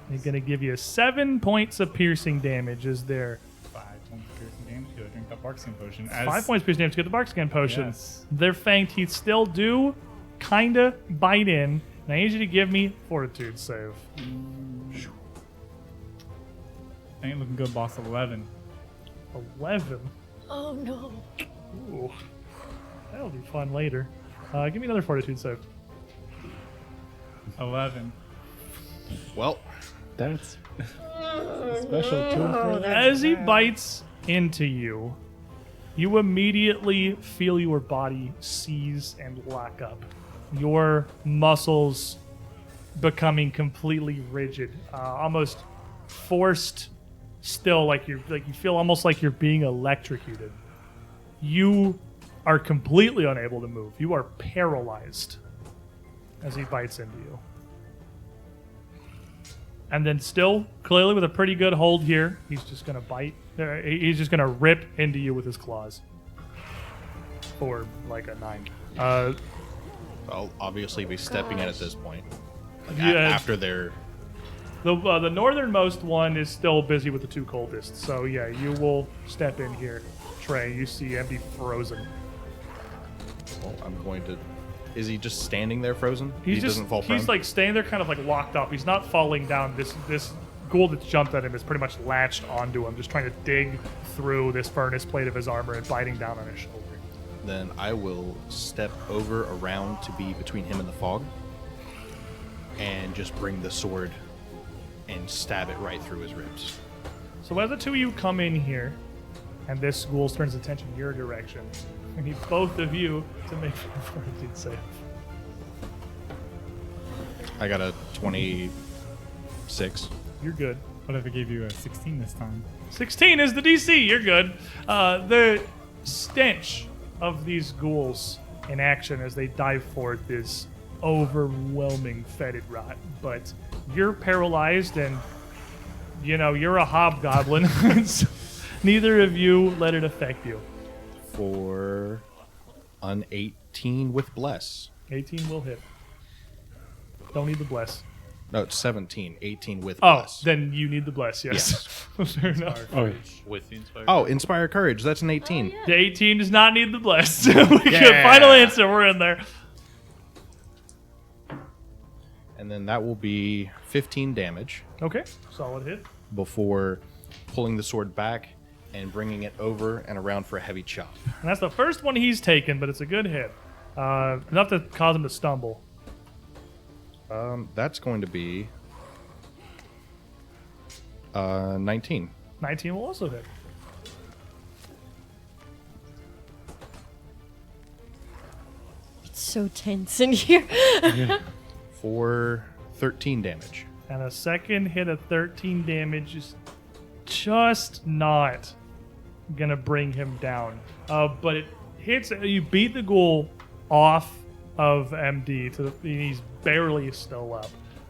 He's going to give you 7 points of piercing damage as there. 5 points of piercing damage. Go drink that barkskin potion. 5 points piercing damage to get the barkskin potion. Yes. Their fanged teeth still do kind of bite in. And I need you to give me fortitude save. Ain't looking good, boss. 11. 11. Oh no. Ooh. That'll be fun later. Give me another fortitude save. 11. Well, That's a special tool for that. As he bites into you, you immediately feel your body seize and lock up. Your muscles becoming completely rigid, almost forced still, like you feel almost like you're being electrocuted. You are completely unable to move. You are paralyzed as he bites into you. And then still, clearly with a pretty good hold here, he's just going to bite. He's just going to rip into you with his claws. For like a 9. I'll obviously be stepping in at this point. Like Yeah. after their... The northernmost one is still busy with the 2 cultists. So yeah, you will step in here. Trey, you see MD frozen. Well, I'm going to... Is he just standing there frozen? He's doesn't fall prone? He's like staying there kind of like locked up. He's not falling down. This ghoul that's jumped at him is pretty much latched onto him, just trying to dig through this furnace plate of his armor and biting down on his shoulder. Then I will step over around to be between him and the fog and just bring the sword and stab it right through his ribs. So as the 2 of you come in here, and this ghoul turns attention your direction, I need both of you to make a fortitude save. I got a 26. You're good. What if I gave you a 16 this time? 16 is the DC. You're good. The stench of these ghouls in action as they dive forth is overwhelming fetid rot. But you're paralyzed and, you're a hobgoblin. So neither of you let it affect you. For an 18 with bless. 18 will hit. Don't need the bless. No, it's 17. 18 with Oh, plus. then you need the bless, yes. Fair enough. Oh, With the inspired. Oh, Inspire Courage. That's an 18. The 18 does not need the bless. Final answer, we're in there. And then that will be 15 damage Okay, solid hit. before pulling the sword back and bringing it over and around for a heavy chop. And that's the first one he's taken, but it's a good hit. Enough to cause him to stumble. That's going to be 19. 19 will also hit. It's so tense in here. For 13 damage. And a second hit of 13 damage is just not gonna bring him down. But it hits. You beat the ghoul off of MD he's barely still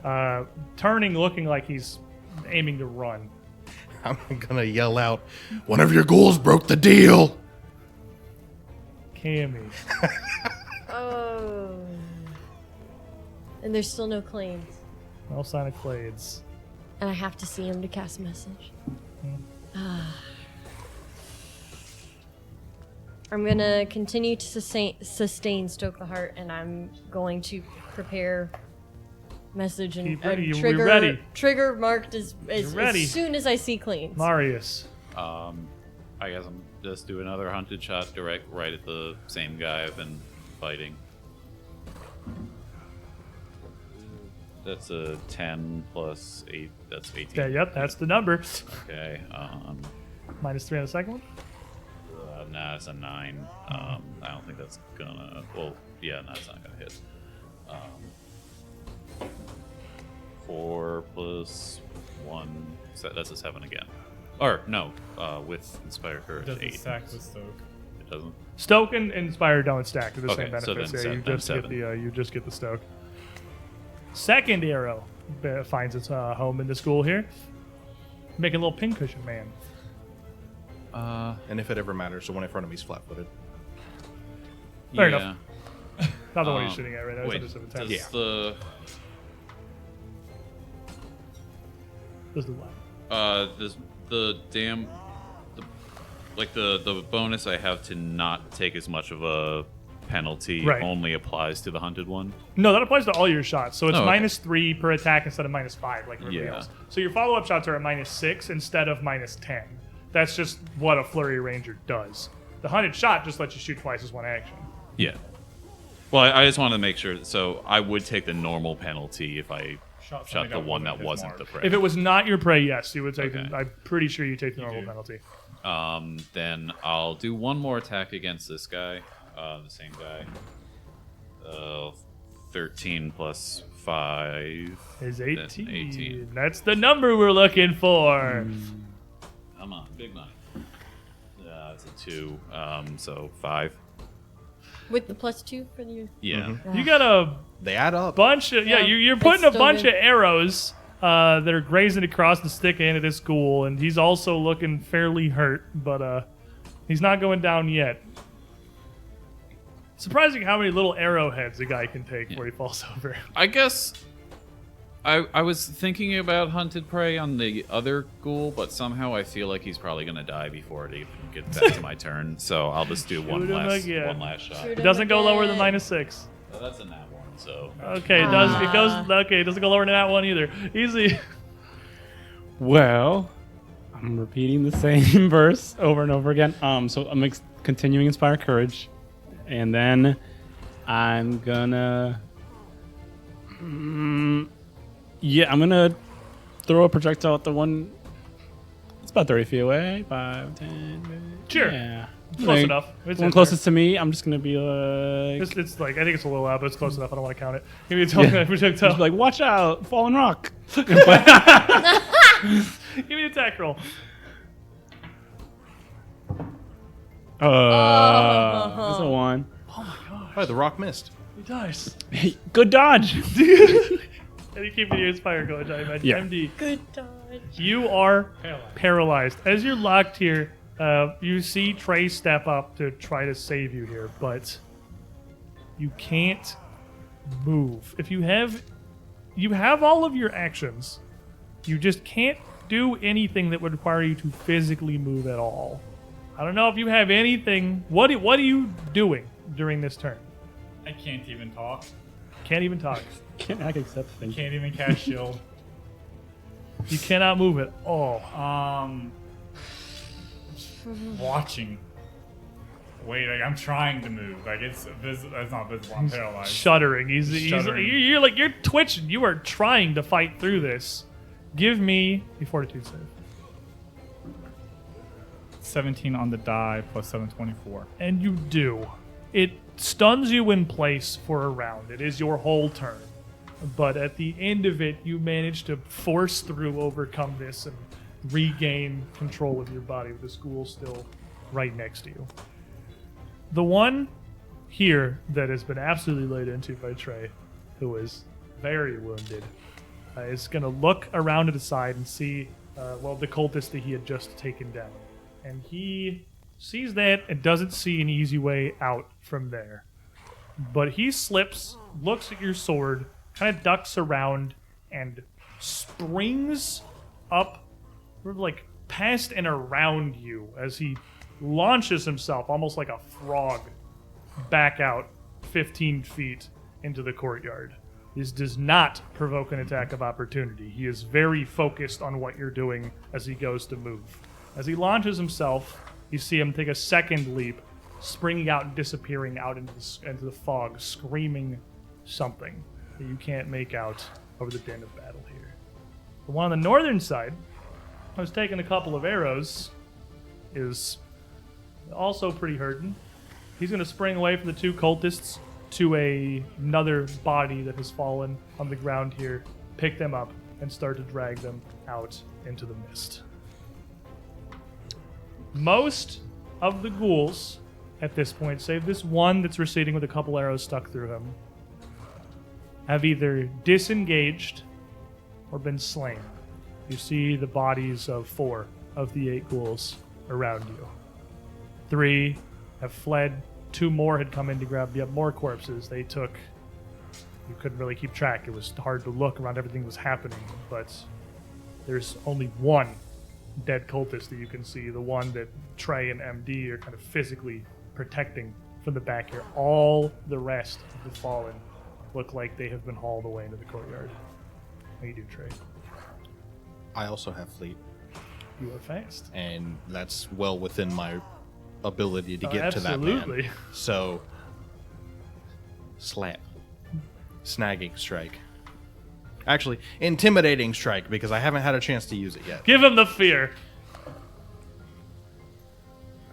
up, turning, looking like he's aiming to run. I'm gonna yell out, "One of your ghouls broke the deal!" Cammy. Oh. And there's still no claims. No sign of Clades. And I have to see him to cast a message. I'm gonna continue to sustain Stoke the Heart, and I'm going to prepare message and Keep ready. You're trigger ready. trigger marked as ready. soon as I see claims. Marius. I guess I'm just do another hunted shot direct right at the same guy I've been fighting. That's a 10 plus 8. That's 18. Yeah, yep, that's the number. Okay. Minus 3 on the second one. Nah, it's a 9. I don't think that's gonna. Well, yeah, no, it's not gonna hit. 4 plus 1. So that's a 7 again. Or no, with Inspire Courage, Doesn't 8. stack with Stoke. It doesn't. Stoke and Inspire don't stack to the Okay, same so benefits. then Yeah, then 7. you just get the Stoke. Second arrow finds its home in the school here. Making a little pincushion man. And if it ever matters, the one in front of me is flat-footed. Fair yeah. enough. Not the one he's shooting at right now. It's Wait, under 7 10. does the Does the what? the bonus I have to not take as much of a penalty Right. only applies to the hunted one. No, that applies to all your shots. So it's Oh, okay. minus 3 per attack instead of minus 5, like everybody Yeah. else. So your follow-up shots are at minus 6 instead of minus 10. That's just what a flurry ranger does. The hunted shot just lets you shoot twice as one action. Yeah. Well, I just wanted to make sure. So I would take the normal penalty if I Shot shot the one that wasn't mark. the prey. If it was not your prey, yes, you would take. Okay. I'm pretty sure you take the normal do. penalty. Then I'll do one more attack against this guy, the same guy. 13 plus 5 Is then 18. That's the number we're looking for. Come on, big money. It's a 2, so 5. With the +2 for the. Yeah. You got a They add up. bunch of Yeah, You're putting a still bunch good. of arrows that are grazing across the stick end of this ghoul, and he's also looking fairly hurt, but he's not going down yet. Surprising how many little arrowheads a guy can take before he falls over. I guess I was thinking about hunted prey on the other ghoul, but somehow I feel like he's probably gonna die before it even gets back to my turn. So I'll just do one Shoot him last again. shot. Shoot It doesn't go lower than again. -6. Oh, that's a nat 1, so Okay, it does. It goes. Okay, it doesn't go lower than that one either. Easy. Well, I'm repeating the same verse over and over again. So I'm continuing Inspire Courage, and then I'm gonna, I'm gonna throw a projectile at the one. It's about 30 feet away. 5, 10. Sure. Yeah. Close Like, enough. It's the one in closest to me, I'm just gonna be like, It's like I think it's a little loud, but it's close enough. I don't want to count it. Give me a total projectile. just be like, watch out, fallen rock. Give me an attack roll. That's a 1. Oh, the rock missed. He dies. Hey, good dodge. And you keep your Inspire going, I imagine. Yeah. MD. Good dodge. You are paralyzed. As you're locked here, you see Trey step up to try to save you here, but you can't move. If you have you have all of your actions. You just can't do anything that would require you to physically move at all. I don't know if you have anything. What are you doing during this turn? I can't even talk. Can't even talk. Can't accept things. Can't even cast shield. You cannot move at all. Watching. Wait, like, I'm trying to move. Like it's not visible. I'm paralyzed. Shuddering. Shuddering. You're twitching. You are trying to fight through this. Give me a fortitude save. 17 on the die plus 724. And you do. It stuns you in place for a round. It is your whole turn. But at the end of it, you manage to force through, overcome this, and regain control of your body with the school still right next to you. The one here that has been absolutely laid into by Trey, who is very wounded, is going to look around to the side and see, the cultist that he had just taken down. And he sees that and doesn't see an easy way out from there. But he slips, looks at your sword, kind of ducks around, and springs up, sort of like past and around you as he launches himself, almost like a frog, back out 15 feet into the courtyard. This does not provoke an attack of opportunity. He is very focused on what you're doing as he goes to move. As he launches himself, you see him take a second leap, springing out and disappearing out into the fog, screaming something that you can't make out over the din of battle here. The one on the northern side, who's taking a couple of arrows, is also pretty hurting. He's going to spring away from the two cultists to another body that has fallen on the ground here, pick them up, and start to drag them out into the mist. Most of the ghouls at this point, save this one that's receding with a couple arrows stuck through him, have either disengaged or been slain. You see the bodies of 4 of the 8 ghouls around you. 3 have fled. 2 more had come in to grab yet more corpses. They took... You couldn't really keep track. It was hard to look around everything that was happening, but there's only 1 dead cultist that you can see, the one that Trey and MD are kind of physically protecting from the back here. All the rest of the fallen look like they have been hauled away into the courtyard. How you do, Trey? I also have fleet. You are fast. And that's well within my ability to get absolutely. To that man. So, slap. Snagging strike. Actually, intimidating strike, because I haven't had a chance to use it yet. Give him the fear.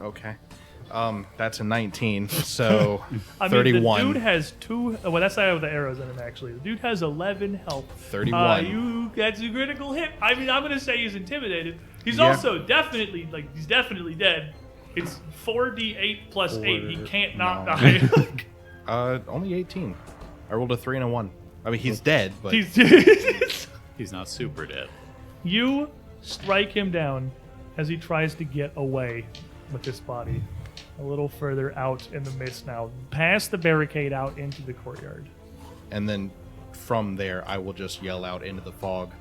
Okay. That's a 19, so I 31. Mean, the dude has 2... Well, that's not with the arrows in him, actually. The dude has 11 health. 31. That's a critical hit. I mean, I'm going to say he's intimidated. He's also definitely, he's definitely dead. It's 4d8 plus 8. He can't not die. Only 18. I rolled a 3 and a 1. I mean, he's dead, but... He's not super dead. You strike him down as he tries to get away with this body. A little further out in the mist now, past the barricade out into the courtyard. And then from there, I will just yell out into the fog.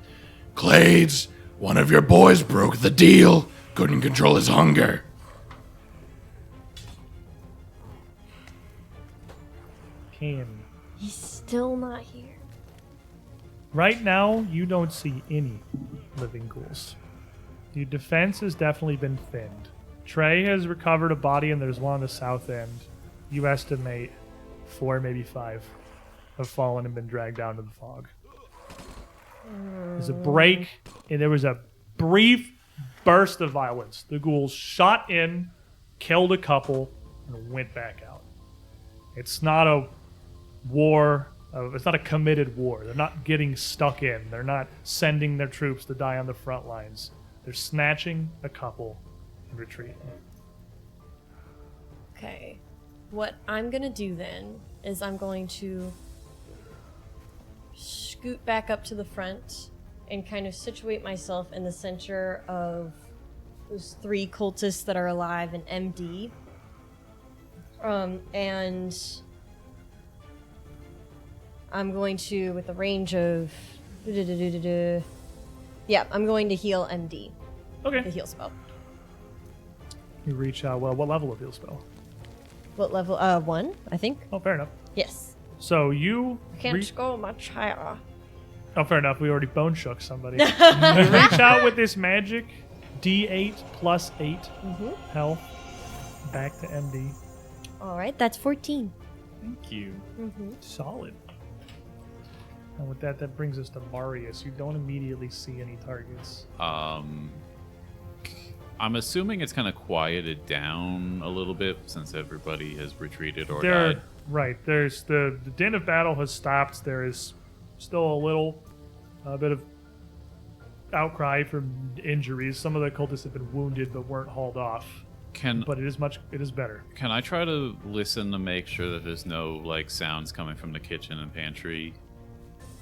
Clades, one of your boys broke the deal. Couldn't control his hunger. Kim. He's still not here. Right now, you don't see any living ghouls. Your defense has definitely been thinned. Trey has recovered a body, and there's one on the south end. You estimate 4, maybe 5 have fallen and been dragged down to the fog. There's a break, and there was a brief burst of violence. The ghouls shot in, killed a couple, and went back out. It's not a war. It's not a committed war. They're not getting stuck in. They're not sending their troops to die on the front lines. They're snatching a couple and retreating. Okay. What I'm going to do then is I'm going to scoot back up to the front and kind of situate myself in the center of those 3 cultists that are alive and MD. And I'm going to, with a range of... Yeah, I'm going to heal MD. Okay. The heal spell. You reach out. Well, what level of heal spell? What level? 1, I think. Oh, fair enough. Yes. So you... I can't go much higher. Oh, fair enough. We already bone shook somebody. You reach out with this magic D8 plus 8 health back to MD. All right, that's 14. Thank you. Solid. And with that, that brings us to Marius. You don't immediately see any targets. I'm assuming it's kind of quieted down a little bit since everybody has retreated or died. Right. There's the din of battle has stopped. There is still a bit of outcry from injuries. Some of the cultists have been wounded but weren't hauled off. But it is better. Can I try to listen to make sure that there's no like sounds coming from the kitchen and pantry?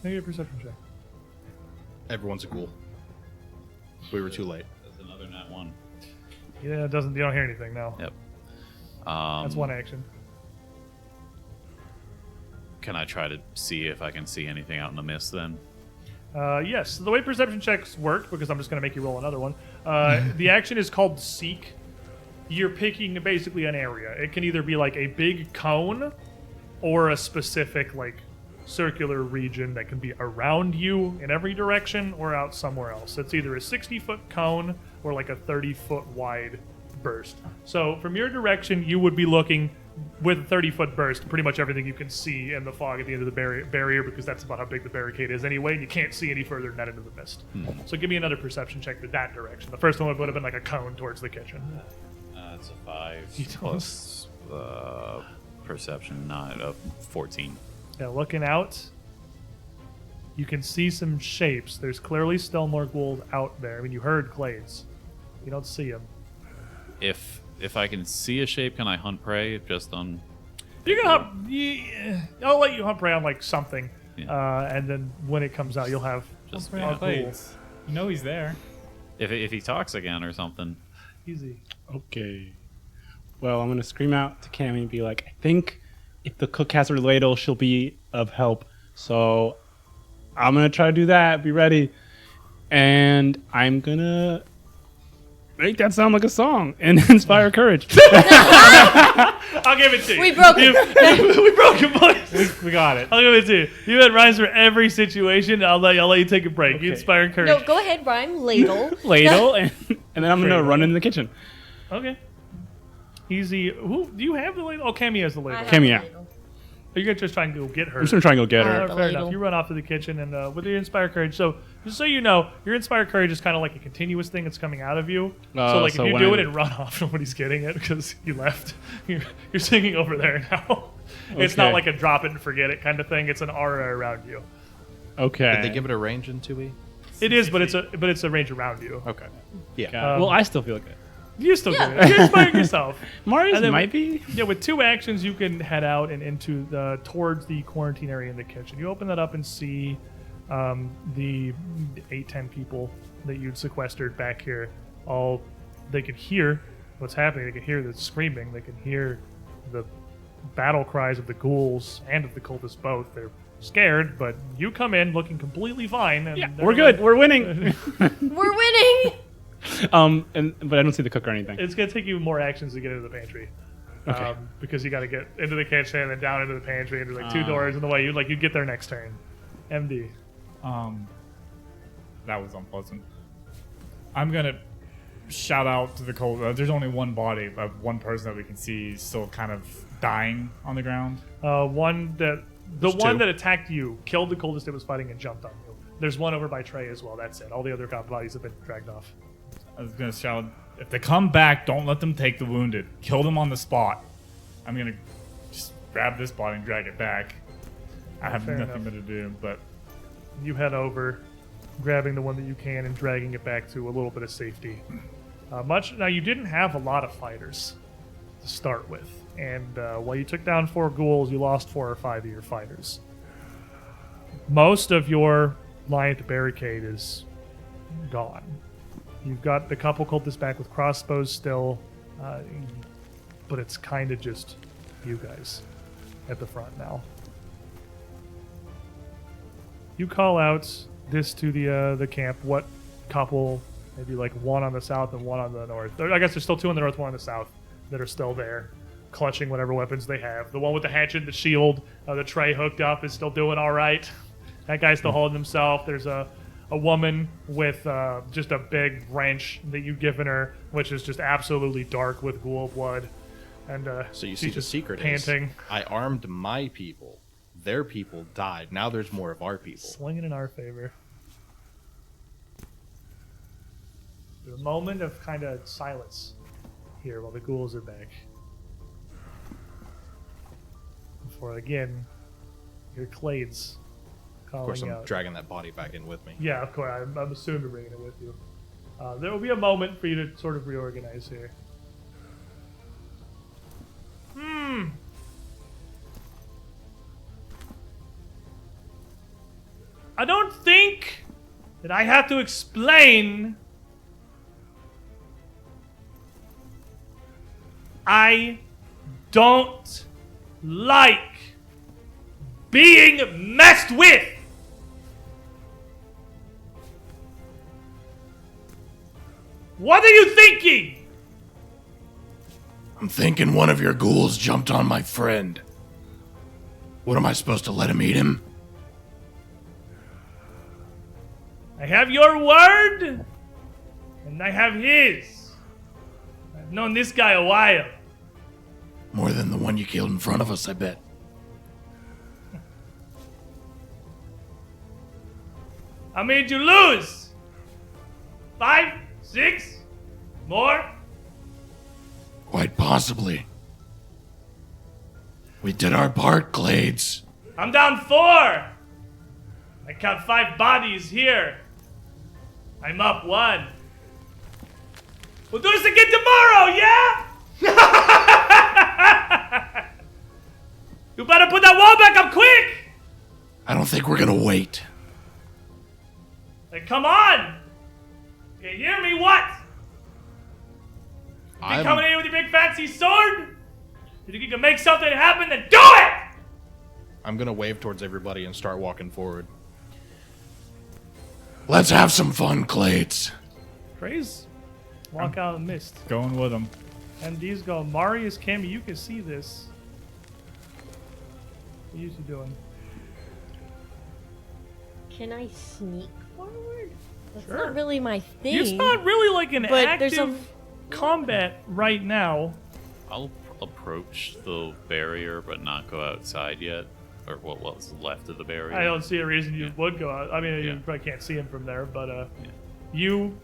Make a perception check. Everyone's a ghoul. We were too late. That's another nat 1. Yeah, it doesn't. You don't hear anything. No. Yep. That's one action. Can I try to see if I can see anything out in the mist then? Yes. So the way perception checks work, because I'm just going to make you roll another one. The action is called Seek. You're picking basically an area. It can either be like a big cone or a specific like circular region that can be around you in every direction or out somewhere else. It's either a 60-foot cone or like a 30-foot wide burst. So from your direction, you would be looking with a 30-foot burst, pretty much everything you can see in the fog at the end of the barrier, because that's about how big the barricade is anyway, and you can't see any further than that into the mist. So give me another perception check to that direction. The first one would have been like a cone towards the kitchen. It's a 5 You don't- plus perception, not a 14. Yeah, looking out, you can see some shapes. There's clearly still more ghouls out there. I mean, you heard clades. You don't see them. If I can see a shape, can I hunt prey just on? You can hunt. Yeah, I'll let you hunt prey on like something, Yeah. and then when it comes out, you'll have Just a yeah. ghoul. You know he's there. If he talks again or something. Easy. Okay. Well, I'm gonna scream out to Cammy and be like, I think if the cook has her ladle, she'll be of help. So I'm gonna try to do that. Be ready, and I'm gonna make that sound like a song and inspire courage. I'll give it to you. We broke it. We broke it, boys. We got it. I'll give it to you. You had rhymes for every situation. I'll let you take a break. You Okay. inspire courage. No, go ahead, rhyme. Ladle. Ladle, and then I'm gonna run into the kitchen. Okay. Easy. Who do you have the ladle? Oh, Cammy has the ladle. I have Cammy, the yeah. ladle. Are you gonna just try and go get her? I'm just gonna try and go get her. The Fair ladle. enough. You run off to the kitchen and with your inspire courage. So just so you know, your inspire courage is kind of like a continuous thing that's coming out of you. So like so if you when do I- it and run off, nobody's getting it because you left. You're singing over there now. It's not Okay. like a drop it and forget it kind of thing. It's an aura around you. Okay. Did they give it a range in 2E? It is, but it's a range around you. Okay. Yeah. Got it. Well, I still feel good. You still get it. You're inspiring yourself. Marius And then- might be. Yeah, with 2 actions, you can head out and into towards the quarantine area in the kitchen. You open that up and see the 8-10 people that you'd sequestered back here. They can hear what's happening. They can hear the screaming. They can hear the battle cries of the ghouls and of the cultists both. They're scared, but you come in looking completely fine. And Yeah, they're we're good. We're winning. We're winning. But I don't see the cook or anything. It's going to take you more actions to get into the pantry. Okay. Because you got to get into the kitchen and then down into the pantry, and there's like 2 doors in the way. You get there next turn. MD. That was unpleasant. I'm gonna shout out to the cold. There's only one body of one person that we can see still kind of dying on the ground. One that There's one 2. that attacked you killed the coldest that was fighting and jumped on you. There's one over by Trey as well. That's it. All the other bodies have been dragged off. I was gonna shout, if they come back, don't let them take the wounded. Kill them on the spot. I'm gonna just grab this body and drag it back. I have Fair nothing enough. better to do, but You head over, grabbing the one that you can and dragging it back to a little bit of safety. Now you didn't have a lot of fighters to start with, and while you took down 4 ghouls, you lost 4 or 5 of your fighters. Most of your line at the barricade is gone. You've got the couple cultists back with crossbows still, but it's kind of just you guys at the front now. You call out this to the camp. What couple? Maybe like one on the south and one on the north. I guess there's still two on the north, one on the south that are still there, clutching whatever weapons they have. The one with the hatchet, the shield, the tray hooked up is still doing all right. That guy's still holding himself. There's a woman with just a big wrench that you've given her, which is just absolutely dark with ghoul blood. And so you see the secret panting. Is I armed my people. Their people died. Now there's more of our people. Swinging in our favor. There's a moment of kind of silence here while the ghouls are back. Before again, your clades calling out. Of course, I'm dragging that body back in with me. Yeah, of course. I'm assuming you're bringing it with you. There will be a moment for you to sort of reorganize here. I don't think that I have to explain. I don't like being messed with. What are you thinking? I'm thinking one of your ghouls jumped on my friend. What am I supposed to let him eat him? I have your word, and I have his. I've known this guy a while. More than the one you killed in front of us, I bet. How many did you lose? 5, 6, more? Quite possibly. We did our part, Glades. I'm down 4. I count 5 bodies here. I'm up 1. We'll do this again tomorrow, yeah? You better put that wall back up quick! I don't think we're gonna wait. Like, come on! You hear me? What? You coming in with your big fancy sword? You think you can make something happen? Then do it! I'm gonna wave towards everybody and start walking forward. Let's have some fun, Clades. Craze. Walk out of the mist. Going with them. MD's going. Marius, Cammy, you can see this. What are you two doing? Can I sneak forward? That's Sure. not really my thing. It's not really like an But active there's combat right now. I'll approach the barrier, but not go outside yet. Or what's left of the barrier. I don't see a reason you would go out. I mean, Yeah. you probably can't see him from there, but you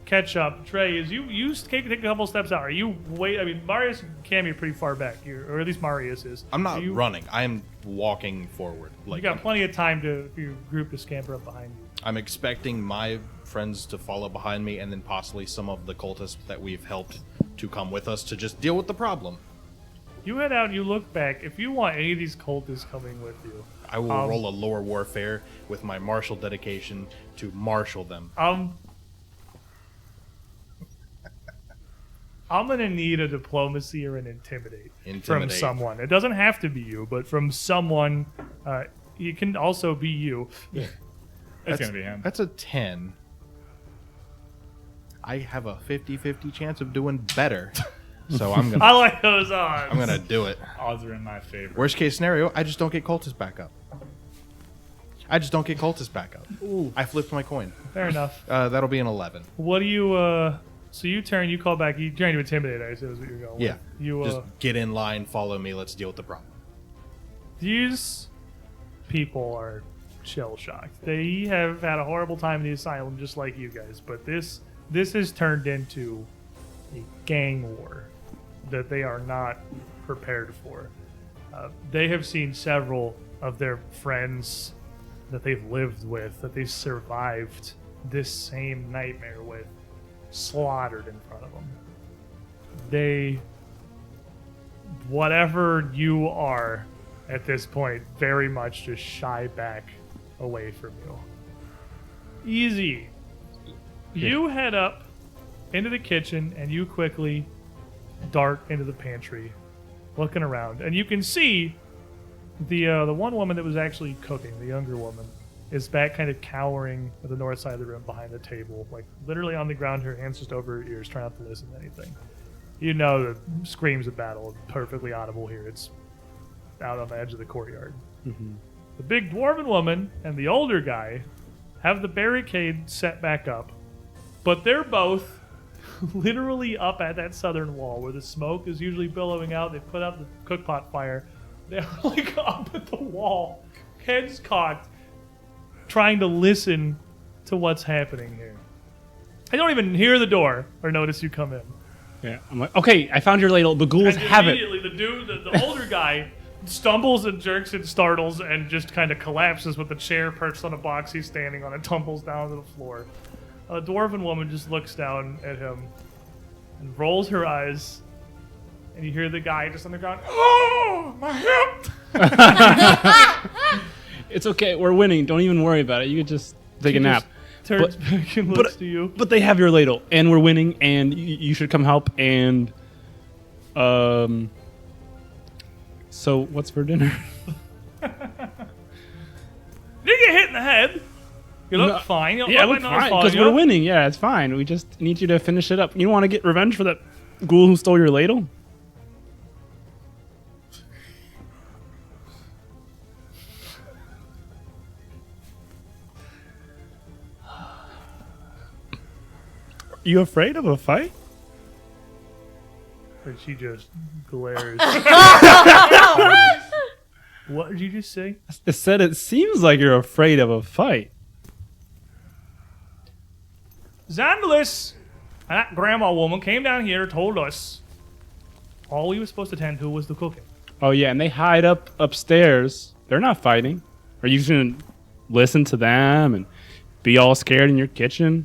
catch up. Trey, is you take a couple steps out. Are you wait? I mean, Marius and Cammy are pretty far back here, or at least Marius is. I'm not running. I'm walking forward. You got plenty of time for your group to scamper up behind you. I'm expecting my friends to follow behind me, and then possibly some of the cultists that we've helped to come with us to just deal with the problem. You head out. You look back. If you want any of these cultists coming with you, I will roll a lore warfare with my martial dedication to marshal them. I'm gonna need a diplomacy or an intimidate from someone. It doesn't have to be you, but from someone. It can also be you. It's gonna be him. That's a 10. I have a 50-50 chance of doing better. So I'm gonna. I like those odds. I'm gonna do it. Odds are in my favor. Worst case scenario, I just don't get cultists back up. Ooh. I flipped my coin. Fair enough. That'll be an 11. What do you? So you turn. You call back. You're trying to intimidate. I assume is what you're going. Yeah. With. You just get in line, follow me. Let's deal with the problem. These people are shell shocked. They have had a horrible time in the asylum, just like you guys. But this has turned into a gang war that they are not prepared for. They have seen several of their friends that they've lived with, that they've survived this same nightmare with, slaughtered in front of them. Whatever you are at this point, very much just shy back away from you. Easy. You head up into the kitchen and you quickly dart into the pantry, looking around, and you can see the one woman that was actually cooking, the younger woman, is back kind of cowering at the north side of the room behind the table, like literally on the ground, her hands just over her ears, trying not to listen to anything. You know the screams of battle are perfectly audible here. It's out on the edge of the courtyard. Mm-hmm. The big dwarven woman and the older guy have the barricade set back up, but they're both literally up at that southern wall where the smoke is usually billowing out. They put out the cookpot fire. They're like up at the wall, heads cocked, trying to listen to what's happening here. I don't even hear the door or notice you come in. Yeah, I'm like, okay, I found your ladle. The ghouls have it. Immediately, the dude, the older guy, stumbles and jerks and startles and just kind of collapses with the chair perched on a box he's standing on and tumbles down to the floor. A dwarven woman just looks down at him and rolls her eyes, and you hear the guy just on the ground, "Oh, my hip!" It's okay, we're winning. Don't even worry about it. You could just take a nap. Turns back and looks to you. But they have your ladle, and we're winning, and you should come help. And so what's for dinner? You get hit in the head. You look fine. You Yeah, look fine because we're winning. Yeah, it's fine. We just need you to finish it up. You want to get revenge for that ghoul who stole your ladle? You afraid of a fight? And she just glares. What did you just say? I said it seems like you're afraid of a fight. Zandalis and that grandma woman came down here, told us all we were supposed to tend to was the cooking. Oh yeah, and they hide up upstairs. They're not fighting. Are you just gonna listen to them and be all scared in your kitchen?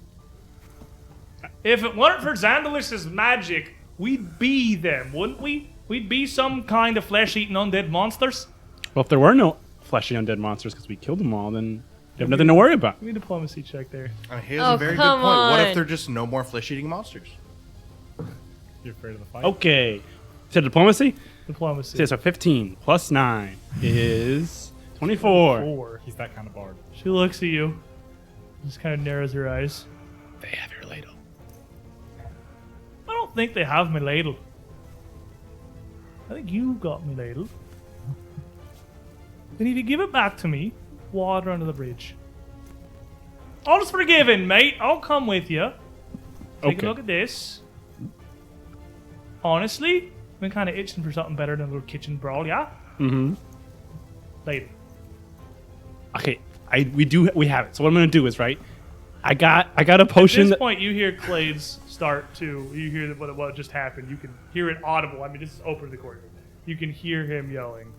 If it weren't for Zandalis's magic, we'd be them, wouldn't we? We'd be some kind of flesh-eating undead monsters. Well, if there were no fleshy undead monsters because we killed them all, then you have nothing to worry about. Give me a diplomacy check there. Here's a very good point. What if they're just no more flesh-eating monsters? You're afraid of the fight? Okay. So diplomacy? Diplomacy. So 15 plus 9 is 24. He's that kind of bard. She looks at you. Just kind of narrows her eyes. They have your ladle. I don't think they have my ladle. I think you got my ladle. And if you give it back to me, water under the bridge. All's forgiven, mate. I'll come with you. Take a look at this. Honestly, I've been kind of itching for something better than a little kitchen brawl, yeah? Mm-hmm. Ladle. Okay, we have it. So what I'm gonna do is I got a potion. At this point, you hear Clades start to. You hear what just happened. You can hear it audible. I mean, this is open recording. You can hear him yelling.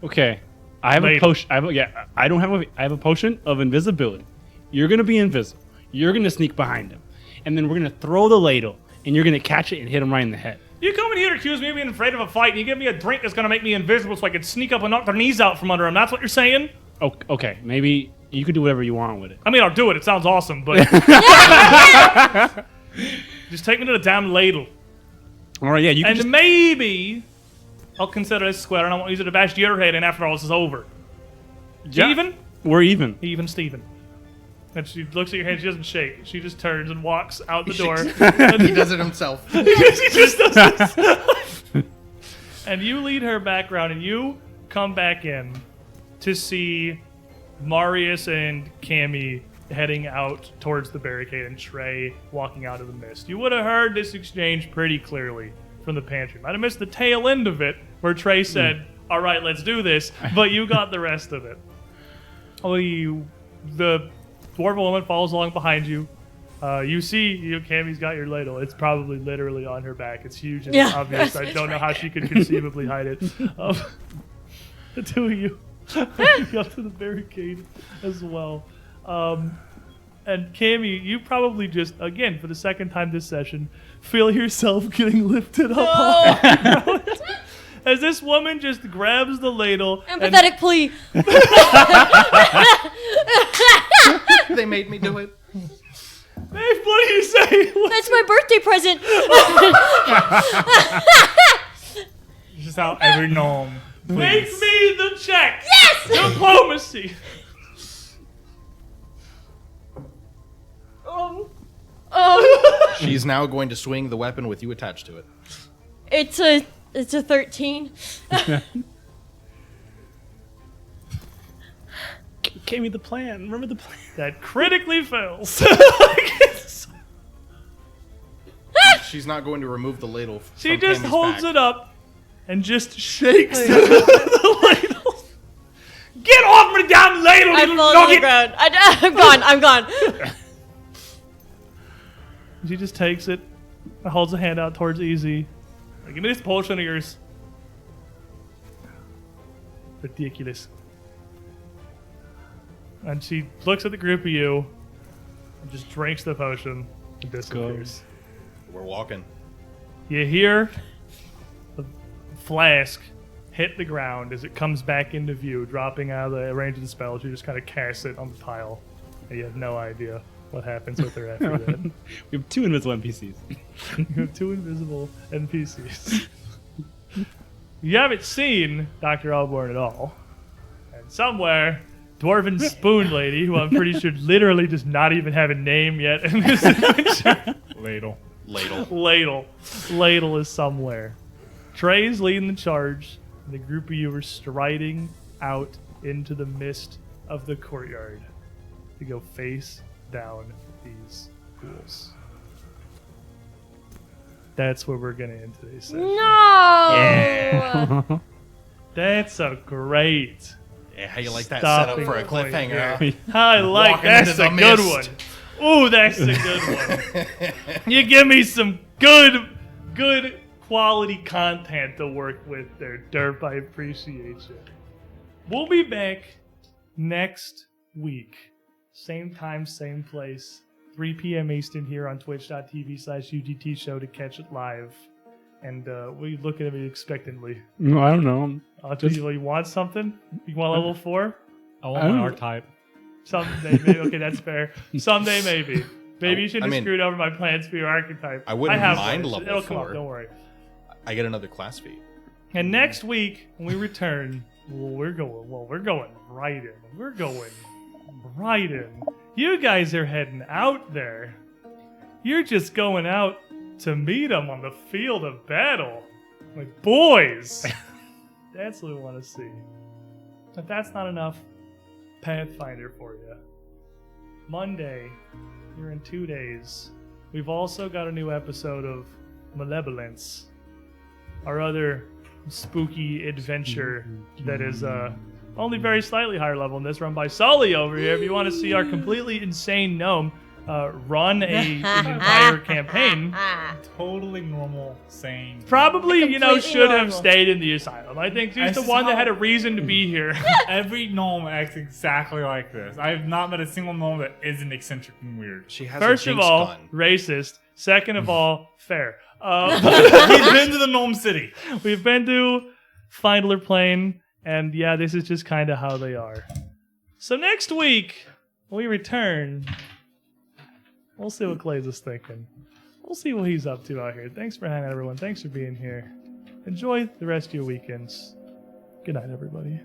Okay, I have a potion. I have a potion of invisibility. You're gonna be invisible. You're gonna sneak behind him, and then we're gonna throw the ladle, and you're gonna catch it and hit him right in the head. You come in here to accuse me of being afraid of a fight, and you give me a drink that's gonna make me invisible so I can sneak up and knock their knees out from under them. That's what you're saying? Okay, maybe you could do whatever you want with it. I mean, I'll do it. It sounds awesome, but just take me to the damn ladle. All right, yeah, you can. And maybe I'll consider this square, and I won't use it to bash your head in after all this is over. Yeah, Even? We're even. Even Steven. And she looks at your hand. She doesn't shake. She just turns and walks out the door. He does it himself. He just does this. And you lead her back around, and you come back in to see Marius and Cammy heading out towards the barricade and Trey walking out of the mist. You would have heard this exchange pretty clearly from the pantry. Might have missed the tail end of it where Trey said, all right, let's do this, but you got the rest of it. The dwarven woman follows along behind you. You see, Cammy's got your ladle. It's probably literally on her back. It's huge and obvious. I don't know how she could conceivably hide it. The two of you go to the barricade as well. And Cammy, you probably just, again, for the second time this session, feel yourself getting lifted up as this woman just grabs the ladle. Empathetic plea. They made me do it. Hey, what do you say? That's my birthday present. just how every gnome. Make Please. me the check. Yes! Diplomacy. She's now going to swing the weapon with you attached to it. It's a 13. Gave me the plan. Remember the plan. That critically fails. She's not going to remove the ladle. She from just Cammy's holds back. it up and just shakes the ladle. Get off me, damn ladle, I you fall to the nugget! ground. I'm gone. She just takes it and holds a hand out towards Easy. Like, give me this potion of yours. Ridiculous. And she looks at the group of you and just drinks the potion and disappears. We're walking. You hear the flask hit the ground as it comes back into view, dropping out of the range of the spell. You just kind of cast it on the pile, and you have no idea what happens with her after that. We have 2 invisible NPCs. You have 2 invisible NPCs. You haven't seen Dr. Alborn at all. And somewhere, Dwarven Spoon Lady, who I'm pretty sure literally does not even have a name yet in this adventure. Ladle. Ladle is somewhere. Trey's leading the charge, and the group of you are striding out into the mist of the courtyard to go face down these ghouls. That's where we're gonna end today's session. No! Yeah. That's a great. Yeah, how you like that stopping setup for a point cliffhanger? here. I like Walking that's into a the good mist. one. Ooh, that's a good one. You give me some good quality content to work with there, Derp. I appreciate you. We'll be back next week. Same time, same place. 3 p.m. Eastern here on twitch.tv/UGT show to catch it live. And what are you looking at me expectantly? No, I don't know. You want something? You want level 4? I want my archetype. Someday, maybe. Okay, that's fair. Someday, maybe. Maybe you shouldn't have screwed over my plans for your archetype. I wouldn't have mind one. level It'll come 4. up, don't worry. I get another class feat. And next week, when we return, we're going right in. We're going right in. You guys are heading out there. You're just going out to meet them on the field of battle. Like, boys! That's what we want to see. If that's not enough, Pathfinder for you. Monday, here in 2 days, we've also got a new episode of Malevolence, our other spooky adventure that is only very slightly higher level than this, run by Sully over here. If you want to see our completely insane gnome run an entire campaign, Totally normal, sane. probably, Completely should have normal. stayed in the asylum. I think he's the one that had a reason to be here. Every gnome acts exactly like this. I have not met a single gnome that isn't eccentric and weird. She has First a of jinx all, gun. racist. Second of all, fair. We've been to the gnome city. We've been to Findler Plain, and yeah, this is just kind of how they are. So next week, when we return, we'll see what Clay's is thinking. We'll see what he's up to out here. Thanks for hanging out, everyone. Thanks for being here. Enjoy the rest of your weekends. Good night, everybody.